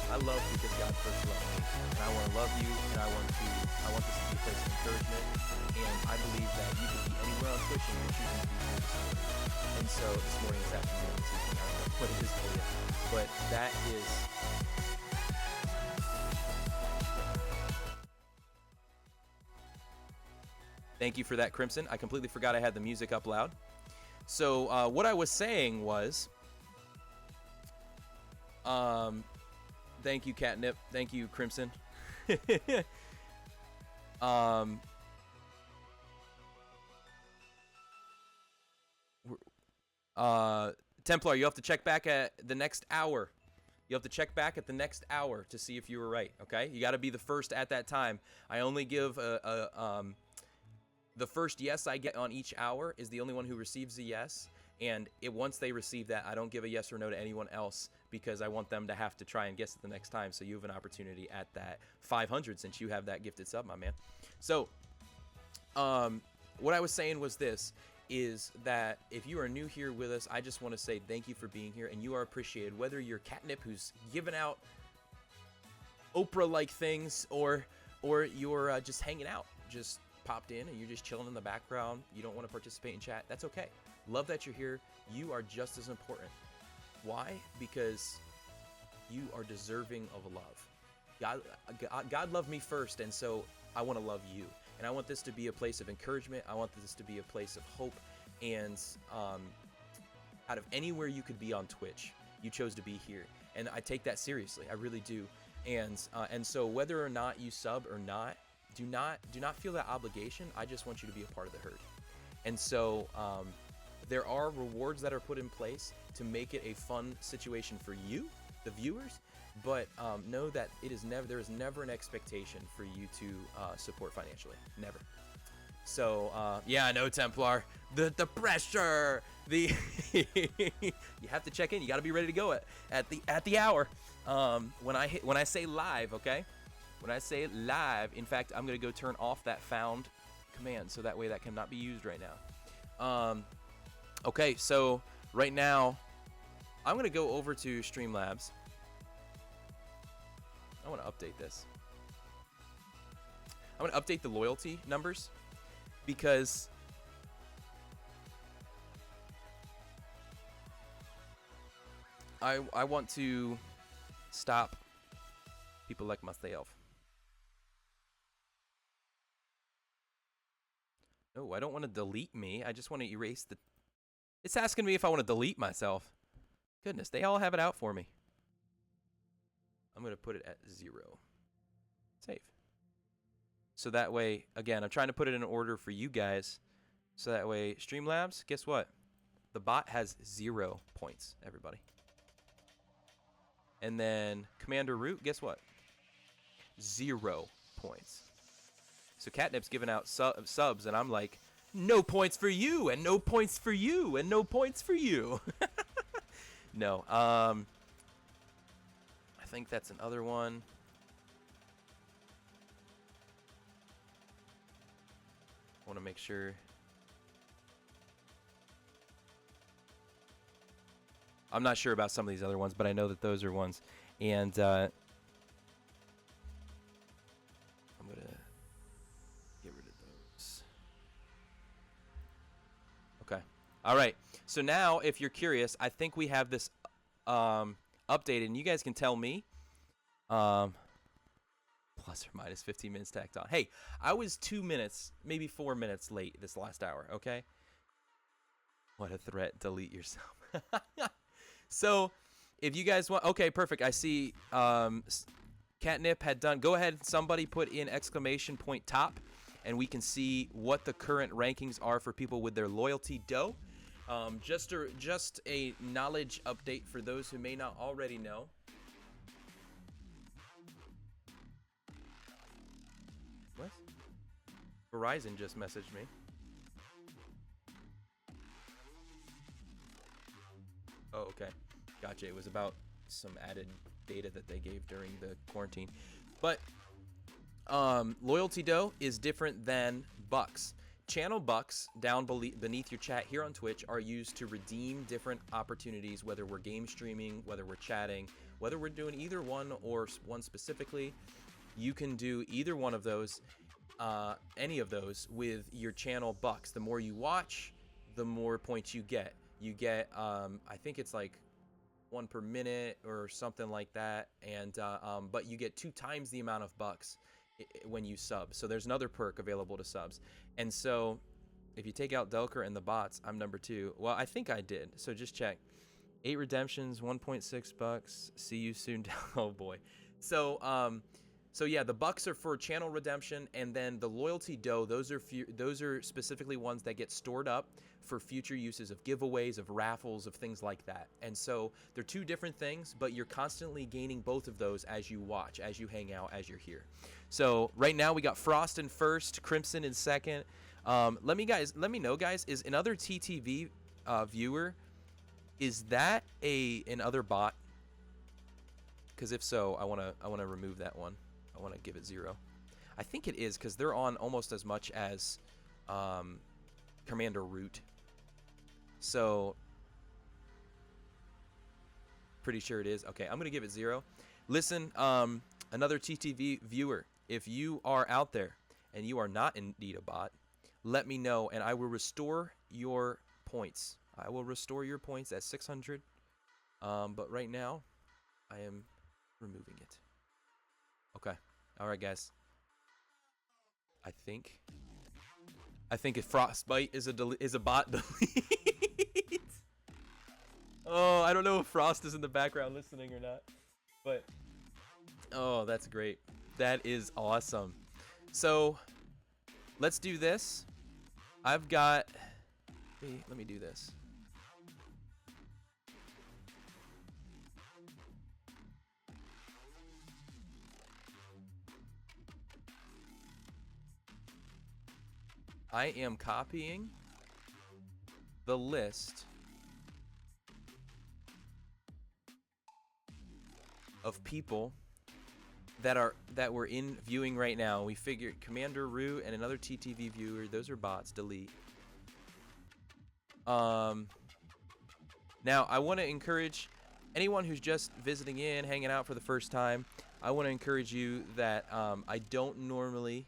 I love because God first loved me, and I want to love you, and I want this to be a place of encouragement, and I believe that you could be anywhere on Twitch and you're choosing to be here this morning. And so this morning, this afternoon, this evening, I don't know what it is for you, but that is. Thank you for that, Crimson. I completely forgot I had the music up loud. So what I was saying was, thank you, Catnip. Thank you, Crimson. Templar, you have to check back at the next hour. You have to check back at the next hour to see if you were right, okay? You got to be the first at that time. I only give the first yes I get on each hour is the only one who receives a yes. And once they receive that, I don't give a yes or no to anyone else because I want them to have to try and guess it the next time. So you have an opportunity at that 500 since you have that gifted sub, my man. So what I was saying was this, is that if you are new here with us, I just want to say thank you for being here, and you are appreciated. Whether you're Catnip who's giving out Oprah-like things, or you're just hanging out, just popped in and you're just chilling in the background, you don't want to participate in chat, that's okay. Love that you're here. You are just as important. Why? Because you are deserving of love. God loved me first, and so I want to love you. And I want this to be a place of encouragement. I want this to be a place of hope. And out of anywhere you could be on Twitch, you chose to be here. And I take that seriously. I really do. And so whether or not you sub or not, do not feel that obligation. I just want you to be a part of the herd. And so there are rewards that are put in place to make it a fun situation for you, the viewers. But know that there is never an expectation for you to support financially. Never. So yeah, I know, Templar. The pressure. You have to check in. You got to be ready to go at the hour. When I say live, okay? When I say live, in fact, I'm gonna go turn off that found command so that way that cannot be used right now. Okay, so right now I'm gonna go over to Streamlabs. I want to update this. I want to update the loyalty numbers because I want to stop people like myself. No, I don't want to delete me. I just want to erase the... It's asking me if I want to delete myself. Goodness, they all have it out for me. I'm going to put it at 0. Save. So that way, again, I'm trying to put it in order for you guys. So that way, Streamlabs, guess what? The bot has 0 points, everybody. And then Commander Root, guess what? 0 points. So Catnip's giving out subs, and I'm like, no points for you, and no points for you, and no points for you. No, I think that's another one. I want to make sure. I'm not sure about some of these other ones, but I know that those are ones. And I'm going to get rid of those. Okay. All right. So now, if you're curious, I think we have this updated, and you guys can tell me. Plus or minus 15 minutes tacked on. Hey, I was 2 minutes, maybe 4 minutes late this last hour, okay? What a threat. Delete yourself. So, if you guys want... Okay, perfect. I see Catnip had done... Go ahead, somebody put in exclamation point top, and we can see what the current rankings are for people with their loyalty dough. Just a knowledge update for those who may not already know. What? Verizon just messaged me. Oh, okay. Gotcha. It was about some added data that they gave during the quarantine. But loyalty dough is different than bucks. channel bucks down beneath your chat here on Twitch are used to redeem different opportunities, whether we're game streaming, whether we're chatting, whether we're doing either one or one specifically. You can do either one of those, any of those with your channel bucks. The more you watch, the more points you get. You get, I think it's like 1 per minute or something like that, and but you get 2 times the amount of bucks when you sub. So there's another perk available to subs. And so if you take out Delker and the bots, I'm number 2. Well, I think I did. So just check. 8 redemptions, 1.6 bucks. See you soon. Oh boy. So so yeah, the bucks are for channel redemption, and then the loyalty dough, those are specifically ones that get stored up for future uses of giveaways, of raffles, of things like that. And so they're 2 different things, but you're constantly gaining both of those as you watch, as you hang out, as you're here. So right now we got Frost in first, Crimson in second. Let me know, guys, is another TTV viewer, is that another bot? Because if so, I wanna remove that one. I want to give it 0. I think it is, because they're on almost as much as Commander Root. So pretty sure it is. Okay, I'm gonna give it 0. Listen, another TTV viewer, if you are out there and you are not indeed a bot, let me know and I will restore your points. I will restore your points at 600. But right now I am removing it. Okay. All right, guys. I think if Frostbite is a bot delete. Oh, I don't know if Frost is in the background listening or not, but oh, that's great. That is awesome. So let's do this. I've got. Let me do this. I am copying the list of people that we're in viewing right now. We figured Commander Root and another TTV viewer, those are bots, delete. Now I want to encourage anyone who's just visiting in, hanging out for the first time. I want to encourage you that I don't normally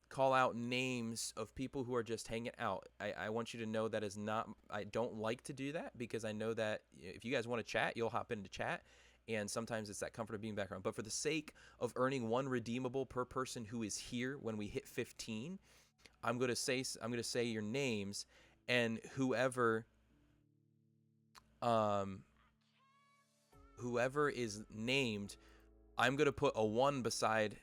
call out names of people who are just hanging out. I want you to know that is not, I don't like to do that, because I know that if you guys want to chat, you'll hop into chat, and sometimes it's that comfort of being background. But for the sake of earning 1 redeemable per person who is here when we hit 15, I'm gonna say your names, and whoever is named, I'm gonna put a 1 beside.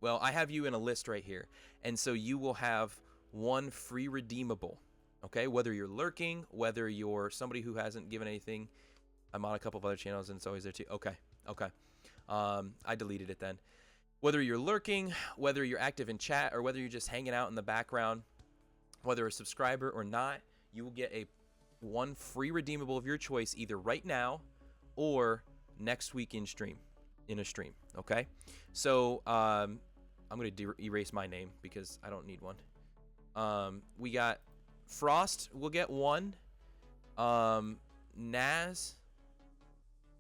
Well, I have you in a list right here, and so you will have 1 free redeemable, okay? Whether you're lurking, whether you're somebody who hasn't given anything. I'm on a couple of other channels, and it's always there too. Okay. I deleted it then. Whether you're lurking, whether you're active in chat, or whether you're just hanging out in the background, whether a subscriber or not, you will get 1 free redeemable of your choice, either right now or next week in a stream, okay? So I'm gonna erase my name because I don't need one. We got Frost will get 1. Naz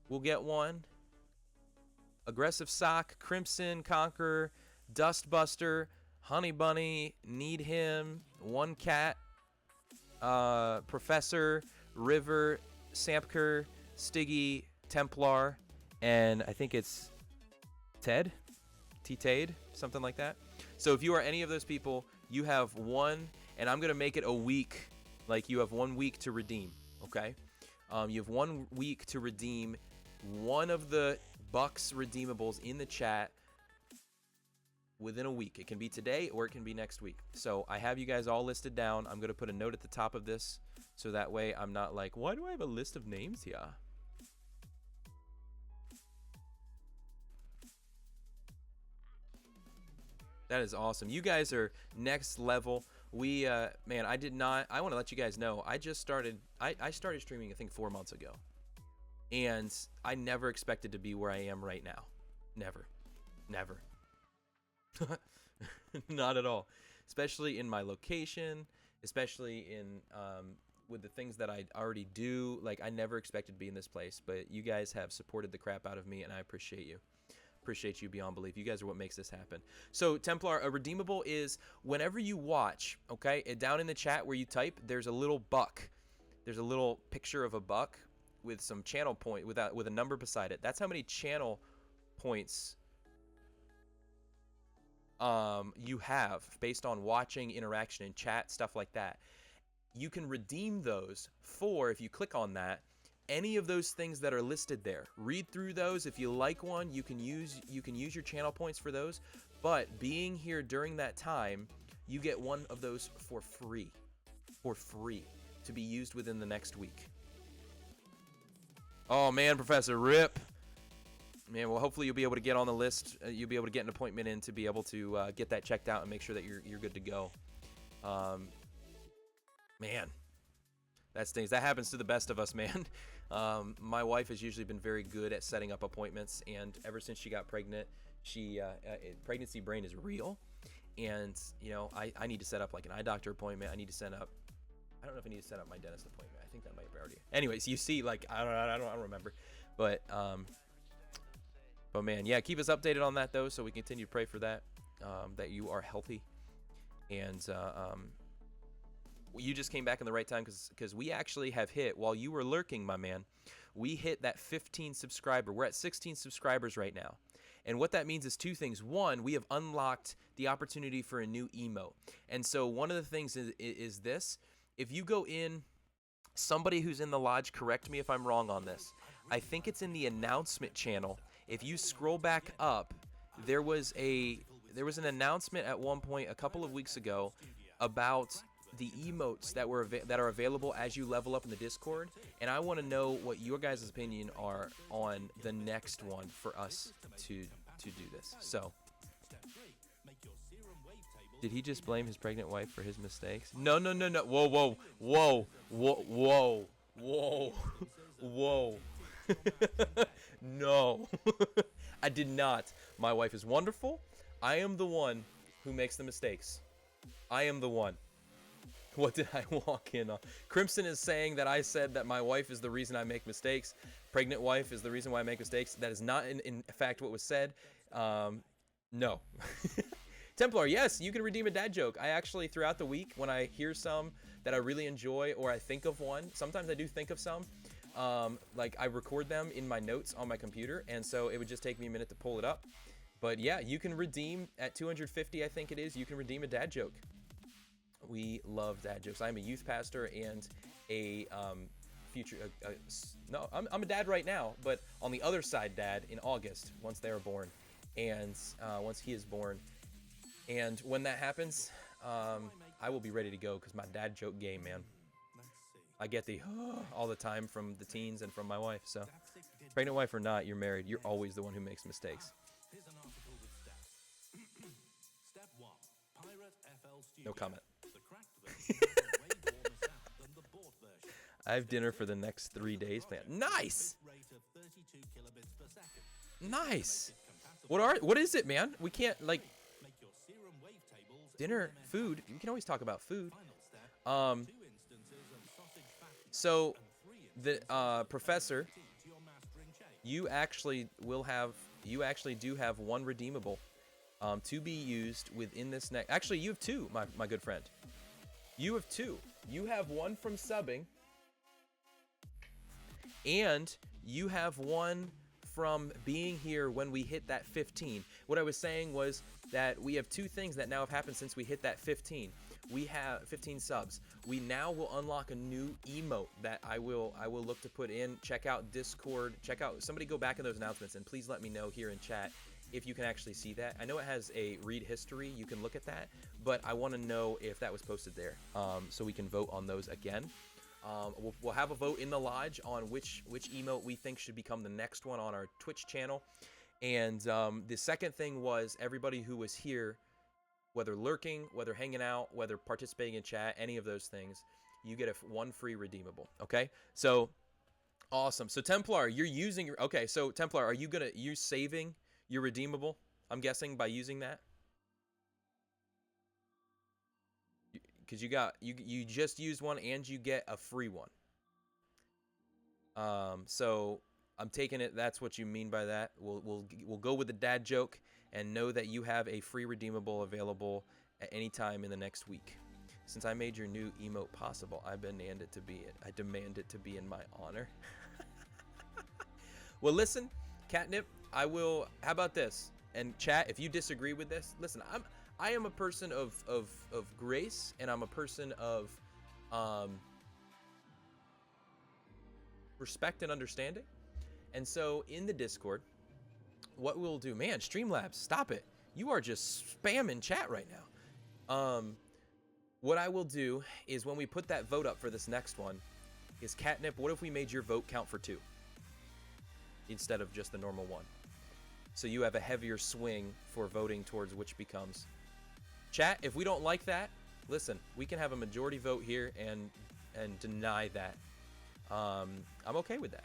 will get 1. Aggressive Sock, Crimson, Conqueror, Dustbuster, Honey Bunny, Need Him, 1 Cat, Professor, River, Sampker, Stiggy, Templar, and I think it's Ted, T-Tade, something like that. So if you are any of those people, you have 1, and I'm gonna make it a week. Like, you have 1 week to redeem, okay? You have 1 week to redeem one of the Bucks redeemables in the chat within a week. It can be today or it can be next week. So I have you guys all listed down. I'm gonna put a note at the top of this, so that way I'm not like, why do I have a list of names here? That is awesome. You guys are next level. We man, I want to let you guys know, I started streaming I think 4 months ago, and I never expected to be where I am right now. Never. Not at all. Especially in my location, especially in with the things that I already do. Like, I never expected to be in this place, but you guys have supported the crap out of me, and I appreciate you. Appreciate you beyond belief. You guys are what makes this happen. So, Templar, a redeemable is whenever you watch, okay, down in the chat where you type, there's a little buck. There's a little picture of a buck with some channel point, with a number beside it. That's how many channel points you have based on watching, interaction in chat, stuff like that. You can redeem those for, if you click on that, any of those things that are listed there. Read through those. If you like one, you can use your channel points for those. But being here during that time, you get one of those for free. For free to be used within the next week. Oh man, Professor, rip. Man, well, hopefully you'll be able to get on the list. You'll be able to get an appointment in to be able to get that checked out and make sure that you're good to go. Man, that stings. That happens to the best of us, man. My wife has usually been very good at setting up appointments, and ever since she got pregnant, pregnancy brain is real. And you know, I need to set up like an eye doctor appointment. I need to set up. I don't know if I need to set up my dentist appointment. I think that might be already. Anyways, you see, like I don't remember, but man, yeah, keep us updated on that though, so we continue to pray for that, that you are healthy, and you just came back in the right time because we actually have hit, while you were lurking, my man, we hit that 15 subscriber. We're at 16 subscribers right now. And what that means is two things. One, we have unlocked the opportunity for a new emote. And so one of the things is this. If you go in, somebody who's in the lodge, correct me if I'm wrong on this. I think it's in the announcement channel. If you scroll back up, there was an announcement at one point a couple of weeks ago about the emotes that are available as you level up in the Discord, and I want to know what your guys' opinion are on the next one for us to do this. So, did he just blame his pregnant wife for his mistakes? No. Whoa. No. I did not. My wife is wonderful. I am the one who makes the mistakes. I am the one. What did I walk in on? Crimson is saying that I said that my wife is the reason I make mistakes. Pregnant wife is the reason why I make mistakes. That is not in fact what was said. No. Templar, yes, you can redeem a dad joke. I actually, throughout the week, when I hear some that I really enjoy or I think of one, sometimes I do think of some, like I record them in my notes on my computer, and so it would just take me a minute to pull it up. But yeah, you can redeem at 250, I think it is, you can redeem a dad joke. We love dad jokes. I'm a youth pastor and a I'm a dad right now, but on the other side, dad in August once they are born, and once he is born, and when that happens, I will be ready to go because my dad joke game, man. I get the all the time from the teens and from my wife. So, pregnant wife or not, you're married. You're always the one who makes mistakes. No comment. I have dinner for the next 3 days planned. Nice. Nice. What is it, man? We can't like dinner food. We can always talk about food. So the professor, you actually do have one redeemable to be used within this next. Actually, you have two, my good friend. You have two. You have one from subbing, and you have one from being here when we hit that 15. What I was saying was that we have two things that now have happened since we hit that 15. We have 15 subs. We now will unlock a new emote that I will look to put in. Check out Discord. Check out, somebody go back in those announcements and please let me know here in chat if you can actually see that. I know it has a read history. You can look at that, but I want to know if that was posted there, so we can vote on those again. We'll have a vote in the lodge on which emote we think should become the next one on our Twitch channel. And the second thing was everybody who was here, whether lurking, whether hanging out, whether participating in chat, any of those things, you get one free redeemable. Okay, so awesome. So Templar, you're using your, okay, so Templar, are you saving your redeemable? I'm guessing by using that. because you just used one and you get a free one. So I'm taking it that's what you mean by that. We'll go with the dad joke and know that you have a free redeemable available at any time in the next week. Since I made your new emote possible, I demand it to be it. I demand it to be in my honor. Well, listen, Catnip, I will. How about this? And chat, if you disagree with this, listen. I am a person of grace, and I'm a person of respect and understanding. And so in the Discord, what we'll do, man, Streamlabs, stop it. You are just spamming chat right now. What I will do is when we put that vote up for this next one, is Catnip, what if we made your vote count for 2 instead of just the normal 1? So you have a heavier swing for voting towards which becomes. Chat, if we don't like that, listen, we can have a majority vote here and deny that. I'm okay with that.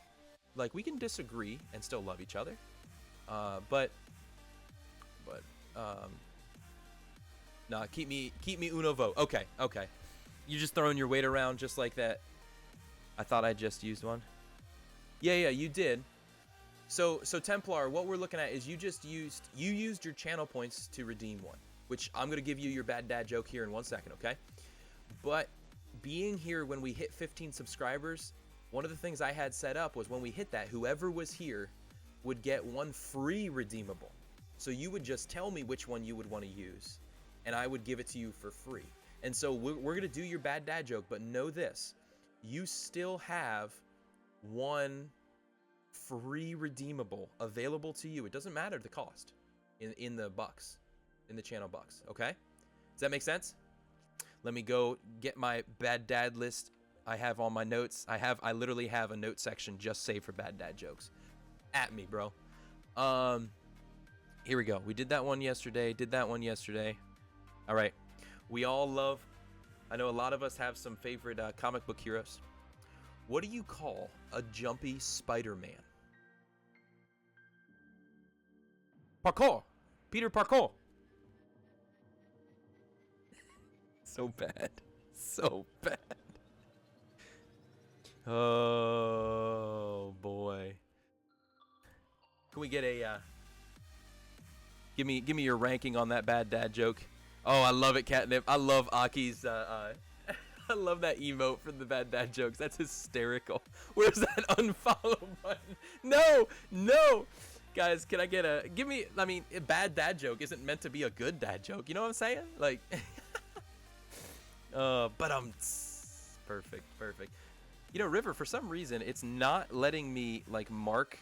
Like, we can disagree and still love each other. But nah, keep me uno vote. Okay. You just throwing your weight around just like that. I thought I just used one. Yeah, you did. So Templar, what we're looking at is you used your channel points to redeem one, which I'm gonna give you your bad dad joke here in 1 second, okay? But being here when we hit 15 subscribers, one of the things I had set up was when we hit that, whoever was here would get 1 free redeemable. So you would just tell me which one you would want to use, and I would give it to you for free. And so we're gonna do your bad dad joke, but know this: you still have 1 free redeemable available to you. It doesn't matter the cost in the bucks, in the channel bucks. Okay, does that make sense? Let me go get my bad dad list. I have all my notes. I literally have a note section just saved for bad dad jokes. At me, bro. Here we go. We did that one yesterday. All right. We all love, I know a lot of us have some favorite comic book heroes. What do you call a jumpy Spider-Man? Parkour. Peter Parkour. So bad. Oh boy. Can we get a give me your ranking on that bad dad joke? Oh, I love it, Catnip. I love Aki's I love that emote for the bad dad jokes. That's hysterical. Where's that unfollow button? No. Guys, can I get a a bad dad joke isn't meant to be a good dad joke. You know what I'm saying? Like but perfect. You know, River, for some reason it's not letting me like mark.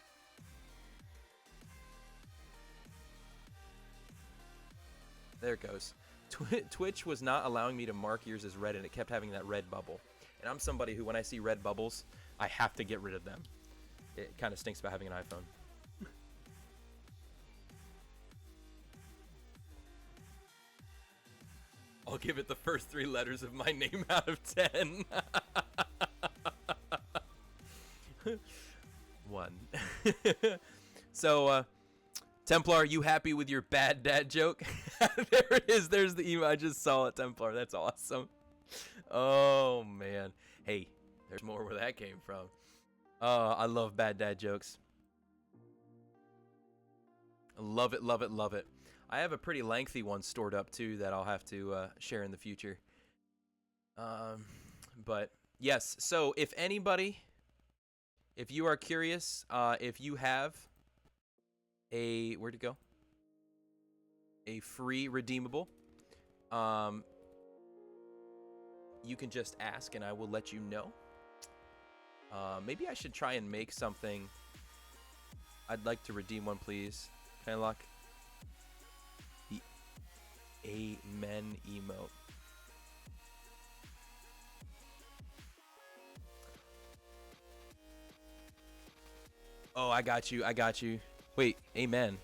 There it goes. Twitch was not allowing me to mark yours as red, and it kept having that red bubble. And I'm somebody who, when I see red bubbles, I have to get rid of them. It kind of stinks about having an iPhone. I'll give it the first 3 letters of my name out of 10. 1. So, Templar, you happy with your bad dad joke? There it is. There's the email. I just saw it, Templar. That's awesome. Oh, man. Hey, there's more where that came from. I love bad dad jokes. Love it. I have a pretty lengthy one stored up, too, that I'll have to share in the future. But, yes. So, if anybody, if you are curious, if you have where'd it go? A free redeemable. You can just ask and I will let you know. Maybe I should try and make something. I'd like to redeem one, please. Can I lock the Amen emote? Oh, I got you. Wait, Amen.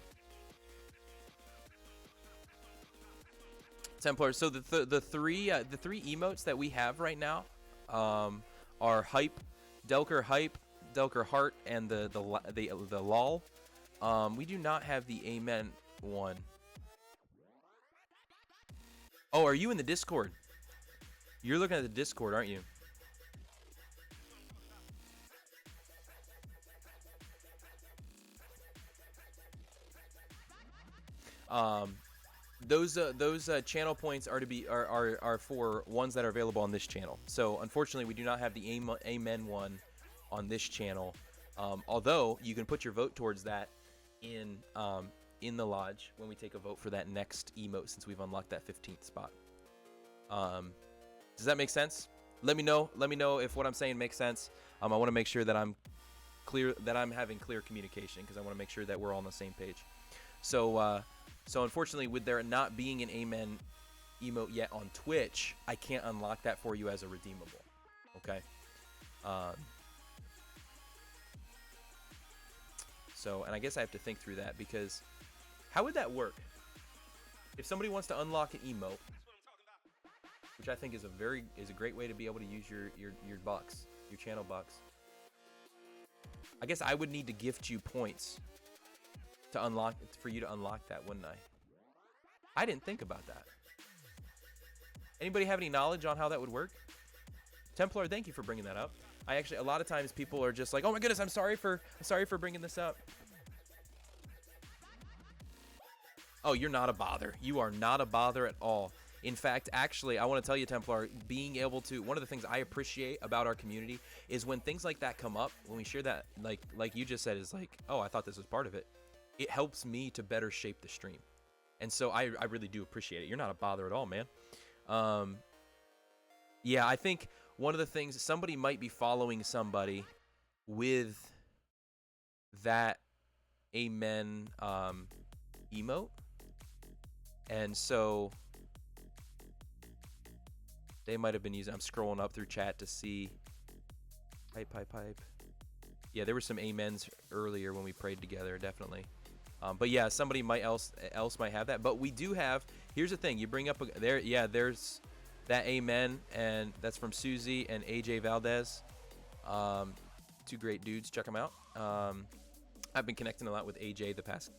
Templar. So the three emotes that we have right now are hype, Delker hype, Delker heart, and the lol. We do not have the Amen one. Oh, are you in the Discord? You're looking at the Discord, aren't you? Those channel points are to be are for ones that are available on this channel. So unfortunately, we do not have the Amen one on this channel. Although you can put your vote towards that in the lodge when we take a vote for that next emote, since we've unlocked that 15th spot. Does that make sense? Let me know. Let me know if what I'm saying makes sense. I want to make sure that I'm clear, that I'm having clear communication, because I want to make sure that we're all on the same page. So unfortunately, with there not being an Amen emote yet on Twitch, I can't unlock that for you as a redeemable. Okay. So, and I guess I have to think through that, because how would that work? If somebody wants to unlock an emote, which I think is a great way to be able to use your bucks, your channel bucks. I guess I would need to gift you points to unlock, for you to unlock that, wouldn't I? I didn't think about that. Anybody have any knowledge on how that would work? Templar, thank you for bringing that up. I actually, a lot of times people are just like, "Oh my goodness, I'm sorry for bringing this up." Oh, you're not a bother. You are not a bother at all. In fact, actually, I want to tell you, Templar, being able to, one of the things I appreciate about our community is when things like that come up, when we share that, like you just said, is like, "Oh, I thought this was part of it." It helps me to better shape the stream. And so I really do appreciate it. You're not a bother at all, man. Yeah, I think one of the things, somebody might be following somebody with that Amen emote. And so they might have been using, I'm scrolling up through chat to see. Pipe. Yeah, there were some amens earlier when we prayed together, definitely. But yeah, somebody else might have that. But we do have, here's the thing, you bring up, there's that amen, and that's from Susie and AJ Valdez. Two great dudes, check them out. I've been connecting a lot with AJ the past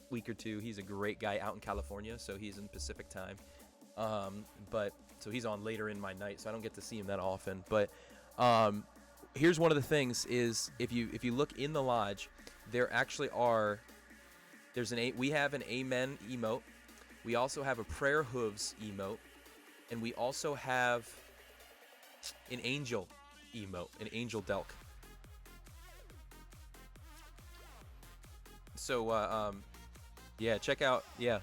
week or two. He's a great guy out in California, so he's in Pacific time. But so he's on later in my night, so I don't get to see him that often. But here's one of the things is, if you look in the lodge, there actually are, we have an amen emote. We also have a prayer hooves emote, and we also have an angel emote, an angel Delk. So yeah, check out, yeah,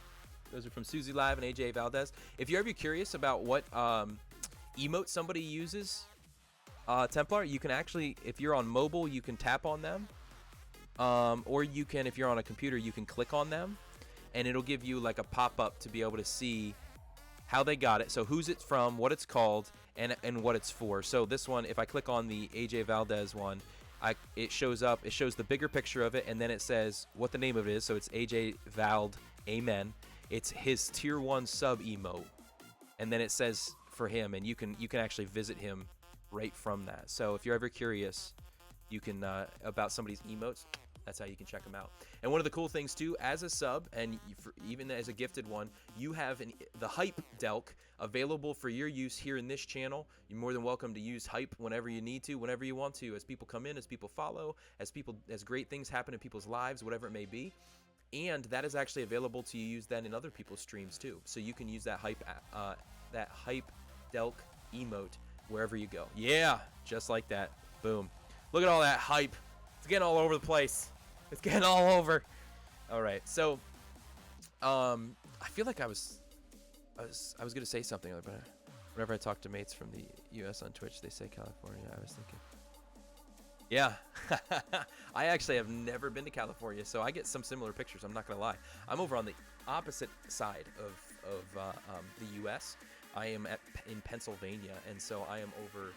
those are from Susie Live and AJ Valdez. If you're ever curious about what emote somebody uses, Templar, you can actually, if you're on mobile, you can tap on them, or you can, if you're on a computer, you can click on them, and it'll give you like a pop-up to be able to see how they got it, so who's it's from, what it's called, and what it's for. So this one, if I click on the AJ Valdez one, it shows up, it shows the bigger picture of it, and then it says what the name of it is. So it's AJ Vald Amen. It's his tier 1 sub emote, and then it says for him, and you can actually visit him right from that. So if you're ever curious, you can about somebody's emotes, that's how you can check them out. And one of the cool things too, as a sub, and even as a gifted one, you have the Hype Delk available for your use here in this channel. You're more than welcome to use Hype whenever you need to, whenever you want to, as people come in, as people follow, as great things happen in people's lives, whatever it may be. And that is actually available to use then in other people's streams too. So you can use that Hype Delk emote wherever you go. Yeah, just like that. Boom. Look at all that hype. It's getting all over the place. It's getting all over. All right. So, I feel like I was gonna say something, but whenever I talk to mates from the U.S. on Twitch, they say California. I was thinking, yeah, I actually have never been to California, so I get some similar pictures. I'm not gonna lie. I'm over on the opposite side of the U.S. I am in Pennsylvania, and so I am over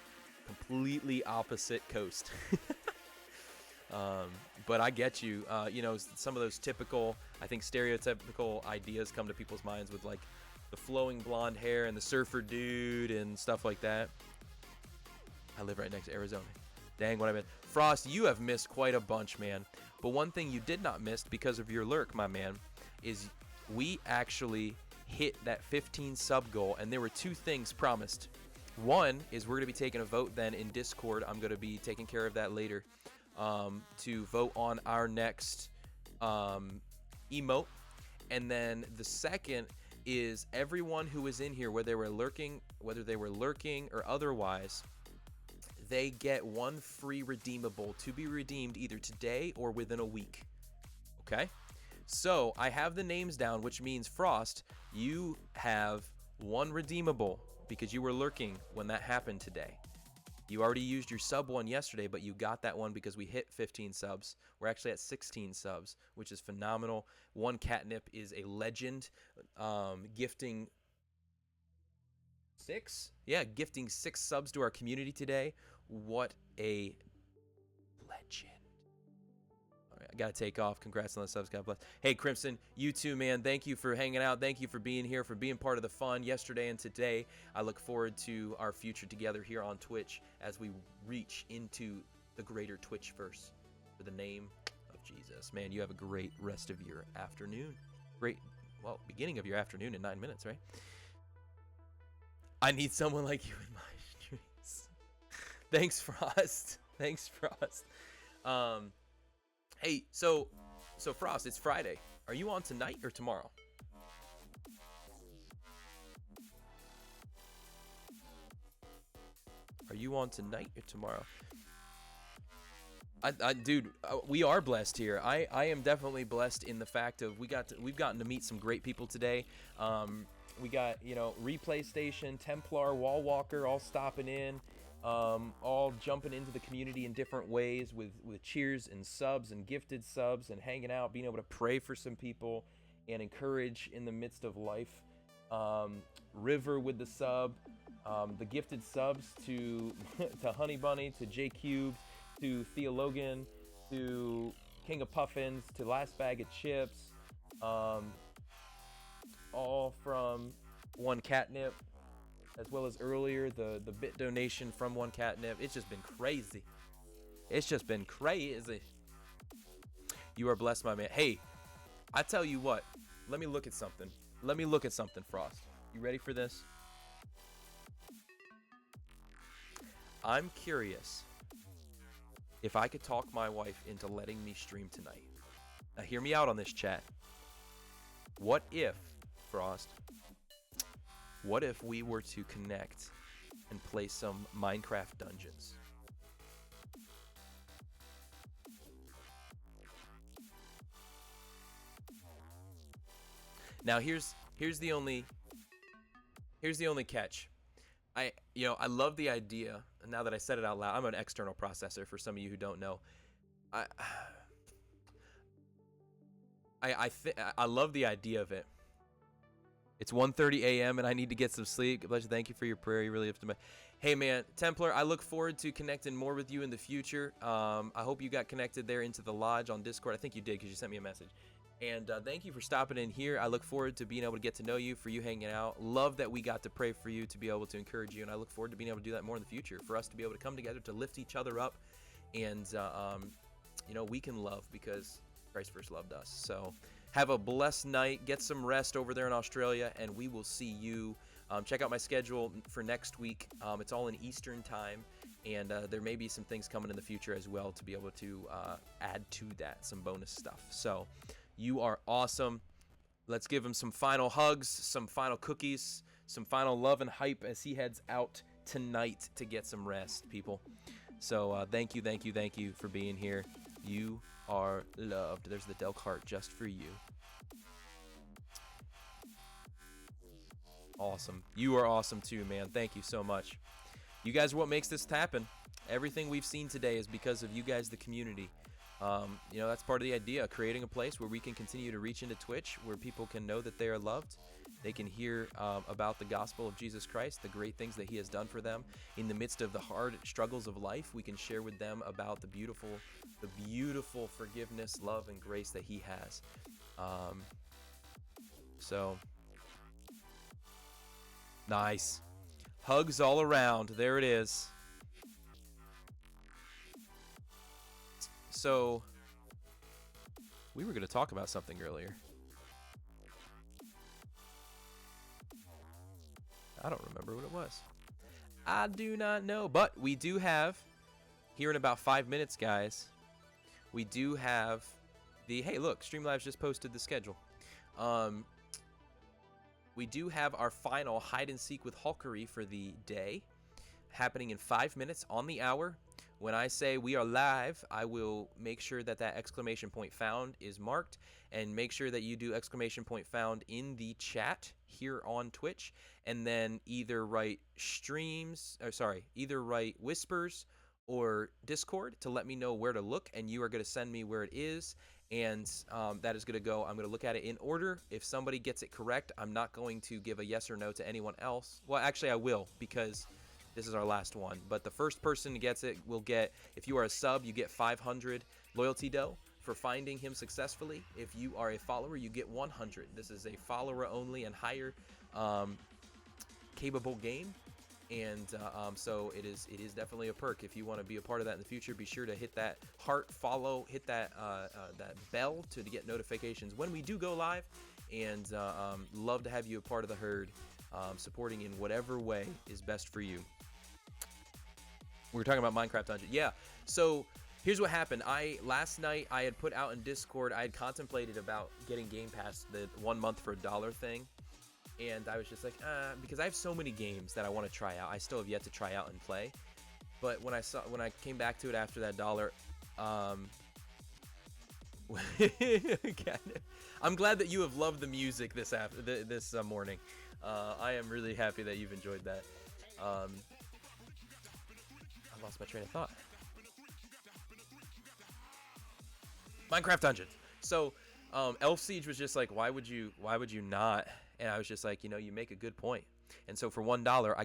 completely opposite coast. But I get you. You know, some of those typical, I think, stereotypical ideas come to people's minds with like the flowing blonde hair and the surfer dude and stuff like that. I live right next to Arizona. Dang, what I meant. Frost, you have missed quite a bunch, man. But one thing you did not miss because of your lurk, my man, is we actually hit that 15 sub goal, and there were two things promised. One is we're going to be taking a vote then in Discord. I'm going to be taking care of that later, to vote on our next emote. And then the second is everyone who is in here, whether they were lurking or otherwise, they get one free redeemable to be redeemed either today or within a week. Okay? So I have the names down, which means Frost, you have one redeemable because you were lurking when that happened today. You already used your sub one yesterday, but you got that one because we hit 15 subs. We're actually at 16 subs, which is phenomenal. One Catnip is a legend, gifting 6? Yeah, gifting 6 subs to our community today. What a legend. All right, I got to take off. Congrats on the subs. God bless. Hey, Crimson, you too, man. Thank you for hanging out. Thank you for being here, for being part of the fun yesterday and today. I look forward to our future together here on Twitch as we reach into the greater Twitchverse for the name of Jesus. Man, you have a great rest of your afternoon. Great, well, beginning of your afternoon in 9 minutes, right? I need someone like you in my streams. Thanks, Frost. Thanks, Frost. Hey, so Frost, it's Friday. Are you on tonight or tomorrow? Are you on tonight or tomorrow? Dude, we are blessed here. I am definitely blessed in the fact of we've gotten to meet some great people today. We got, Replay Station, Templar, Wall Walker, all stopping in, all jumping into the community in different ways with cheers and subs and gifted subs and hanging out, being able to pray for some people and encourage in the midst of life. River with the sub, the gifted subs to Honey Bunny, to J Cubed, to Theologian, to King of Puffins, to Last Bag of Chips, all from One Catnip, as well as earlier the bit donation from One Catnip. It's just been crazy. It's just been crazy. You are blessed, my man. Hey, I tell you what, let me look at something. Frost. You ready for this? I'm curious if I could talk my wife into letting me stream tonight. Now hear me out on this, chat. What if, Frost, what if we were to connect and play some Minecraft dungeons? Now here's the only catch. I love the idea. And now that I said it out loud, I'm an external processor for some of you who don't know. I love the idea of it. It's 1:30 a.m. and I need to get some sleep. God, thank you for your prayer. You really lifted my. Hey man, Templar, I look forward to connecting more with you in the future. I hope you got connected there into the lodge on Discord. I think you did because you sent me a message. And thank you for stopping in here. I look forward to being able to get to know you, for you hanging out. Love that we got to pray for you, to be able to encourage you. And I look forward to being able to do that more in the future, for us to be able to come together to lift each other up. And, we can love because Christ first loved us. So have a blessed night. Get some rest over there in Australia. And we will see you. Check out my schedule for next week. It's all in Eastern time. And there may be some things coming in the future as well to be able to add to that, some bonus stuff. So you are awesome. Let's give him some final hugs, some final cookies, some final love and hype as he heads out tonight to get some rest, people. So thank you for being here. You are loved. There's the Delk heart just for you. Awesome. You are awesome too, man. Thank you so much. You guys are what makes this happen. Everything we've seen today is because of you guys, the community. That's part of the idea, creating a place where we can continue to reach into Twitch, where people can know that they are loved. They can hear about the gospel of Jesus Christ, the great things that he has done for them. In the midst of the hard struggles of life, we can share with them about the beautiful forgiveness, love, and grace that he has. So, nice. Hugs all around. There it is. So, we were going to talk about something earlier. I don't remember what it was. I do not know. But we do have, here in about 5 minutes, guys, we do have the, hey, look, Streamlabs just posted the schedule. We do have our final hide and seek with Delkery for the day, happening in 5 minutes on the hour. When I say we are live, I will make sure that that exclamation point found is marked, and make sure that you do exclamation point found in the chat here on Twitch, and then either write either write whispers or Discord to let me know where to look, and you are going to send me where it is, and that is going to go. I'm going to look at it in order. If somebody gets it correct, I'm not going to give a yes or no to anyone else. Well, actually, I will, because this is our last one. But the first person who gets it will get, if you are a sub, you get 500 loyalty dough for finding him successfully. If you are a follower, you get 100. This is a follower only and higher capable game. And so it is definitely a perk. If you want to be a part of that in the future, be sure to hit that heart, follow, hit that that bell to get notifications when we do go live. And love to have you a part of the herd, supporting in whatever way is best for you. We were talking about Minecraft Dungeon. Yeah, so here's what happened. Last night I had put out in Discord, I had contemplated about getting Game Pass, the 1 month for $1 thing. And I was just like, because I have so many games that I want to try out. I still have yet to try out and play. But when I came back to it after that $1, I'm glad that you have loved the music this morning. I am really happy that you've enjoyed that. I lost my train of thought. Minecraft Dungeon. So Elf Siege was just like, why would you not? And I was just like, you make a good point. And so for $1, I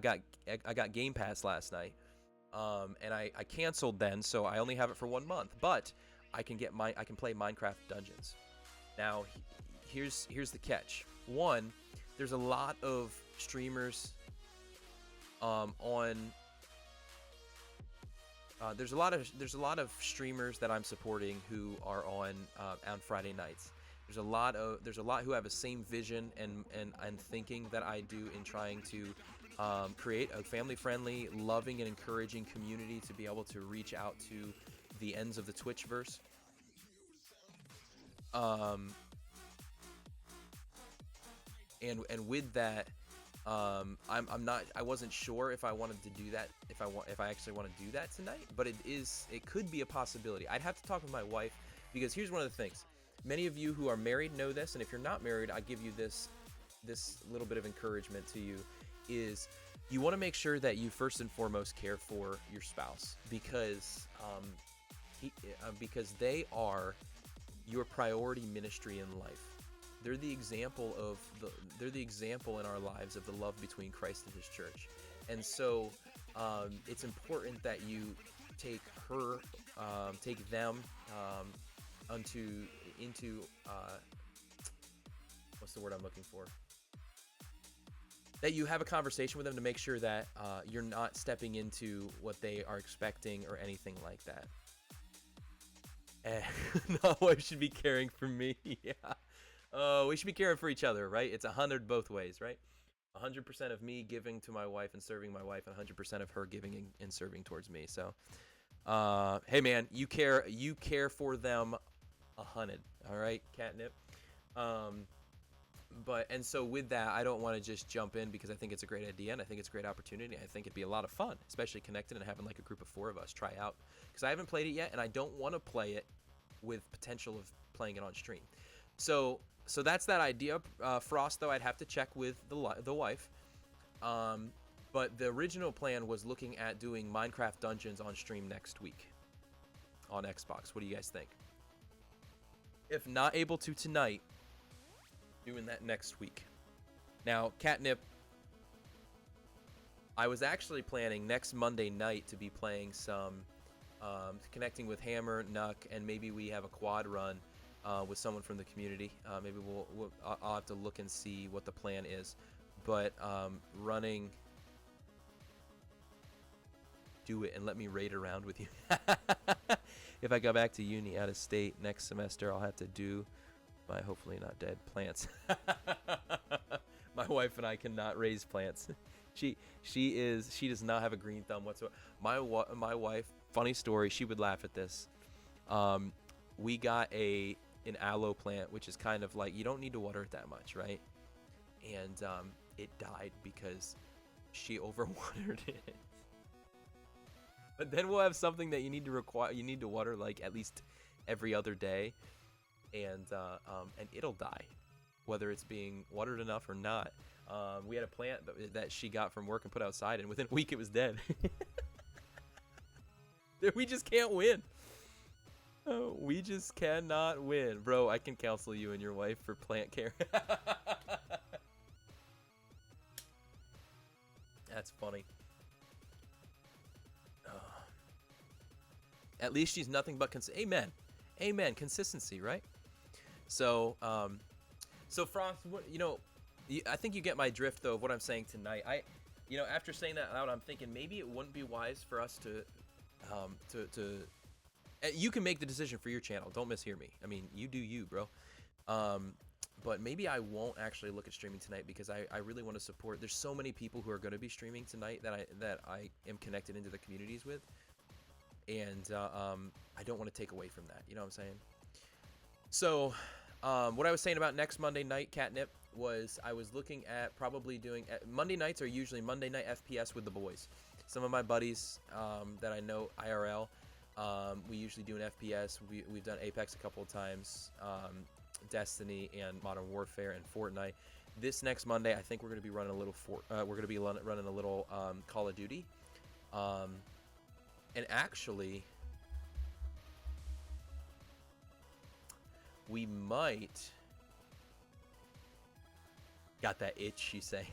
got Game Pass last night, and I canceled then, so I only have it for 1 month. But I can play Minecraft Dungeons. Now, here's the catch. One, there's a lot of streamers there's a lot of streamers that I'm supporting who are on Friday nights. There's a lot who have the same vision and thinking that I do in trying to create a family-friendly, loving, and encouraging community to be able to reach out to the ends of the Twitchverse. And with that, I wasn't sure if I wanted to do that, if I actually want to do that tonight, but it could be a possibility. I'd have to talk with my wife, because here's one of the things. Many of you who are married know this, and if you're not married, I give you this little bit of encouragement to you, is you want to make sure that you first and foremost care for your spouse, because they are your priority ministry in life. They're the example in our lives of the love between Christ and his church. And so it's important that you take them into what's the word I'm looking for? That you have a conversation with them to make sure that you're not stepping into what they are expecting or anything like that. No, I should be caring for me. Yeah. We should be caring for each other, right? It's 100 both ways, right? 100% of me giving to my wife and serving my wife, and 100% of her giving and serving towards me. So, hey man, you care for them 100. All right, Catnip. And so with that, I don't want to just jump in, because I think it's a great idea and I think it's a great opportunity. I think it'd be a lot of fun, especially connected and having like a group of 4 of us try out, because I haven't played it yet and I don't want to play it with potential of playing it on stream. So that's that idea. Frost, though, I'd have to check with the wife. But the original plan was looking at doing Minecraft Dungeons on stream next week on Xbox. What do you guys think? If not able to tonight, doing that next week. Now, Catnip, I was actually planning next Monday night to be playing some, connecting with Hammer, Nuck, and maybe we have a quad run with someone from the community. Maybe I'll have to look and see what the plan is. But running, do it and let me raid around with you. If I go back to uni out of state next semester, I'll have to do my hopefully not dead plants. My wife and I cannot raise plants. She does not have a green thumb whatsoever. My wife, funny story, she would laugh at this. We got an aloe plant, which is kind of like, you don't need to water it that much, right? And it died because she overwatered it. But then we'll have something that you need to water like at least every other day, and it'll die, whether it's being watered enough or not. We had a plant that she got from work and put outside, and within a week it was dead. We just can't win. Oh, we just cannot win. Bro, I can counsel you and your wife for plant care. That's funny. At least she's nothing but amen. Amen. Consistency, right? So, so Frost, I think you get my drift though of what I'm saying tonight. After saying that out, I'm thinking maybe it wouldn't be wise for us to you can make the decision for your channel. Don't mishear me. I mean, you do you, bro. But maybe I won't actually look at streaming tonight because I really want to support. There's so many people who are going to be streaming tonight that I am connected into the communities with. And I don't want to take away from that. You know what I'm saying? So what I was saying about next Monday night, Catnip, was I was looking at probably doing... Monday nights are usually Monday night FPS with the boys. Some of my buddies that I know IRL, we usually do an FPS. We've done Apex a couple of times, Destiny and Modern Warfare and Fortnite. This next Monday, I think we're going to be running a little running a little Call of Duty. And actually, we might... Got that itch, you say.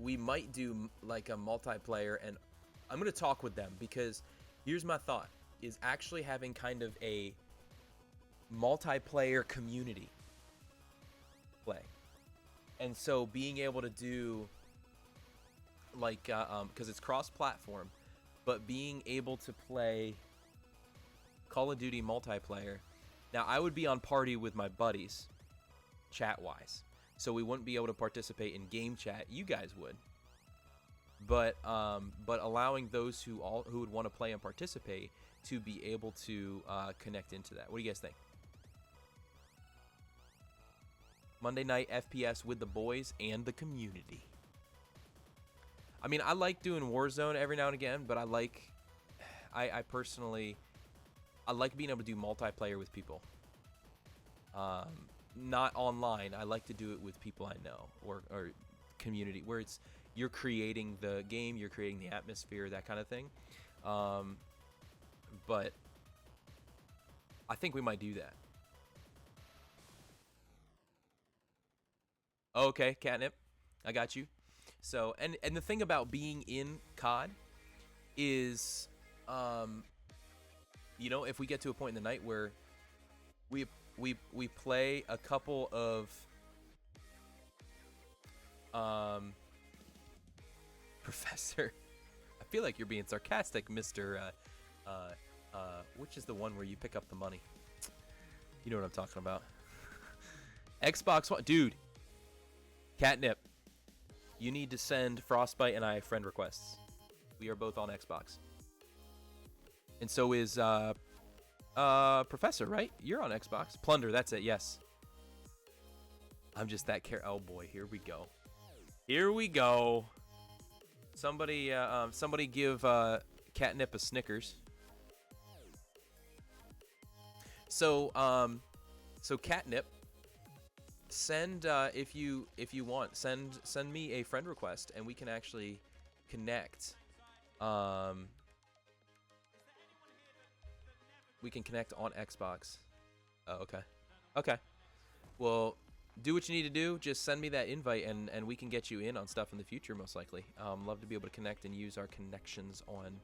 We might do like a multiplayer, and I'm going to talk with them because here's my thought, is actually having kind of a multiplayer community play. And so being able to do... like because it's cross-platform, but being able to play Call of Duty multiplayer. Now I would be on party with my buddies chat-wise, so we wouldn't be able to participate in game chat. You guys would, but allowing those who would want to play and participate to be able to connect into that. What do you guys think? Monday night FPS with the boys and the community. I mean, I like doing Warzone every now and again, but I personally like being able to do multiplayer with people. Not online. I like to do it with people I know or community, where you're creating the game, you're creating the atmosphere, that kind of thing. But I think we might do that. Okay, Catnip, I got you. So, and the thing about being in COD is, if we get to a point in the night where we play a couple of Professor, I feel like you're being sarcastic, Mr. Which is the one where you pick up the money? You know what I'm talking about. Xbox One, dude. Catnip. You need to send Frostbite and I friend requests. We are both on Xbox. And so is Professor, right? You're on Xbox. Plunder, that's it, yes. I'm just that oh boy, here we go. Here we go. Somebody give Catnip a Snickers. So Catnip, send if you want, send me a friend request and we can actually connect. We can connect on Xbox. Oh, okay. Well, do what you need to do. Just send me that invite and we can get you in on stuff in the future, most likely. Love to be able to connect and use our connections on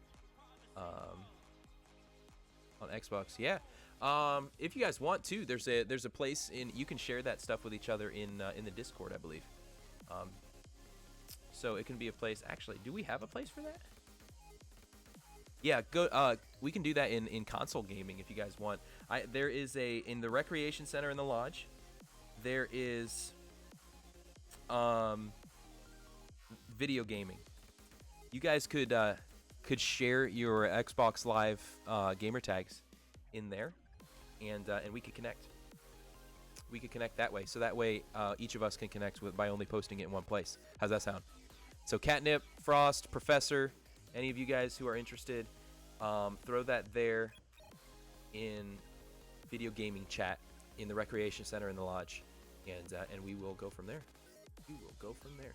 Xbox. Yeah. If you guys want to, there's a place you can share that stuff with each other in the Discord, I believe. So it can be a place. Actually, do we have a place for that? Yeah, go. We can do that in console gaming if you guys want. There is in the recreation center in the lodge. There is video gaming. You guys could share your Xbox Live gamer tags in there, and we could connect. We could connect that way. So that way, each of us can connect with by only posting it in one place. How's that sound? So Catnip, Frost, Professor, any of you guys who are interested, throw that there in video gaming chat in the recreation center in the lodge, and we will go from there. We will go from there.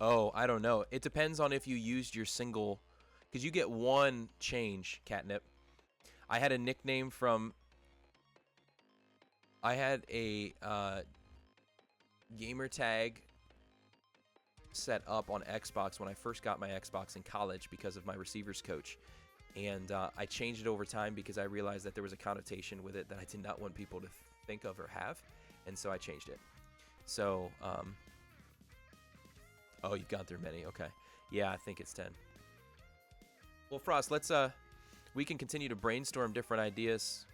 Oh, I don't know. It depends on if you used your single, because you get one change, Catnip. I had a nickname from. I had a gamer tag set up on Xbox when I first got my Xbox in college because of my receivers coach. And I changed it over time because I realized that there was a connotation with it that I did not want people to think of or have. And so I changed it. So, oh, you've gone through many. Okay. Yeah, I think it's 10. Well, Frost, let's, we can continue to brainstorm different ideas.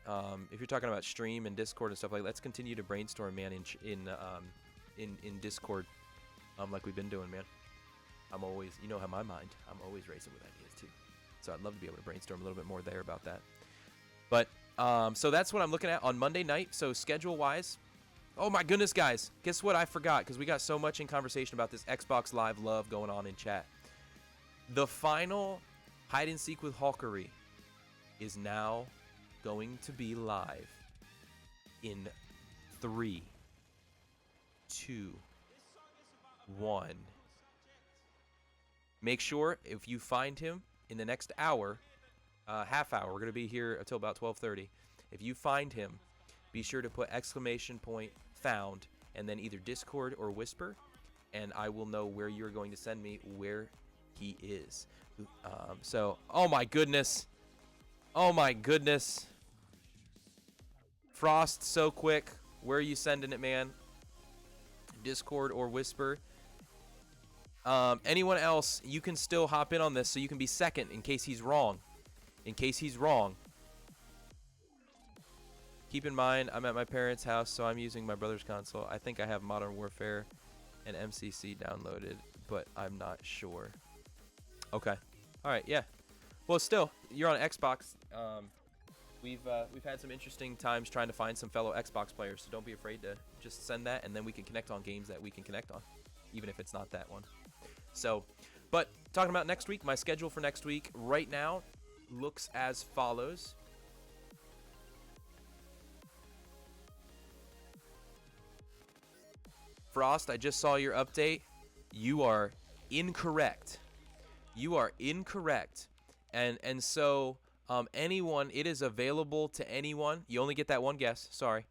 If you're talking about stream and Discord and stuff like that, let's continue to brainstorm, man, in Discord, like we've been doing, man. I'm always, you know how my mind, I'm always racing with ideas too. So I'd love to be able to brainstorm a little bit more there about that. But, so that's what I'm looking at on Monday night. So schedule-wise, oh my goodness, guys, guess what I forgot? Because we got so much in conversation about this Xbox Live love going on in chat. The final hide and seek with Delkery is now going to be live in 3, 2, 1. Make sure if you find him in the next hour, half hour, we're going to be here until about 12:30. If you find him, be sure to put !found and then either Discord or Whisper, and I will know where you're going to send me where he is. So, oh my goodness. Oh my goodness. Frost, so quick. Where are you sending it, man? Discord or Whisper. Anyone else, you can still hop in on this so you can be second in case he's wrong. In case he's wrong. Keep in mind, I'm at my parents' house, so I'm using my brother's console. I think I have Modern Warfare and MCC downloaded, but I'm not sure. Okay. All right, yeah. Well, still, you're on Xbox. We've had some interesting times trying to find some fellow Xbox players, so don't be afraid to just send that, and then we can connect on games that we can connect on, even if it's not that one. So, but talking about next week, my schedule for next week right now looks as follows. Frost, I just saw your update. You are incorrect. You are incorrect. And so anyone, it is available to anyone. You only get that one guess. Sorry.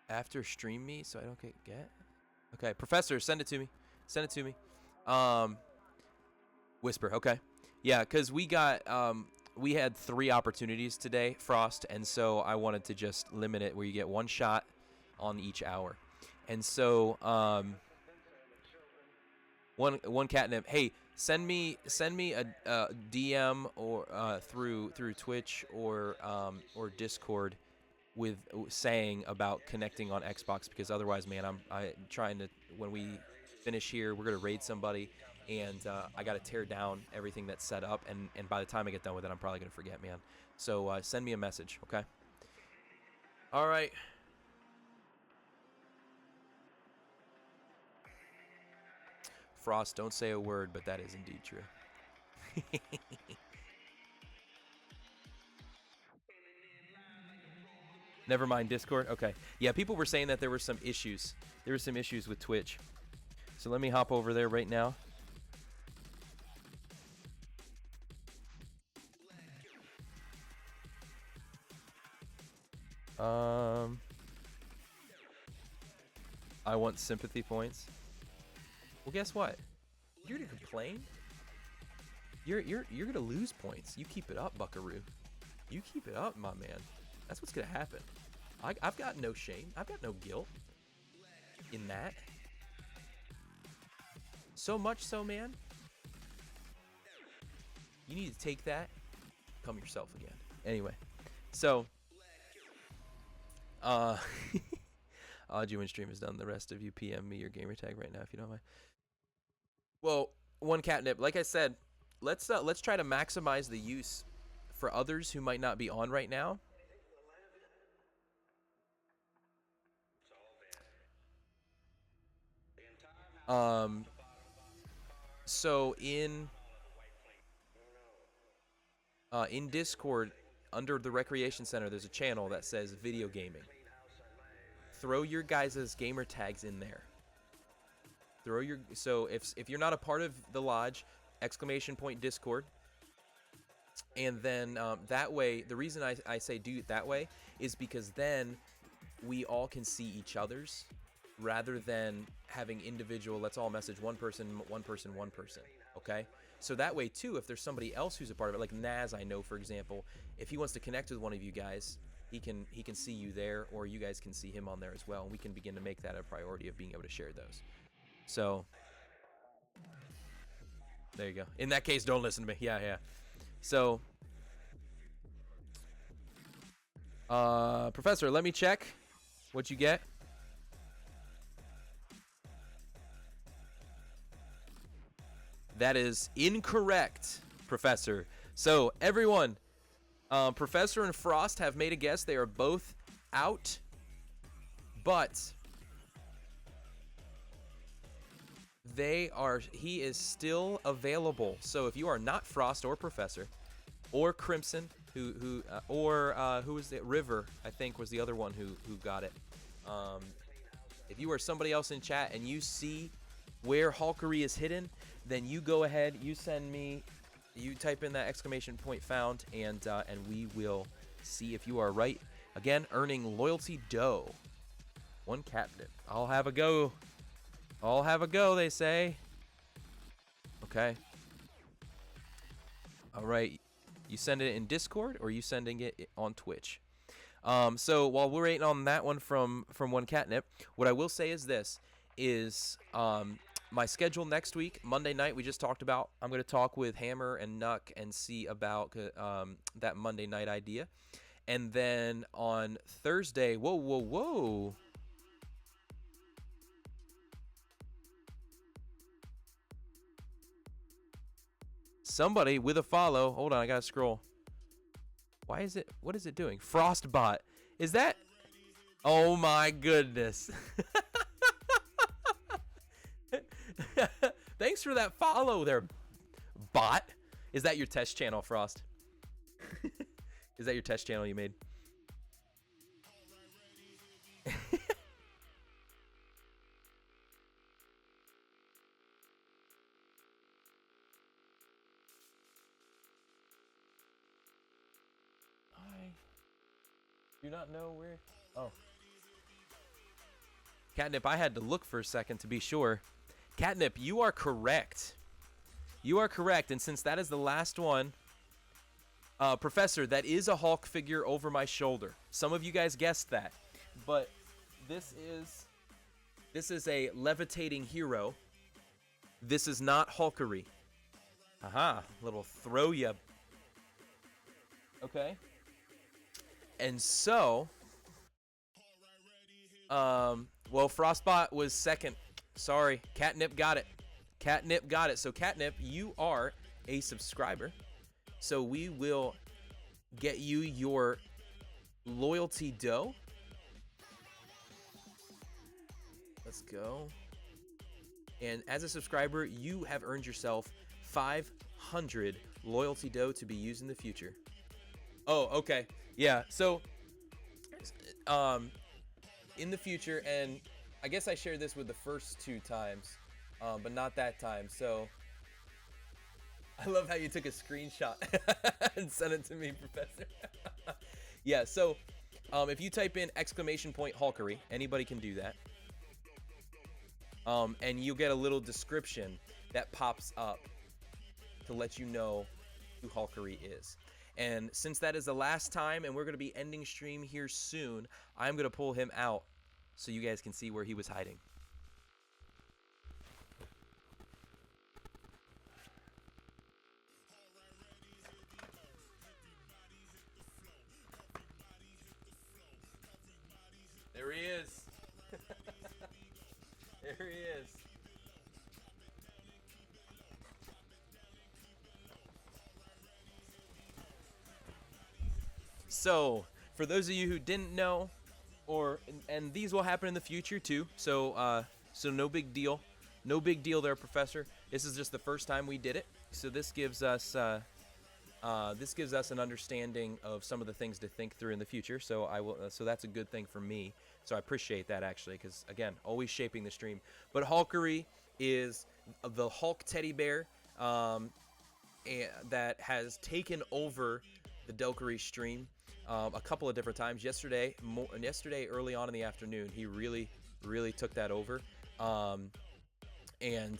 After stream me, so I don't get. Okay, Professor, send it to me. Send it to me. Whisper. Okay. Yeah, because we got we had 3 opportunities today, Frost, and so I wanted to just limit it where you get 1 shot on each hour. And so one catnip. Hey, send me a DM or through Twitch or Discord with saying about connecting on Xbox, because otherwise, man, I trying to, when we finish here, we're gonna raid somebody, and I gotta tear down everything that's set up, and by the time I get done with it, I'm probably gonna forget, man. So send me a message, okay? All right. Frost, don't say a word, but that is indeed true. Never mind Discord. Okay. Yeah, people were saying that there were some issues. There were some issues with Twitch. So let me hop over there right now. I want sympathy points. Well, guess what? You're gonna complain. You're gonna lose points. You keep it up, Buckaroo. You keep it up, my man. That's what's gonna happen. I've got no shame. I've got no guilt in that. So much so, man. You need to take that, become yourself again. Anyway, so Uh, Odd stream is done. The rest of you PM me your gamer tag right now if you don't mind. Well, one catnip. Like I said, let's try to maximize the use for others who might not be on right now. So in Discord, under the Recreation Center, there's a channel that says video gaming. Throw your guys' gamer tags in there. So if you're not a part of the lodge, !Discord. And then that way, the reason I say do it that way is because then we all can see each other's rather than having individual, let's all message one person, okay? So that way too, if there's somebody else who's a part of it, like Naz, I know, for example, if he wants to connect with one of you guys, he can see you there, or you guys can see him on there as well, and we can begin to make that a priority of being able to share those. So there you go. In that case, don't listen to me. Yeah. So Professor, let me check what you get. That is incorrect, Professor. So everyone, Professor and Frost have made a guess. They are both out, but he is still available. So if you are not Frost or Professor or Crimson, who was it? River, I think, was the other one who got it. If you are somebody else in chat and you see where Hulkery is hidden, then you go ahead, you send me, you type in that !found, and we will see if you are right. Again, earning loyalty dough. One catnip. I'll have a go. I'll have a go, they say. Okay. All right. You send it in Discord, or are you sending it on Twitch? So while we're waiting on that one from one catnip, what I will say is this: my schedule next week, Monday night, we just talked about. I'm going to talk with Hammer and Nuck and see about that Monday night idea. And then on Thursday, whoa. Somebody with a follow. Hold on, I got to scroll. Why is it? What is it doing? Frostbot. Is that? Oh my goodness. Thanks for that follow there, bot. Is that your test channel, Frost? Is that your test channel you made? I do not know where. Oh. Catnip, I had to look for a second to be sure. Catnip, you are correct. You are correct, and since that is the last one, Professor, that is a Hulk figure over my shoulder. Some of you guys guessed that, but this is a levitating hero. This is not Hulkery. Aha, little throw ya. Okay. And so, well, Frostbot was second. Sorry, Catnip got it. Catnip got it. So Catnip, you are a subscriber. So we will get you your loyalty dough. Let's go. And as a subscriber, you have earned yourself 500 loyalty dough to be used in the future. Oh, okay. Yeah, so in the future, and I guess I shared this with the first two times, but not that time. So I love how you took a screenshot and sent it to me, Professor. Yeah, so if you type in !Hulkery, anybody can do that. And you'll get a little description that pops up to let you know who Hulkery is. And since that is the last time, and we're going to be ending stream here soon, I'm going to pull him out so you guys can see where he was hiding. There he is. There he is. So, for those of you who didn't know, and these will happen in the future too. So no big deal, no big deal there, Professor. This is just the first time we did it. So this gives us an understanding of some of the things to think through in the future. So so that's a good thing for me. So I appreciate that actually, because again, always shaping the stream. But Hulkery is the Hulk teddy bear that has taken over the Delkery stream a couple of different times. Yesterday early on in the afternoon, he really took that over. And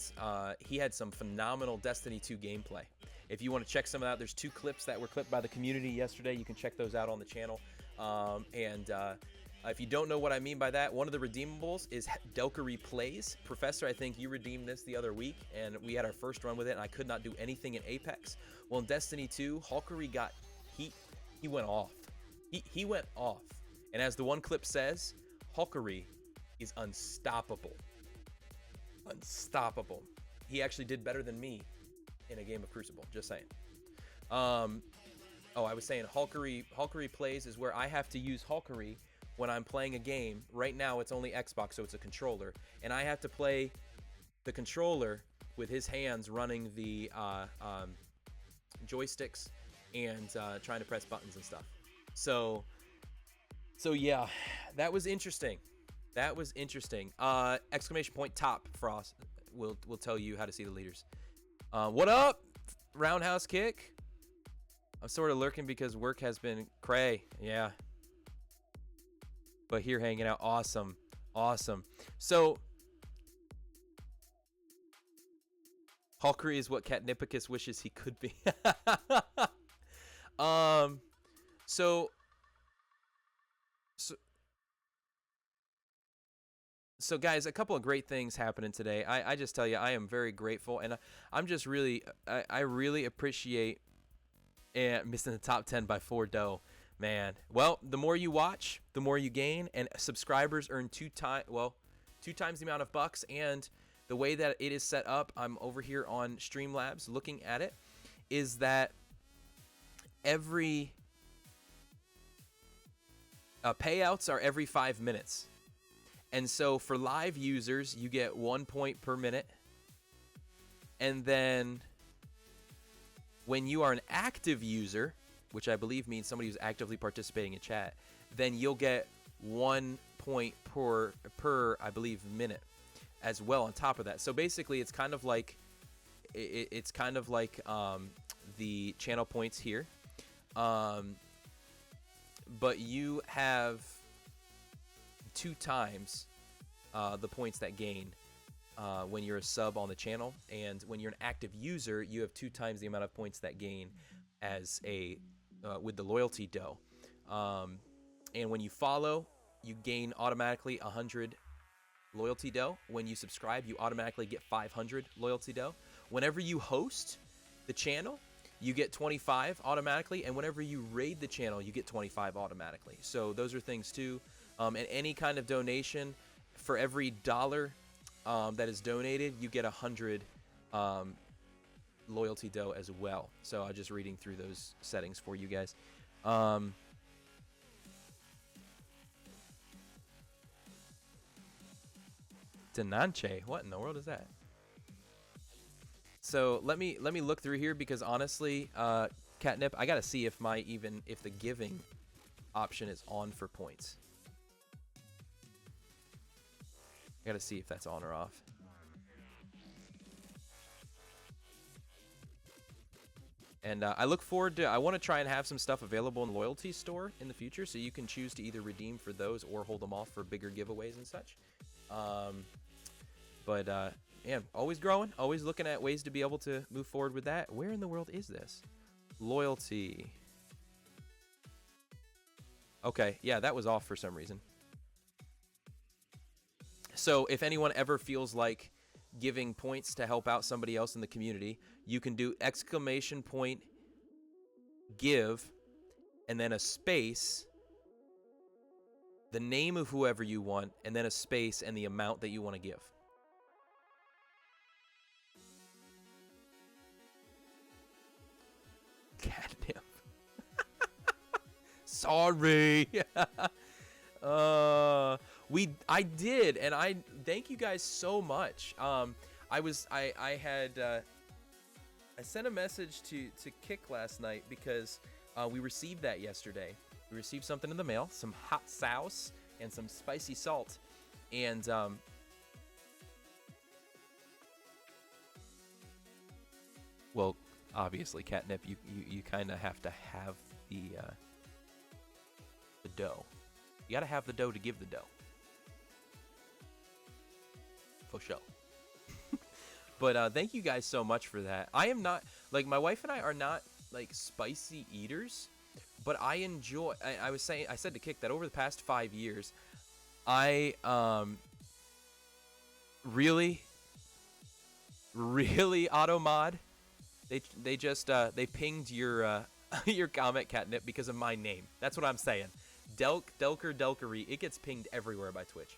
he had some phenomenal Destiny 2 gameplay. If you want to check some of that, there's 2 clips that were clipped by the community yesterday. You can check those out on the channel. If you don't know what I mean by that, one of the redeemables is Delkery Plays. Professor, I think you redeemed this the other week, and we had our first run with it, and I could not do anything in Apex. Well, in Destiny 2, Hulkery he went off. He went off. And as the one clip says, Hulkery is unstoppable. Unstoppable. He actually did better than me in a game of Crucible, just saying. I was saying Hulkery Plays is where I have to use Hulkery when I'm playing a game. Right now it's only Xbox, so it's a controller, and I have to play the controller with his hands running the joysticks and trying to press buttons and stuff. So yeah, that was interesting. That was interesting. Exclamation point top Frost will tell you how to see the leaders. What up? Roundhouse kick. I'm sort of lurking because work has been cray. Yeah. But here hanging out. Awesome. Awesome. So Hulkery is what Catnipicus wishes he could be. So guys, a couple of great things happening today. I just tell you, I am very grateful, and I'm just really, I really appreciate missing the top 10 by 4 dough, man. Well, the more you watch, the more you gain, and subscribers earn 2 times the amount of bucks. And the way that it is set up, I'm over here on Streamlabs looking at it, is that every payouts are every 5 minutes. And so for live users, you get 1 point per minute. And then when you are an active user, which I believe means somebody who's actively participating in chat, then you'll get 1 point per I believe minute as well on top of that. So basically it's kind of like the channel points here. But you have 2 times the points that gain when you're a sub on the channel, and when you're an active user, you have 2 times the amount of points that gain as a with the loyalty dough. And when you follow, you gain automatically 100 loyalty dough. When you subscribe, you automatically get 500 loyalty dough. Whenever you host the channel, you get 25 automatically, and whenever you raid the channel, you get 25 automatically. So those are things too. And any kind of donation, for every $1 that is donated, you get 100 loyalty dough as well. So I'm just reading through those settings for you guys. Denanche, what in the world is that? So let me look through here, because honestly, Catnip, I gotta see if if the giving option is on for points. I gotta see if that's on or off. And I look forward to, I want to try and have some stuff available in Loyalty Store in the future, so you can choose to either redeem for those or hold them off for bigger giveaways and such. Yeah, always growing, always looking at ways to be able to move forward with that. Where in the world is this? Loyalty. Okay, yeah, that was off for some reason. So if anyone ever feels like giving points to help out somebody else in the community, you can do exclamation point give and then a space, the name of whoever you want, and then a space and the amount that you want to give. Catnip. Sorry. I did, and I thank you guys so much. I sent a message to Kick last night because we received that yesterday. We received something in the mail, some hot sauce and some spicy salt, and well, obviously, Catnip, you kind of have to have the dough. You got to have the dough to give the dough. For sure. But thank you guys so much for that. I am not, like, my wife and I are not, like, spicy eaters, but I enjoy, I said to Kick that over the past 5 years, I really auto-mod. They just they pinged your your comment, Catnip, because of my name. That's what I'm saying. Delkery, it gets pinged everywhere by Twitch.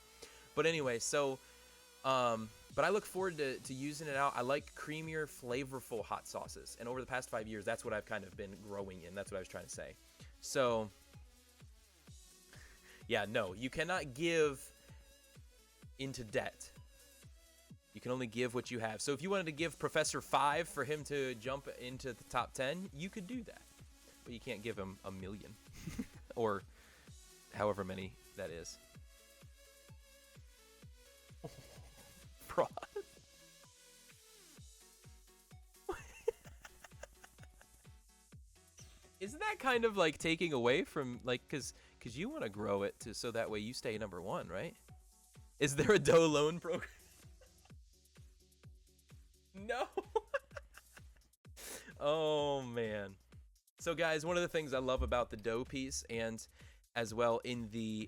But anyway, so but I look forward to using it out. I like creamier, flavorful hot sauces, and over the past 5 years, that's what I've kind of been growing in. That's what I was trying to say. So yeah, no, you cannot give into debt. You can only give what you have. So if you wanted to give Professor 5 for him to jump into the top 10, you could do that. But you can't give him 1 million or however many that is. Fraud. Isn't that kind of like taking away from, like, because you want to grow it to so that way you stay number 1, right? Is there a dough loan program? No. Oh man. So guys, one of the things I love about the dough piece, and as well in the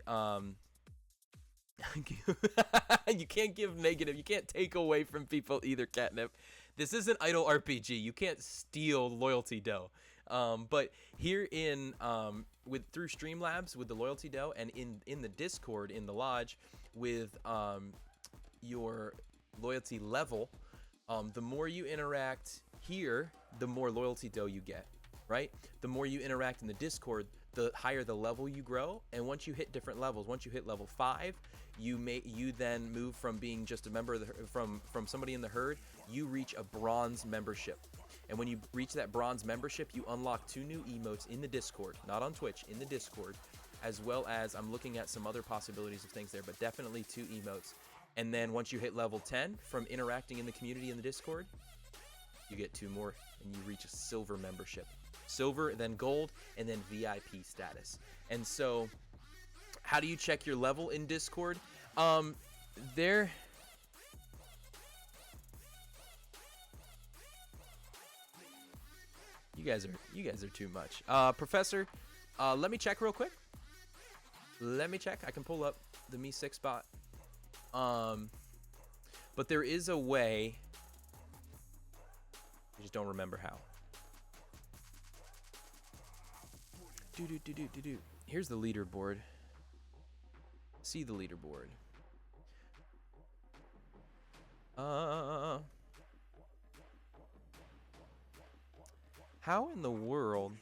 you can't give negative, you can't take away from people either, Catnip. This isn't idle RPG. You can't steal loyalty dough. But here in through Streamlabs with the loyalty dough, and in the Discord in the lodge with your loyalty level, the more you interact here, the more loyalty dough you get, right? The more you interact in the Discord, the higher the level you grow. And once you hit different levels, once you hit level 5, you then move from being just a member of the, from somebody in the herd, you reach a bronze membership. And when you reach that bronze membership, you unlock 2 new emotes in the Discord, not on Twitch, in the Discord, as well as I'm looking at some other possibilities of things there, but definitely 2 emotes. And then once you hit level 10 from interacting in the community in the Discord, you get 2 more and you reach a silver membership. Silver, then gold, and then VIP status. And so how do you check your level in Discord? There... You guys are too much. Professor, let me check real quick. Let me check. I can pull up the Me 6 bot. But there is a way. I just don't remember how. Here's the leaderboard. See the leaderboard. How in the world?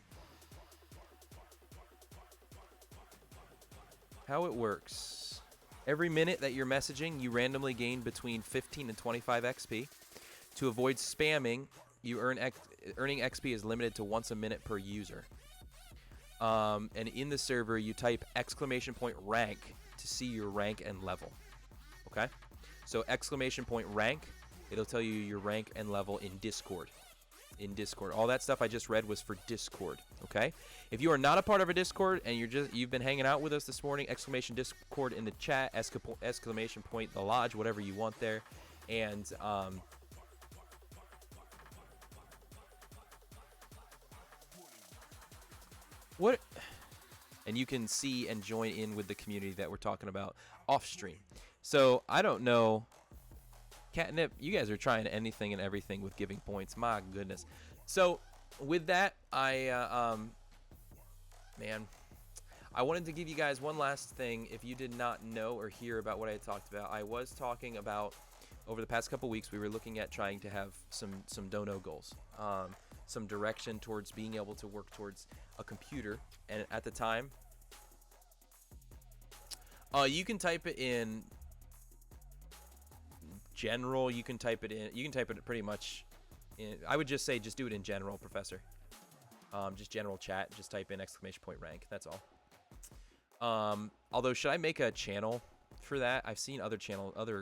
How it works. Every minute that you're messaging, you randomly gain between 15 and 25 XP. To avoid spamming, you earning XP is limited to once a minute per user. And in the server, you type !rank to see your rank and level. Okay? So !rank, it'll tell you your rank and level in Discord. In Discord. All that stuff I just read was for Discord, okay? If you are not a part of a Discord and you've been hanging out with us this morning, !Discord in the chat, !the lodge, whatever you want there. And what, and you can see and join in with the community that we're talking about off stream. So I don't know, Catnip, you guys are trying anything and everything with giving points. My goodness. So with that, I I wanted to give you guys one last thing. If you did not know or hear about what I had talked about, I was talking about over the past couple weeks, we were looking at trying to have some dono goals, some direction towards being able to work towards a computer. And at the time, you can type it in general. You can type it pretty much in, I would just say just do it in general, Professor. Just general chat, just type in !rank, that's all. Although, should I make a channel for that? I've seen other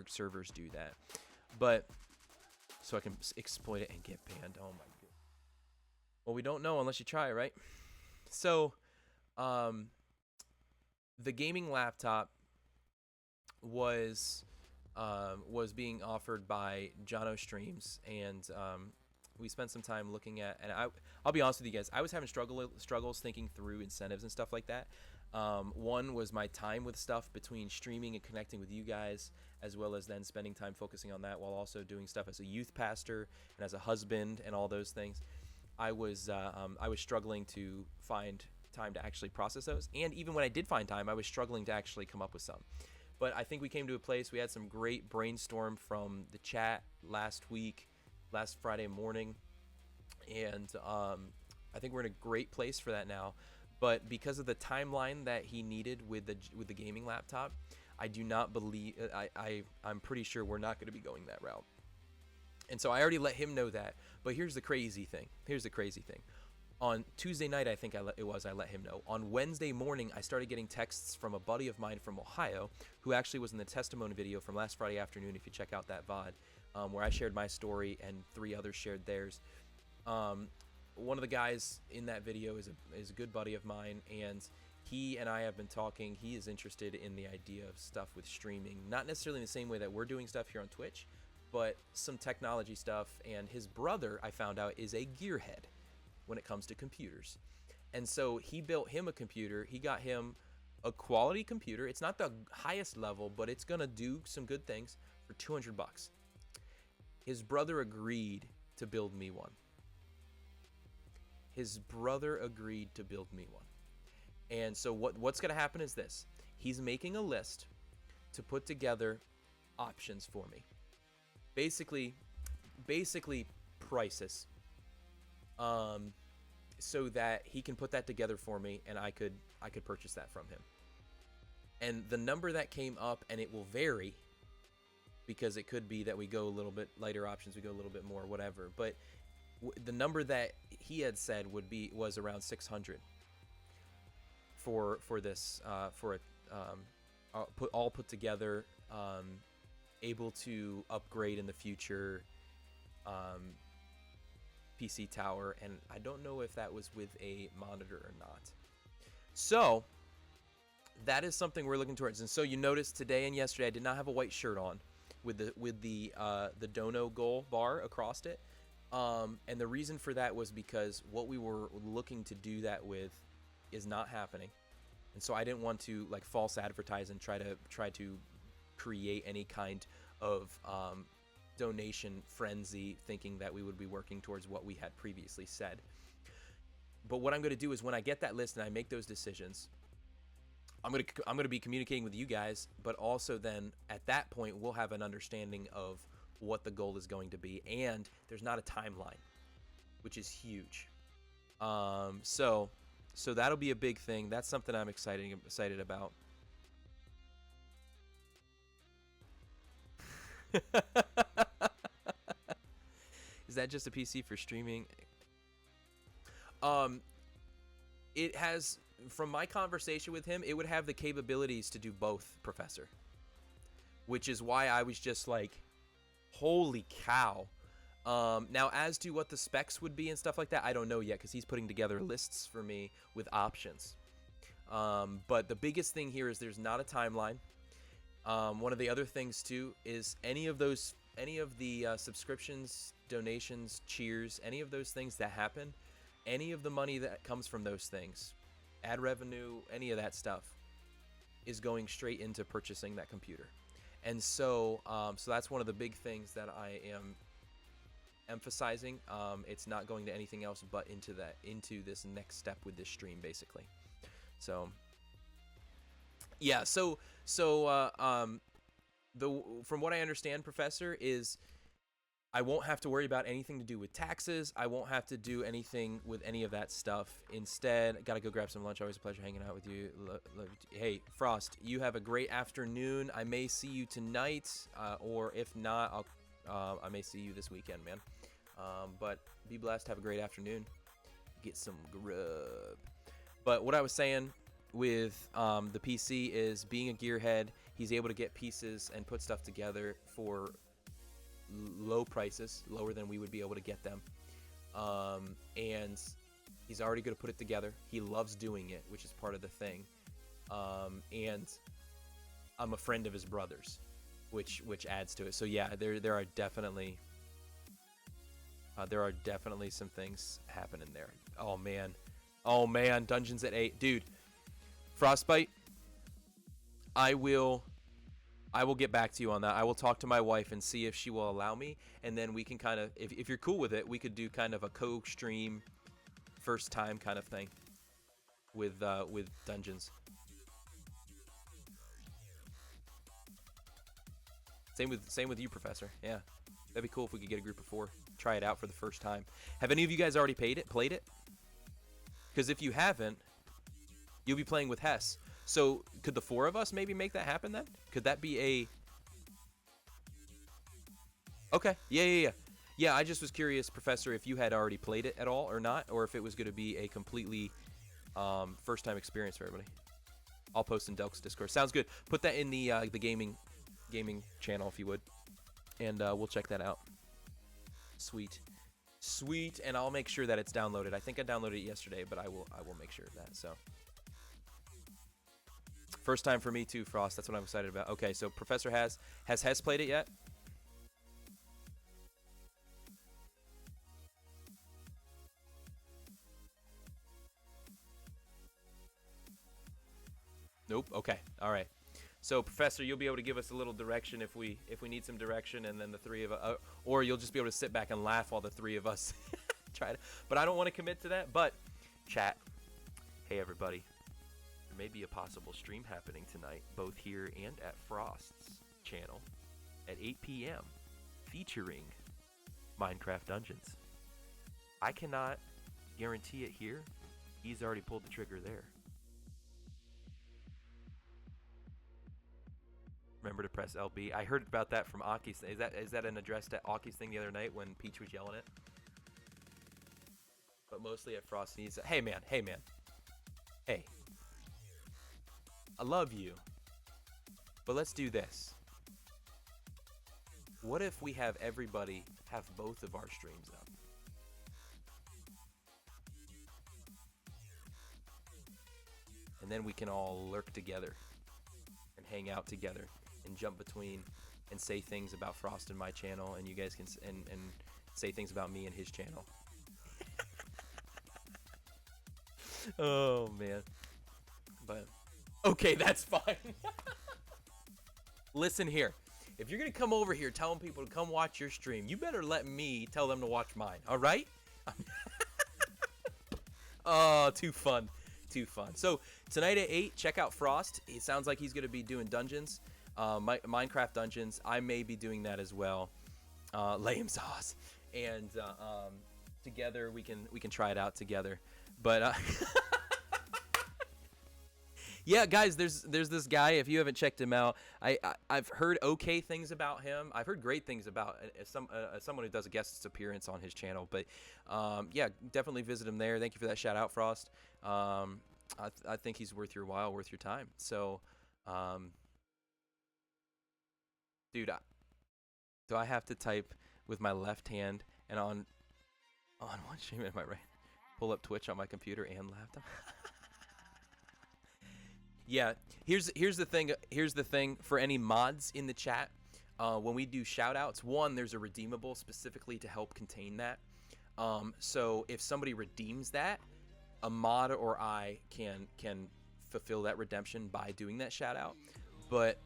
servers do that, but so I can exploit it and get banned. Oh my god. Well, we don't know unless you try, right? So, the gaming laptop was being offered by Jono Streams, and we spent some time looking at, and I'll be honest with you guys, I was having struggles thinking through incentives and stuff like that. One was my time with stuff between streaming and connecting with you guys, as well as then spending time focusing on that while also doing stuff as a youth pastor and as a husband and all those things. I was struggling to find time to actually process those, and even when I did find time, I was struggling to actually come up with some. But I think we came to a place, we had some great brainstorm from the chat last Friday morning, and I think we're in a great place for that now. But because of the timeline that he needed with the gaming laptop, I do not believe, I'm pretty sure we're not going to be going that route. And so I already let him know that. But here's the crazy thing. On Tuesday night, I think I let him know. On Wednesday morning, I started getting texts from a buddy of mine from Ohio, who actually was in the testimony video from last Friday afternoon, if you check out that VOD, where I shared my story and 3 others shared theirs. One of the guys in that video is a good buddy of mine, and he and I have been talking. He is interested in the idea of stuff with streaming, not necessarily in the same way that we're doing stuff here on Twitch, but some technology stuff. And his brother, I found out, is a gearhead when it comes to computers. And so he built him a computer. He got him a quality computer. It's not the highest level, but it's gonna do some good things for $200. His brother agreed to build me one. And so what's gonna happen is this. He's making a list to put together options for me. Basically prices. So that he can put that together for me, and I could purchase that from him. And the number that came up, and it will vary, because it could be that we go a little bit lighter options, we go a little bit more, whatever. But the number that he had said was around 600 for this all put together, able to upgrade in the future. PC tower, and I don't know if that was with a monitor or not. So that is something we're looking towards. And so you noticed today and yesterday I did not have a white shirt on with the dono goal bar across it. And the reason for that was because what we were looking to do that with is not happening. And so I didn't want to like false advertise and try to create any kind of donation frenzy, thinking that we would be working towards what we had previously said. But what I'm going to do is when I get that list and I make those decisions, I'm going to be communicating with you guys, but also then at that point we'll have an understanding of what the goal is going to be, and there's not a timeline, which is huge. So that'll be a big thing. That's something I'm excited about. Is that just a PC for streaming? It has, from my conversation with him, it would have the capabilities to do both, Professor. Which is why I was just like, holy cow. Now, as to what the specs would be and stuff like that, I don't know yet, because he's putting together lists for me with options. But the biggest thing here is there's not a timeline. One of the other things too is any of the subscriptions, donations, cheers, any of those things that happen, any of the money that comes from those things, ad revenue, any of that stuff, is going straight into purchasing that computer. And so that's one of the big things that I am emphasizing. It's not going to anything else but into this next step with this stream, basically. So Yeah. The from what I understand, Professor, is I won't have to worry about anything to do with taxes. I won't have to do anything with any of that stuff. Instead, gotta go grab some lunch. Always a pleasure hanging out with you. Hey, Frost, you have a great afternoon. I may see you tonight, or if not, I may see you this weekend, man. But be blessed. Have a great afternoon. Get some grub. But what I was saying with the PC is being a gearhead, he's able to get pieces and put stuff together for low prices, lower than we would be able to get them. And he's already going to put it together. He loves doing it, which is part of the thing. And I'm a friend of his brother's, which adds to it. So yeah, there are definitely some things happening there. Oh man, Dungeons at 8, dude. Frostbite, I will get back to you on that. I will talk to my wife and see if she will allow me, and then we can kind of, if you're cool with it, we could do kind of a co-stream first time kind of thing with Dungeons. Same with you, Professor. Yeah, that'd be cool if we could get a group of 4, try it out for the first time. Have any of you guys already played it? Because if you haven't, you'll be playing with Hess. So could the 4 of us maybe make that happen then? Could that be a... Okay, yeah. Yeah, I just was curious, Professor, if you had already played it at all or not, or if it was going to be a completely first-time experience for everybody. I'll post in Delk's Discord. Sounds good. Put that in the gaming channel if you would, and we'll check that out. Sweet, and I'll make sure that it's downloaded. I think I downloaded it yesterday, but I will make sure of that. So. First time for me too, Frost. That's what I'm excited about. Okay, so Professor has Hess played it yet? Nope. Okay. All right. So Professor, you'll be able to give us a little direction if we need some direction, and then the 3 of us, or you'll just be able to sit back and laugh while the 3 of us try to. But I don't want to commit to that. But chat. Hey everybody. May be a possible stream happening tonight, both here and at Frost's channel at 8 p.m. featuring Minecraft Dungeons. I cannot guarantee it here. He's already pulled the trigger there. Remember to press LB. I heard about that from Aki's. Is that an address to Aki's thing the other night when Peach was yelling it? But mostly at Frost needs. Hey man. Hey. I love you, but let's do this. What if we have everybody have both of our streams up? And then we can all lurk together and hang out together and jump between and say things about Frost and my channel, and you guys can and say things about me and his channel. Oh man. But okay, that's fine. Listen here. If you're going to come over here telling people to come watch your stream, you better let me tell them to watch mine, all right? Oh, too fun. So, tonight at 8, check out Frost. It sounds like he's going to be doing dungeons, Minecraft dungeons. I may be doing that as well. Lame sauce. And together we can try it out together. But yeah, guys, there's this guy. If you haven't checked him out, I've heard okay things about him. I've heard great things about someone who does a guest appearance on his channel. But yeah, definitely visit him there. Thank you for that shout out, Frost. I think he's worth your while, worth your time. So, dude, do I have to type with my left hand and on one stream am I right? Pull up Twitch on my computer and laptop. Yeah, here's the thing for any mods in the chat. When we do shoutouts, one, there's a redeemable specifically to help contain that. So if somebody redeems that, a mod or I can fulfill that redemption by doing that shoutout. But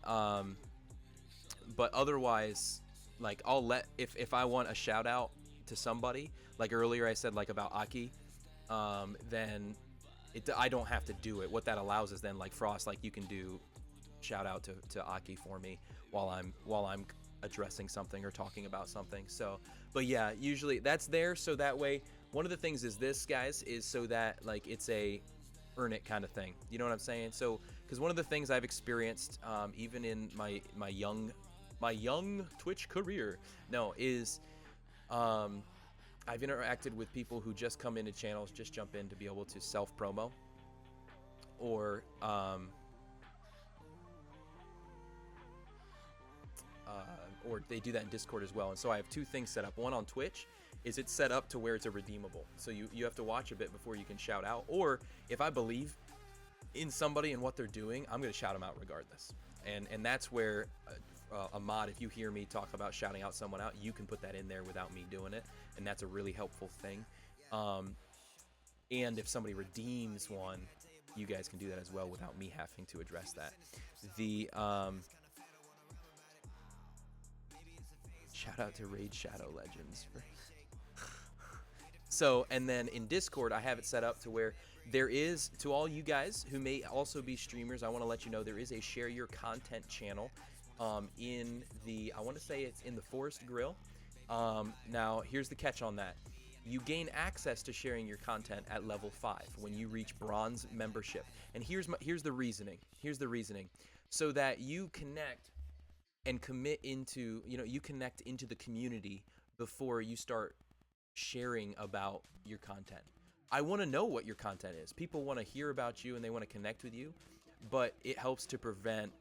otherwise, like I'll let if I want a shoutout to somebody, like earlier I said like about Aki, then I don't have to do it. What that allows is then, like Frost, like you can do shout out to Aki for me while I'm addressing something or talking about something. So, but yeah, usually that's there so that way. One of the things is this, guys, is so that like it's a earn it kind of thing. You know what I'm saying? So, because one of the things I've experienced, even in my young Twitch career, no, is I've interacted with people who just come into channels, just jump in to be able to self promo, or or they do that in Discord as well. And so I have two things set up. One on Twitch is it's set up to where it's a redeemable. So you have to watch a bit before you can shout out. Or if I believe in somebody and what they're doing, I'm going to shout them out regardless. And that's where a mod, if you hear me talk about shouting out someone out, you can put that in there without me doing it. And that's a really helpful thing. And if somebody redeems one, you guys can do that as well without me having to address that. The shout out to Raid Shadow Legends. So, and then in Discord, I have it set up to where there is, to all you guys who may also be streamers, I want to let you know there is a share your content channel in the, I want to say it's in the Forest Grill. Now, here's the catch on that. You gain access to sharing your content at level 5 when you reach bronze membership. And here's the reasoning. Here's the reasoning. So that you connect and commit into, you connect into the community before you start sharing about your content. I want to know what your content is. People want to hear about you and they want to connect with you, but it helps to prevent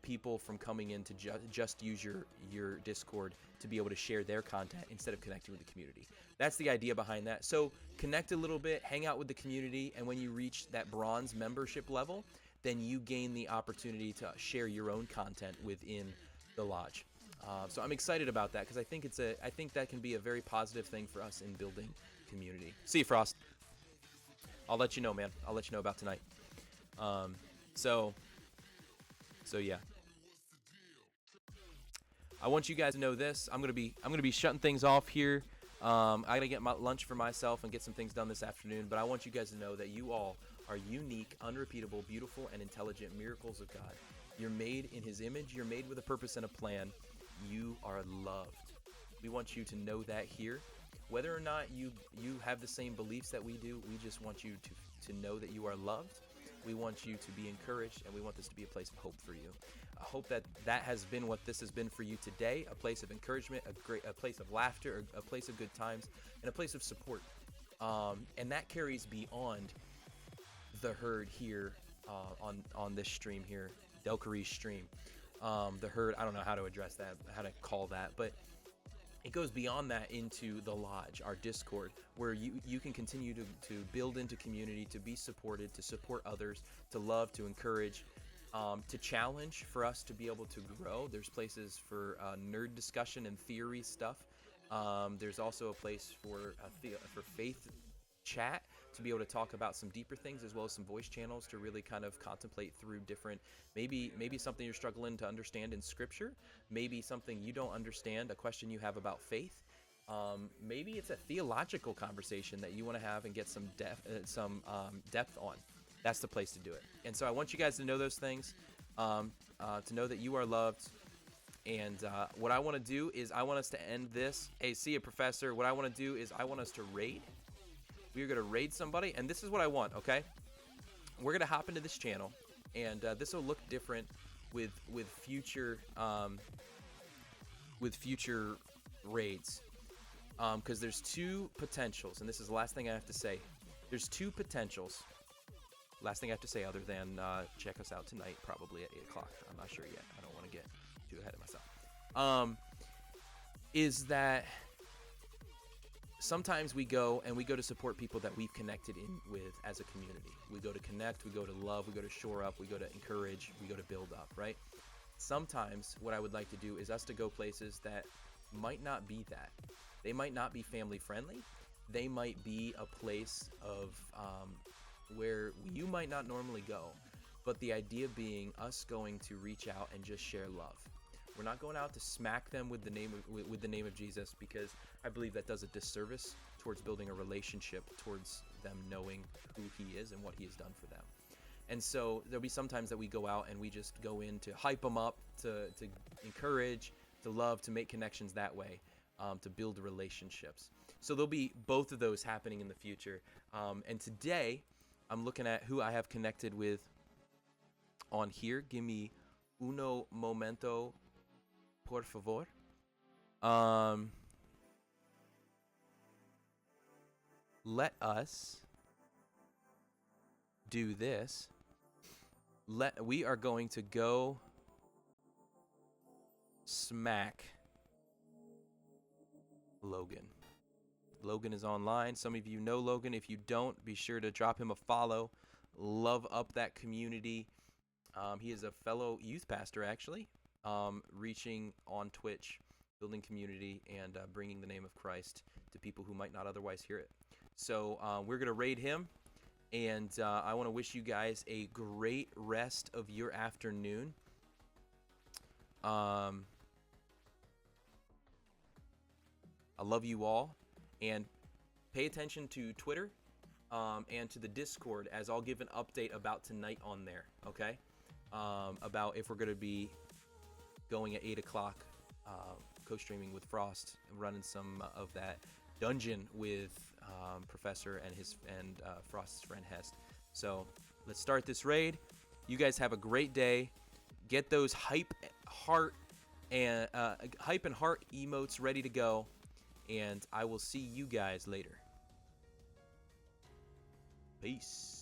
people from coming in to just use your Discord to be able to share their content instead of connecting with the community. That's the idea behind that. So connect a little bit, hang out with the community, and when you reach that bronze membership level, then you gain the opportunity to share your own content within the lodge. So I'm excited about that because I think that can be a very positive thing for us in building community. See you, Frost. I'll let you know, man. I'll let you know about tonight. So yeah. I want you guys to know this. I'm gonna be shutting things off here. I gotta get my lunch for myself and get some things done this afternoon. But I want you guys to know that you all are unique, unrepeatable, beautiful, and intelligent miracles of God. You're made in His image. You're made with a purpose and a plan. You are loved. We want you to know that here. Whether or not you have the same beliefs that we do, we just want you to know that you are loved. We want you to be encouraged, and we want this to be a place of hope for you. I hope that has been what this has been for you today, a place of encouragement, a place of laughter, a place of good times, and a place of support. And that carries beyond the herd here on this stream here, Delkery's stream. The herd, I don't know how to address that, how to call that, but it goes beyond that into the lodge, our Discord, where you can continue to build into community, to be supported, to support others, to love, to encourage, to challenge, for us to be able to grow. There's places for nerd discussion and theory stuff. There's also a place for faith chat, to be able to talk about some deeper things, as well as some voice channels to really kind of contemplate through different, maybe something you're struggling to understand in scripture, maybe something you don't understand, a question you have about faith, maybe it's a theological conversation that you want to have and get some depth on. That's the place to do it. And so I want you guys to know those things, to know that you are loved. And what I want to do is I want us to end this. Hey, see ya, Professor. What I want to do is I want us to raid. We are going to raid somebody, and this is what I want, okay? We're going to hop into this channel, and this will look different with future raids, because there's two potentials, and this is the last thing I have to say. There's two potentials. Last thing I have to say, other than check us out tonight, probably at 8 o'clock. I'm not sure yet. I don't want to get too ahead of myself. Is that sometimes we go to support people that we've connected in with as a community. We go to connect, we go to love, we go to shore up, we go to encourage, we go to build up, right? Sometimes what I would like to do is us to go places that might not be that. They might not be family friendly. They might be a place of where you might not normally go. But the idea being us going to reach out and just share love. We're not going out to smack them with the name of Jesus, because I believe that does a disservice towards building a relationship, towards them knowing who he is and what he has done for them. And so there'll be sometimes that we go out and we just go in to hype them up, to encourage, to love, to make connections that way, to build relationships. So there'll be both of those happening in the future. And today I'm looking at who I have connected with on here. Give me uno momento, por favor. Let us do this. We are going to go smack Logan. Logan is online. Some of you know Logan. If you don't, be sure to drop him a follow. Love up that community. He is a fellow youth pastor, actually, reaching on Twitch, building community, and bringing the name of Christ to people who might not otherwise hear it. So we're going to raid him, and I want to wish you guys a great rest of your afternoon. I love you all, and pay attention to Twitter and to the Discord, as I'll give an update about tonight on there, okay? About if we're going to be going at 8 o'clock, co-streaming with Frost, and running some of that dungeon with Professor and Frost's friend Hest. So let's start this raid. You guys have a great day. Get those hype and heart emotes ready to go, and I will see you guys later. Peace.